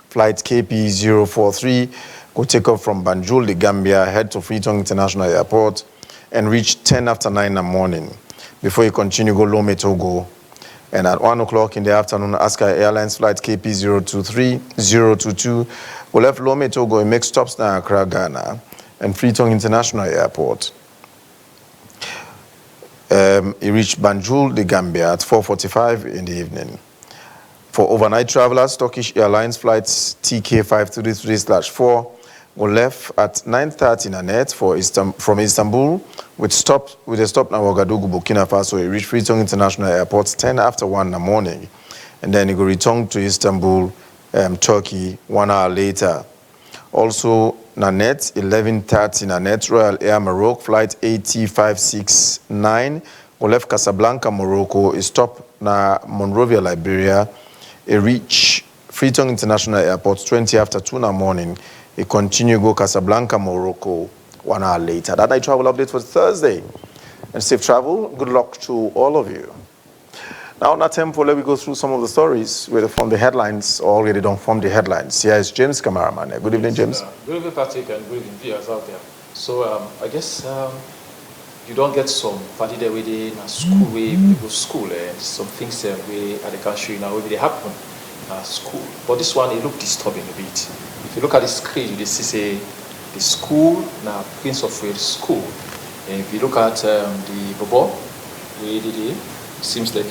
flight KP043 go take off from Banjul, the Gambia, head to Freetown International Airport, and reach 10 after 9 in the morning. Before you continue, go Lome, Togo. And at 1 o'clock in the afternoon, Askai Airlines flight KP022 will left Lome, Togo and make stops now Accra, Ghana, and Freetown International Airport. He reached Banjul, the Gambia, at 4:45 in the evening. For overnight travelers, Turkish Airlines flights TK533/4 were left at 9:30 in Anet from Istanbul, with a stop now Ouagadougou, Burkina Faso. He reached Freetown International Airport 10 after 1 in the morning, and then he will return to Istanbul, Turkey, 1 hour later. Also, Nanet, 11:30 Nanet, Royal Air Morocco, flight AT569, will left Casablanca, Morocco. He stopped na Monrovia, Liberia. He reached Freetown International Airport 20 after 2 in the morning. He continue go Casablanca, Morocco, 1 hour later. That night travel update for Thursday. And safe travel. Good luck to all of you. Now, on that tempo, let me go through some of the stories whether from the headlines or already don't form the headlines. Here is James Kamaramane. Good evening, James. Good evening, Patrick, and good evening, viewers out there. So, I guess you don't get some party there within a school where you go to school and some things where at the country now where they happen at school. But this one, it looked disturbing a bit. If you look at the screen, you see say the school now Prince of Wales School. And if you look at the Bobo, where they seems like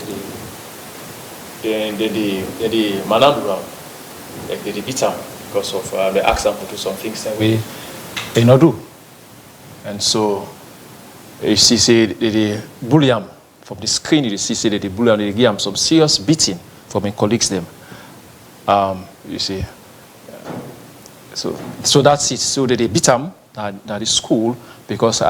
the Manandura, like they beat them because of the accent to do some things that we they not do. And so you see say the bully them from the screen, you see say the bully them, they give them some serious beating from my colleagues them. You see. So that's it. So they beat them at the school because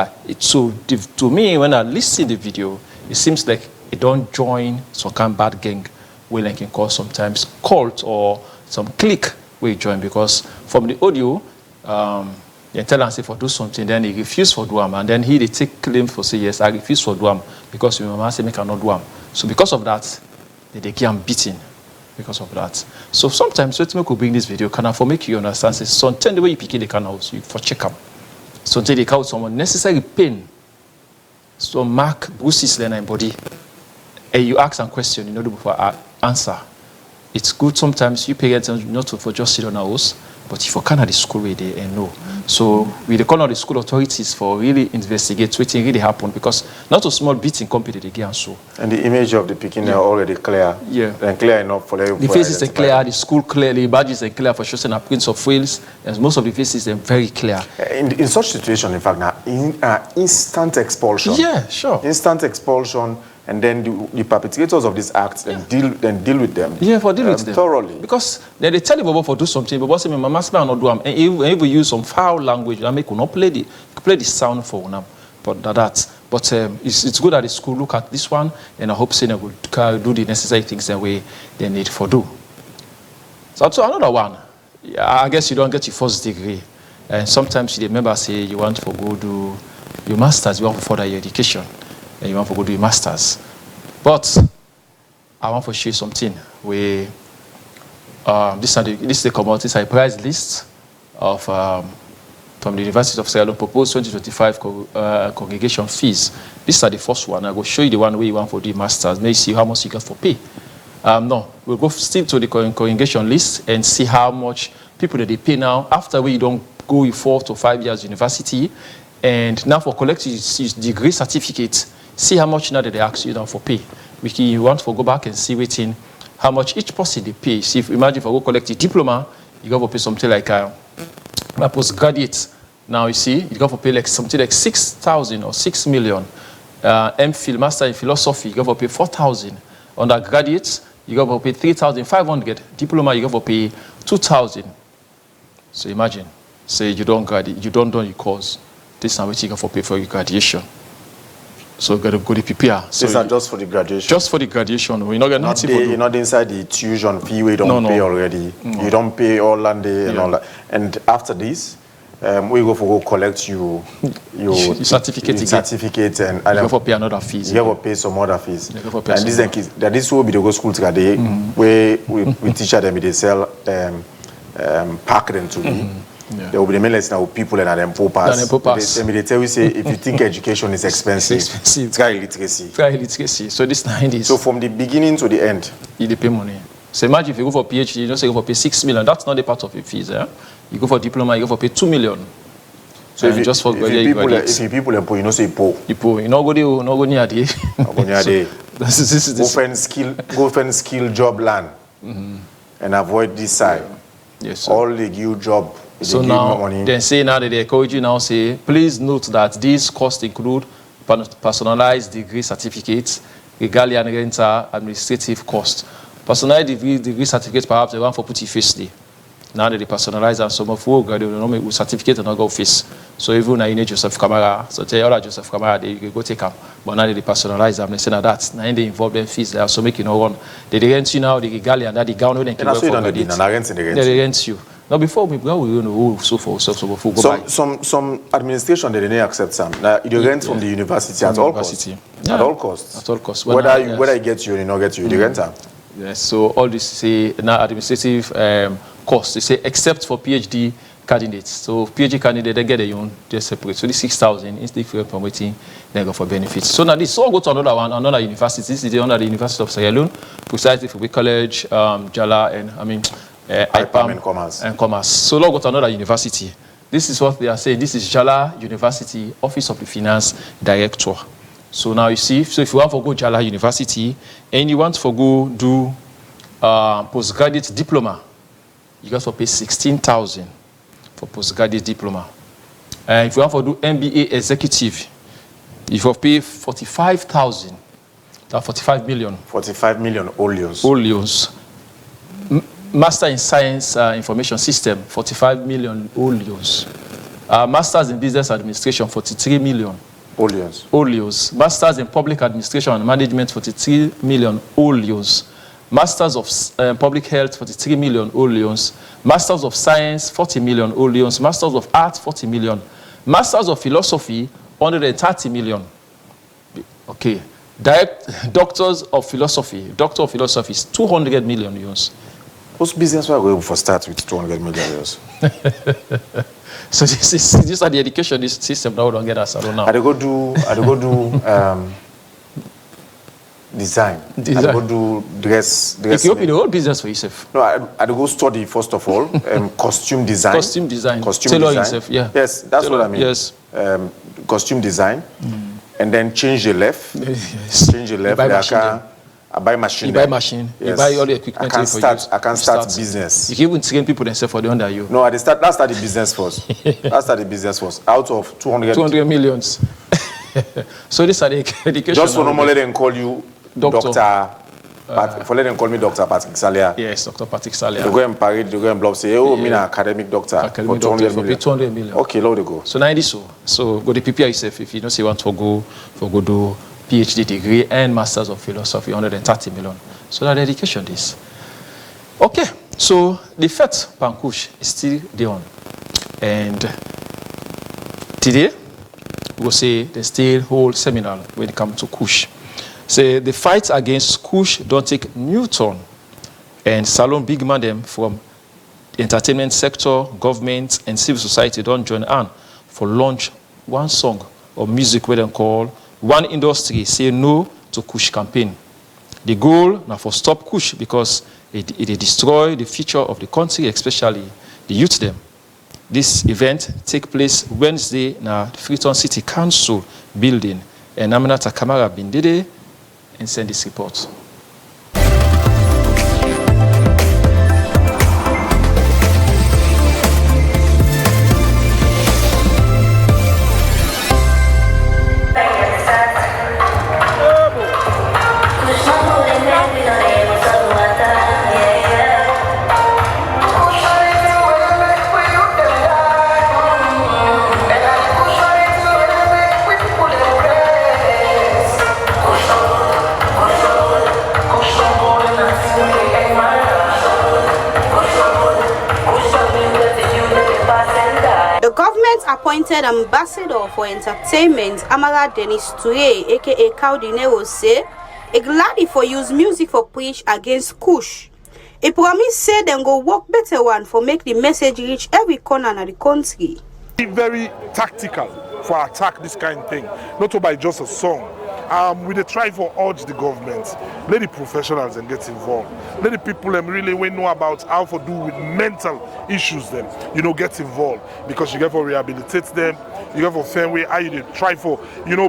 to me when I listen to the video, it seems like it don't join some kind of bad gang where they can call sometimes cult or some clique where you join, because from the audio they tell him say for do something, then he refuse for do am, and then they take claim for say yes I refuse for do am because your mama say me cannot do am. So because of that they give him beating. Because of that. So sometimes when we could bring this video, can I for make you understand, say sometimes the way you pick it, they can also you for check them. Sometimes they cause some unnecessary pain. So mark bruises in their body. And you ask some question, you know, before answer. It's good sometimes you pay attention not to for just sit on a house, but if you can at the school where they know. So we call on the school authorities for really investigate what really happened, because not a small beating company they get so. And the image of the Peking are already clear. Yeah. And clear enough for everyone. The faces are clear, the school clearly, badges are clear for showing a Prince of Wales, and most of the faces are very clear. In such situation, in fact, now instant expulsion. Yeah, sure. Instant expulsion. And then the perpetrators of these acts deal with them. Yeah, for deal with them thoroughly. Because they tell the Bobo for do something, but say my mama say not do them, and if we use some foul language, that make you not play the sound for them. But But it's good that the school look at this one, and I hope they will do the necessary things that way they need for do. So another one, I guess you don't get your first degree, and sometimes you remember say you want to go do your masters, you want to further your education, and you want to go do your masters. But I want to show you something where this is the commodity price list of from the University of Sierra Leone proposed 2025 congregation fees. These are the first one. I will show you the one where you want for the masters. Maybe see how much you got for pay. No, we'll go still to the congregation list and see how much people that they pay now after we don't go 4 to 5 years university, and now for collecting degree certificate, see how much now that they ask you now for pay. You want to go back and see waiting how much each person they pay. See, if imagine if I go collect a diploma, you got to pay something like a postgraduate. Now you see, you got to pay like something like 6,000 or 6 million. MPhil, master in philosophy, you got to pay 4,000. Undergraduates, you got to pay 3,500. Diploma, you got to pay 2,000. So imagine, say you don't graduate, you don't do your course. This is how much you got to pay for your graduation. So you got to go to prepare. So these are just for the graduation? Just for the graduation. We're not getting nothing. You're not inside the tuition fee we don't pay already. No. You don't pay all land and all that. And after this, we go collect your certificate and you have to pay another fees. You have to pay some other fees. And this will be the go school today where we teach them, they sell pack them to me. Yeah. There will be the mainless now people and them poor pass. They tell you say if you think education is expensive, try illiteracy. So this 90s. So from the beginning to the end, you pay money. So imagine if you go for PhD, you don't say you go for pay 6 million. That's not the part of your fees. Eh? You go for diploma, you go for pay 2 million. So if you just for if you people employ, you know say poor. You poor. You know go near there. Go find skill job land and avoid this side. Yes. Sir. All the new job. So now, then say now that they encourage you now say, please note that these costs include personalized degree certificates, regalia and rental, administrative costs. Personalized degree certificates perhaps they want for put your face there. Now that they personalize and some of who graduate will not certificate and not go face. So even now you need Joseph Camara, so tell you all Joseph Camara they you go take them. But now they personalize them, they say that now they involve them fees there, so make you no run. They rent you now the regalia and that the gown when they can they rent you. Now before we go, we know so for some administration they didn't accept some. Now you rent from the university at all costs. At all costs. At all costs. Whether you get you or you not get you, you rent them. Yes. So all this say now administrative costs. They say except for PhD candidates. So PhD candidate they get their own, they separate. So the 6,000 instead of promoting they go for benefits. So now this all go to another university. This is under the University of Sierra Leone, precisely for College, Jala, and IPAM and Commerce. So now go to another university. This is what they are saying. This is Jala University, Office of the Finance Director. So now you see, so if you want to go Jala University and you want to go do postgraduate diploma, you got to pay 16,000 for postgraduate diploma. And if you want to do MBA executive, you have to pay 45,000. That's 45 million. 45 million olios. Olios. Master in Science Information System, 45 million olios. Masters in Business Administration, 43 million. Olios. Masters in Public Administration and Management, 43 million olios. Masters of Public Health, 43 million olios. Masters of Science, 40 million olios. Masters of Art, 40 million. Masters of Philosophy, 130 million. Okay. Doctors of Philosophy, Doctor of Philosophy is 200 million euros. Most business were going for start with 200 million euros. So these are the education system now don't get us. I don't know. I go do design. I go do dress. You open the whole business for yourself. No, I go study first of all costume design. Costume design. Tailor yourself, yeah. Yes, that's what I mean. Yes. Costume design, and then change the left. Yes. Change the left. I buy machine. You buy machine. Yes. You buy all the equipment. I can start business. You can even train people themselves for the under you. No, let's start the business first. Let's start the business first. Out of 200 millions. So this are the education. Just for normally they call you doctor For let them call me Dr. Patrick Salia. Yes, Dr. Patrick Salia. They go and parade, they go and blob, say, oh, me an academic doctor. Academic for doctor for 200 million. Okay, low they go. So now it is so. So go to prepare yourself if you don't say you want to go do PhD degree and Masters of Philosophy, 130 million. So that education is. Okay, so the first Pankush is still there on. And today, we will say they still hold seminar when it comes to Kush. Say the fight against Kush don't take new turn. And Salon big man them from the entertainment sector, government, and civil society don't join on for launch one song or music where they call One Industry Say No to Kush campaign. The goal now for stop Kush because it destroy the future of the country, especially the youth them. This event take place Wednesday in the Freetown City Council building, and Aminata Kamara Bindede and send this report. Appointed ambassador for entertainment, Amara Dennis Touye, aka Caldinero, say, "A glad for use music for preach against Kush. A promise say them go work better one for make the message reach every corner of the country." Very tactical for attack this kind of thing, not by just a song. We dey try for urge the government, let the professionals and get involved. Let the people them really know about how to do with mental issues them, get involved because you get for rehabilitate them, you get for fair way how you try for,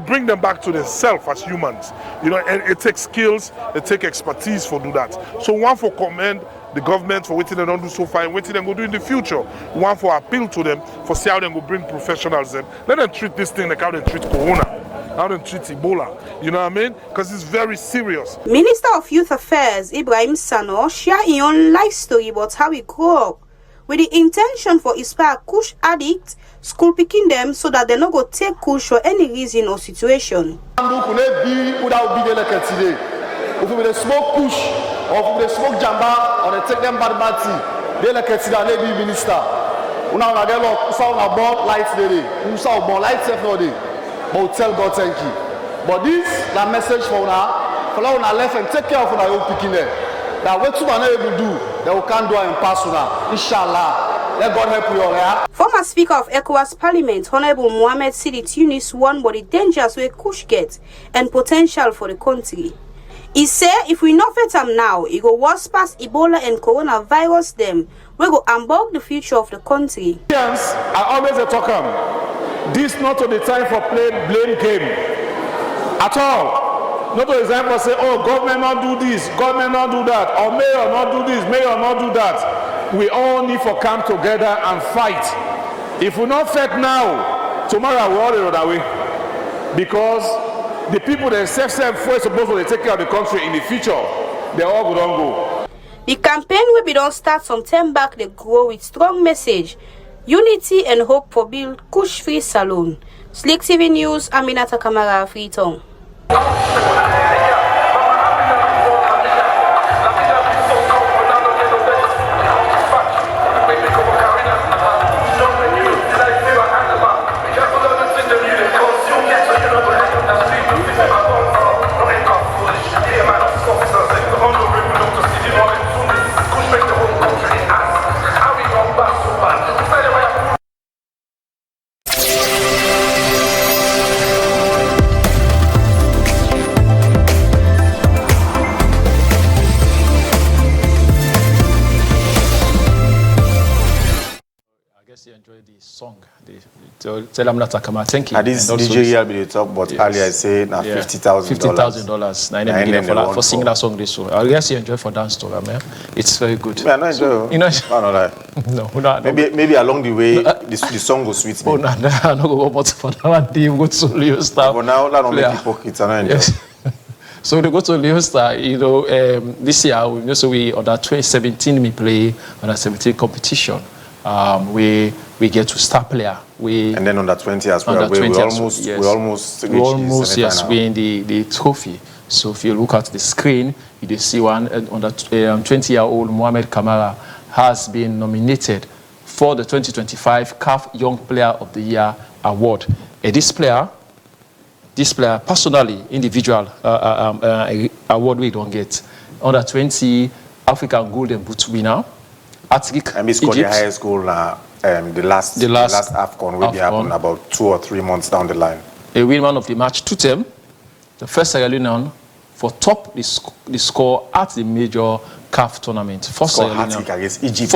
bring them back to themselves as humans. And it takes skills, it takes expertise for do that. So one for commend the government for what they don't do so far and what they go do in the future. One for appeal to them for see how they go bring professionals them. Let them treat this thing like how they treat Corona. How they treat Ebola, you know what I mean? Because it's very serious. Minister of Youth Affairs Ibrahim Sano share his own life story about how he grew up with the intention for inspire Kush addicts, school picking them so that they not go take Kush for any reason or situation. If we smoke Kush or if we smoke Jamba or they take them bad tea, they like a be minister. Una get lock, una born lights day, una born lights every day. But we tell God thank you. But this that message for una left and take care of una own picking there. That what you are not able to do, that we can't do it in personal. Inshallah. Let God help you all, yeah? Former Speaker of ECOWAS Parliament, Honorable Mohamed Sidi Tunis, warned about the dangers where Kush gets and potential for the country. He said if we not fit them now, it go worse past Ebola and coronavirus them, we go unbog the future of the country. I always talk this not the time for playing blame game at all. Not the time for say, oh, government not do this, government not do that, or mayor not do this, mayor not do that. We all need to come together and fight. If we not fight now, tomorrow we all the other way. Because the people themselves supposed to take care of the country in the future, they all don't go. The campaign will be done start some time back. They grow with strong message. Unity and hope for build Kush Free Salon. Slick TV News, Aminata Kamara, Freetown. Song. Tell them not to come out. Thank you. And this DJ will be the talk, but earlier I say now $50,000. $50,000 for singing that song this so I guess you enjoy for dance to man. It's very good. Yeah, I enjoy. You know, no, maybe along the way the song will sweet me. Oh no, I'm not go for that one. Go to solo stuff. But now that don't make hypocrites and I enjoy. So they go to Leon Star, you know, this year, we also we under 2017 we play under 17 competition. We get to star player. And then under 20 as well. We almost win the trophy. So if you look at the screen, you see one under 20-year-old Mohamed Kamara has been nominated for the 2025 CAF Young Player of the Year award. And this player personally, individual award we don't get. Under 20 African Golden Boot winner. And he scored the highest goal the last AFCON will be happening about 2 or 3 months down the line. A win man of the match, Tutem, the first Sierra Leonean for top the score at the major CAF tournament. For Sierra Leone against Egypt.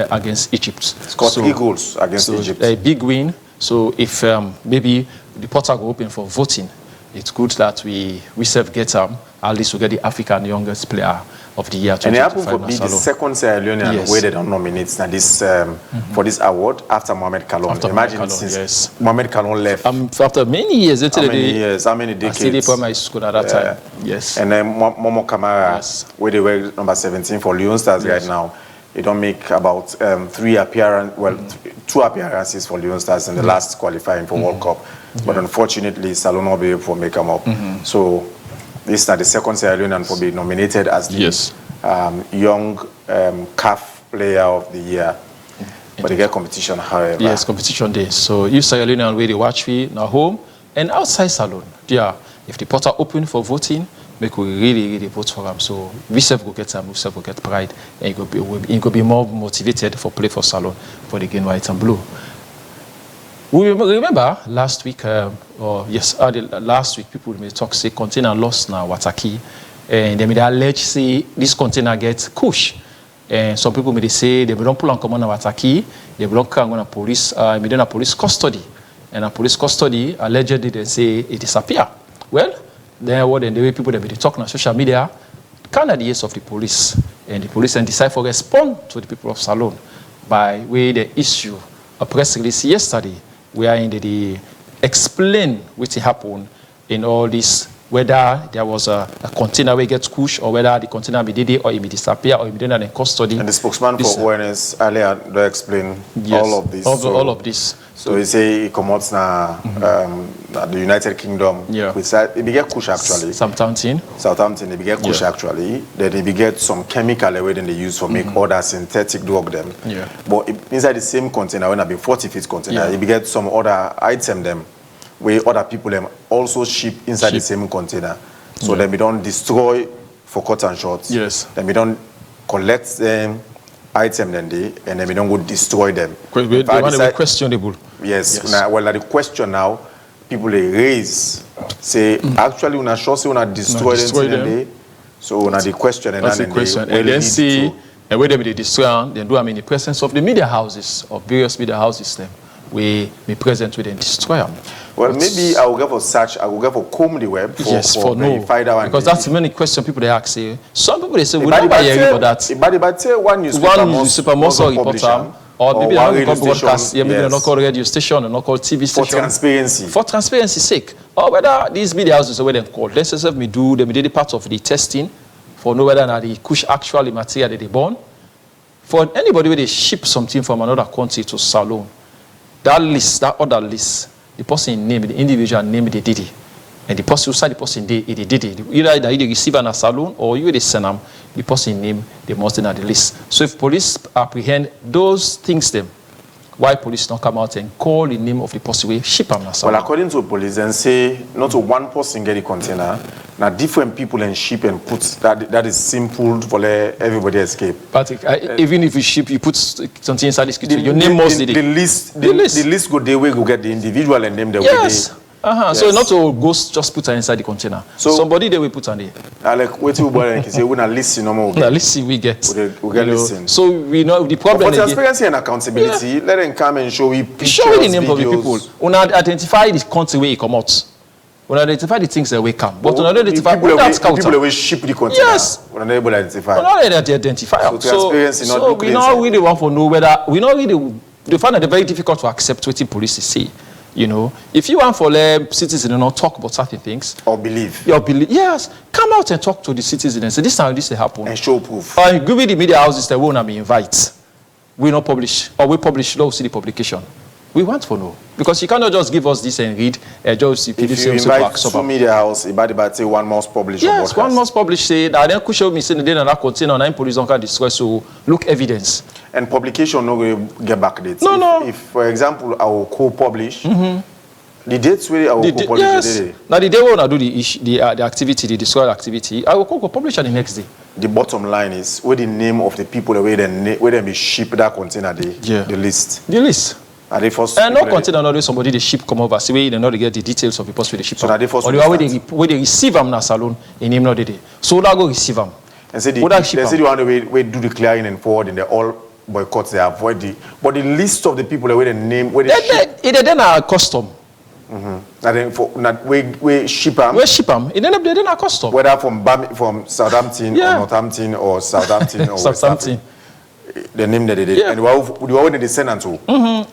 Against Egypt. Scored 3 goals against Egypt. A big win. So if maybe the portal go open for voting, it's good that we self get at least we get the African youngest player of the year. And it happened to be the second Sierra Leonean where they don't nominate this for this award after Mohamed Kalon. Imagine since Mohamed Kalon left. After many years. How many decades? I see primary school at that time. Yes. And then Momo Kamara, where they were number 17 for Leon Stars right now. They don't make about 2 appearances for Leon Stars in the last qualifying for World Cup. But unfortunately, Salon will be able to make them up. So this is the second Sierra Leonean for being nominated as the young CAF player of the year. But they get competition, however. Yes, competition day. So you Sierra Leonean where they watch we now home and outside Salon. Yeah, if the portal open for voting, make we really vote for them. So we self go get them, we self go get pride, and you go be more motivated for play for Salon for the game white and blue. We remember last week, last week people may talk say container lost now Wataki, and they may allege say this container gets kush, and some people may say they don't pull on command Wataki, they belong to police, immediate police custody, and a police custody allegedly they say it disappear. Well, then what and the way people that be talking on social media, kind of the years of the police, and the police and decide to respond to the people of Salon by way they issue a press release yesterday. We are in the explain what happened in all this, whether there was a container where it gets pushed or whether the container be did or it may disappear or it may be in custody. And the spokesman for ONS earlier they explain all of this. All of this. So he say he comes now the United Kingdom. Yeah. It began kush actually. Southampton, it began kush actually. Then they began some chemical away then they use for make other synthetic drug them. Yeah. But inside the same container, when I be 40 feet container, it began some other item them where other people them also ship inside the same container. So then we don't destroy for cut and short. Yes. Then we don't collect them item then we don't go destroy them. They want to be questionable. Yes. Now, well, the question now, people they raise, say, actually, when I sure say when I destroy them, so when I the question and then see, and when they destroy them, then do in the presence of the media houses, of various media houses, them, we be present with them, destroy them. Well, maybe I will go for search, I will go for comb the web for find out. Because that's many questions people they ask. Say, some people they say, we never hear about that. But one newspaper must report or maybe they don't call broadcast, maybe they don't call radio station, and not call TV station. For transparency's sake. Or whether these media houses are where they call. Let's say me do the part of the testing for know whether or not the kush actually material that they born. For anybody where they ship something from another country to Salon, that other list, the person name, the individual name, they did it. And the person who said the person did it. Either they receive an Salon or you they send them, the person name, they must in the list. So if police apprehend those things them, why police don't come out and call the name of the person we ship them na Salon? Well, according to police, and say not to one person get the container, now different people and ship and put that is simple for everybody escape. But even if you ship, you put something inside this kitchen, your name must be the list go there where go get the individual and name the yes. So not to go just put her inside the container. So somebody they will put her there. Like what you boy say we na listen no more. Na listen we get. We get listen. So we know the problem. For transparency and accountability, let them come and show we pictures, show the name of the people. Una identify the country where it come out. Una identify the things that we come. But una identify people will ship the container. Yes. Una able to identify. Una identify. So transparency not so we not really want to know whether we not really they find it very difficult to accept what the police say. You know, if you want for citizens to not talk about certain things or believe, yes, come out and talk to the citizens and say this time this will happen and show proof. Give me the media houses that will not be invite. We not publish or we publish low see the publication. We want to know because you cannot just give us this and read just see if you invite two media house about say one must publish. Yes, one must publish say that then could show me saying they not contain on police on can destroy so look evidence. And publication no go get back dates. No. If for example I will co-publish the dates where I will co-publish yes. the day. Now the day when I do the activity, the destroyed activity, I will co-publish on the next day. The bottom line is where the name of the people where they be ship that container the list. The list. Are they first? And no container not somebody the ship come over, see where they not get the details of the person with the ship. So they first or the way they receive them na salon in him not the day. So that go receive them. And say the one way do the clearing and forwarding they all boycott, they avoid the but the list of the people where they name where they ship. It then are custom. And then for we ship them. We ship them. It then are custom. Whether from Southampton or Northampton or Southampton or Southampton. The name that they did. And we already they send them to.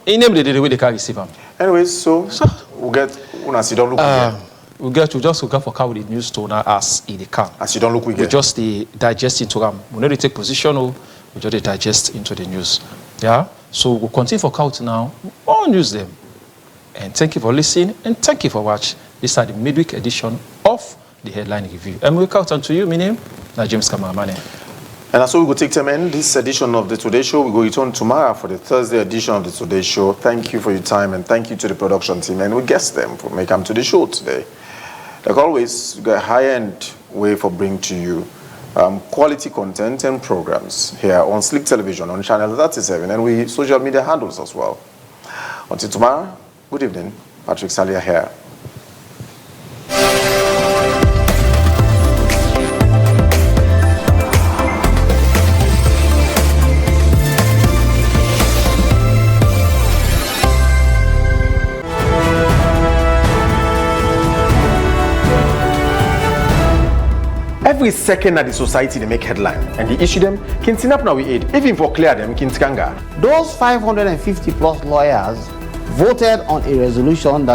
In name they did the way they can receive them. Anyways, so we get when see don't look again. We get to just go for cow with the news to now as in the can. As you don't look again. We just digest into them. We not take position or we just digest into the news. Yeah. So we'll continue for count now. All news them. And thank you for listening and thank you for watching. This is the midweek edition of the Headline Review. And we'll count on to you. My name is James Kamaramane. And that's all we go take time in this edition of the Today Show. We go return tomorrow for the Thursday edition of the Today Show. Thank you for your time and thank you to the production team and we guest them for making them to the show today. Like always, we got a high-end way for bringing to you quality content and programs here on Slick Television on channel 37 and we social media handles as well. Until tomorrow, good evening. Patrick Salia here. Every second that the society they make headline and they issue them, can up now we aid. Even for clear them, can skanga. Those 550 plus lawyers voted on a resolution that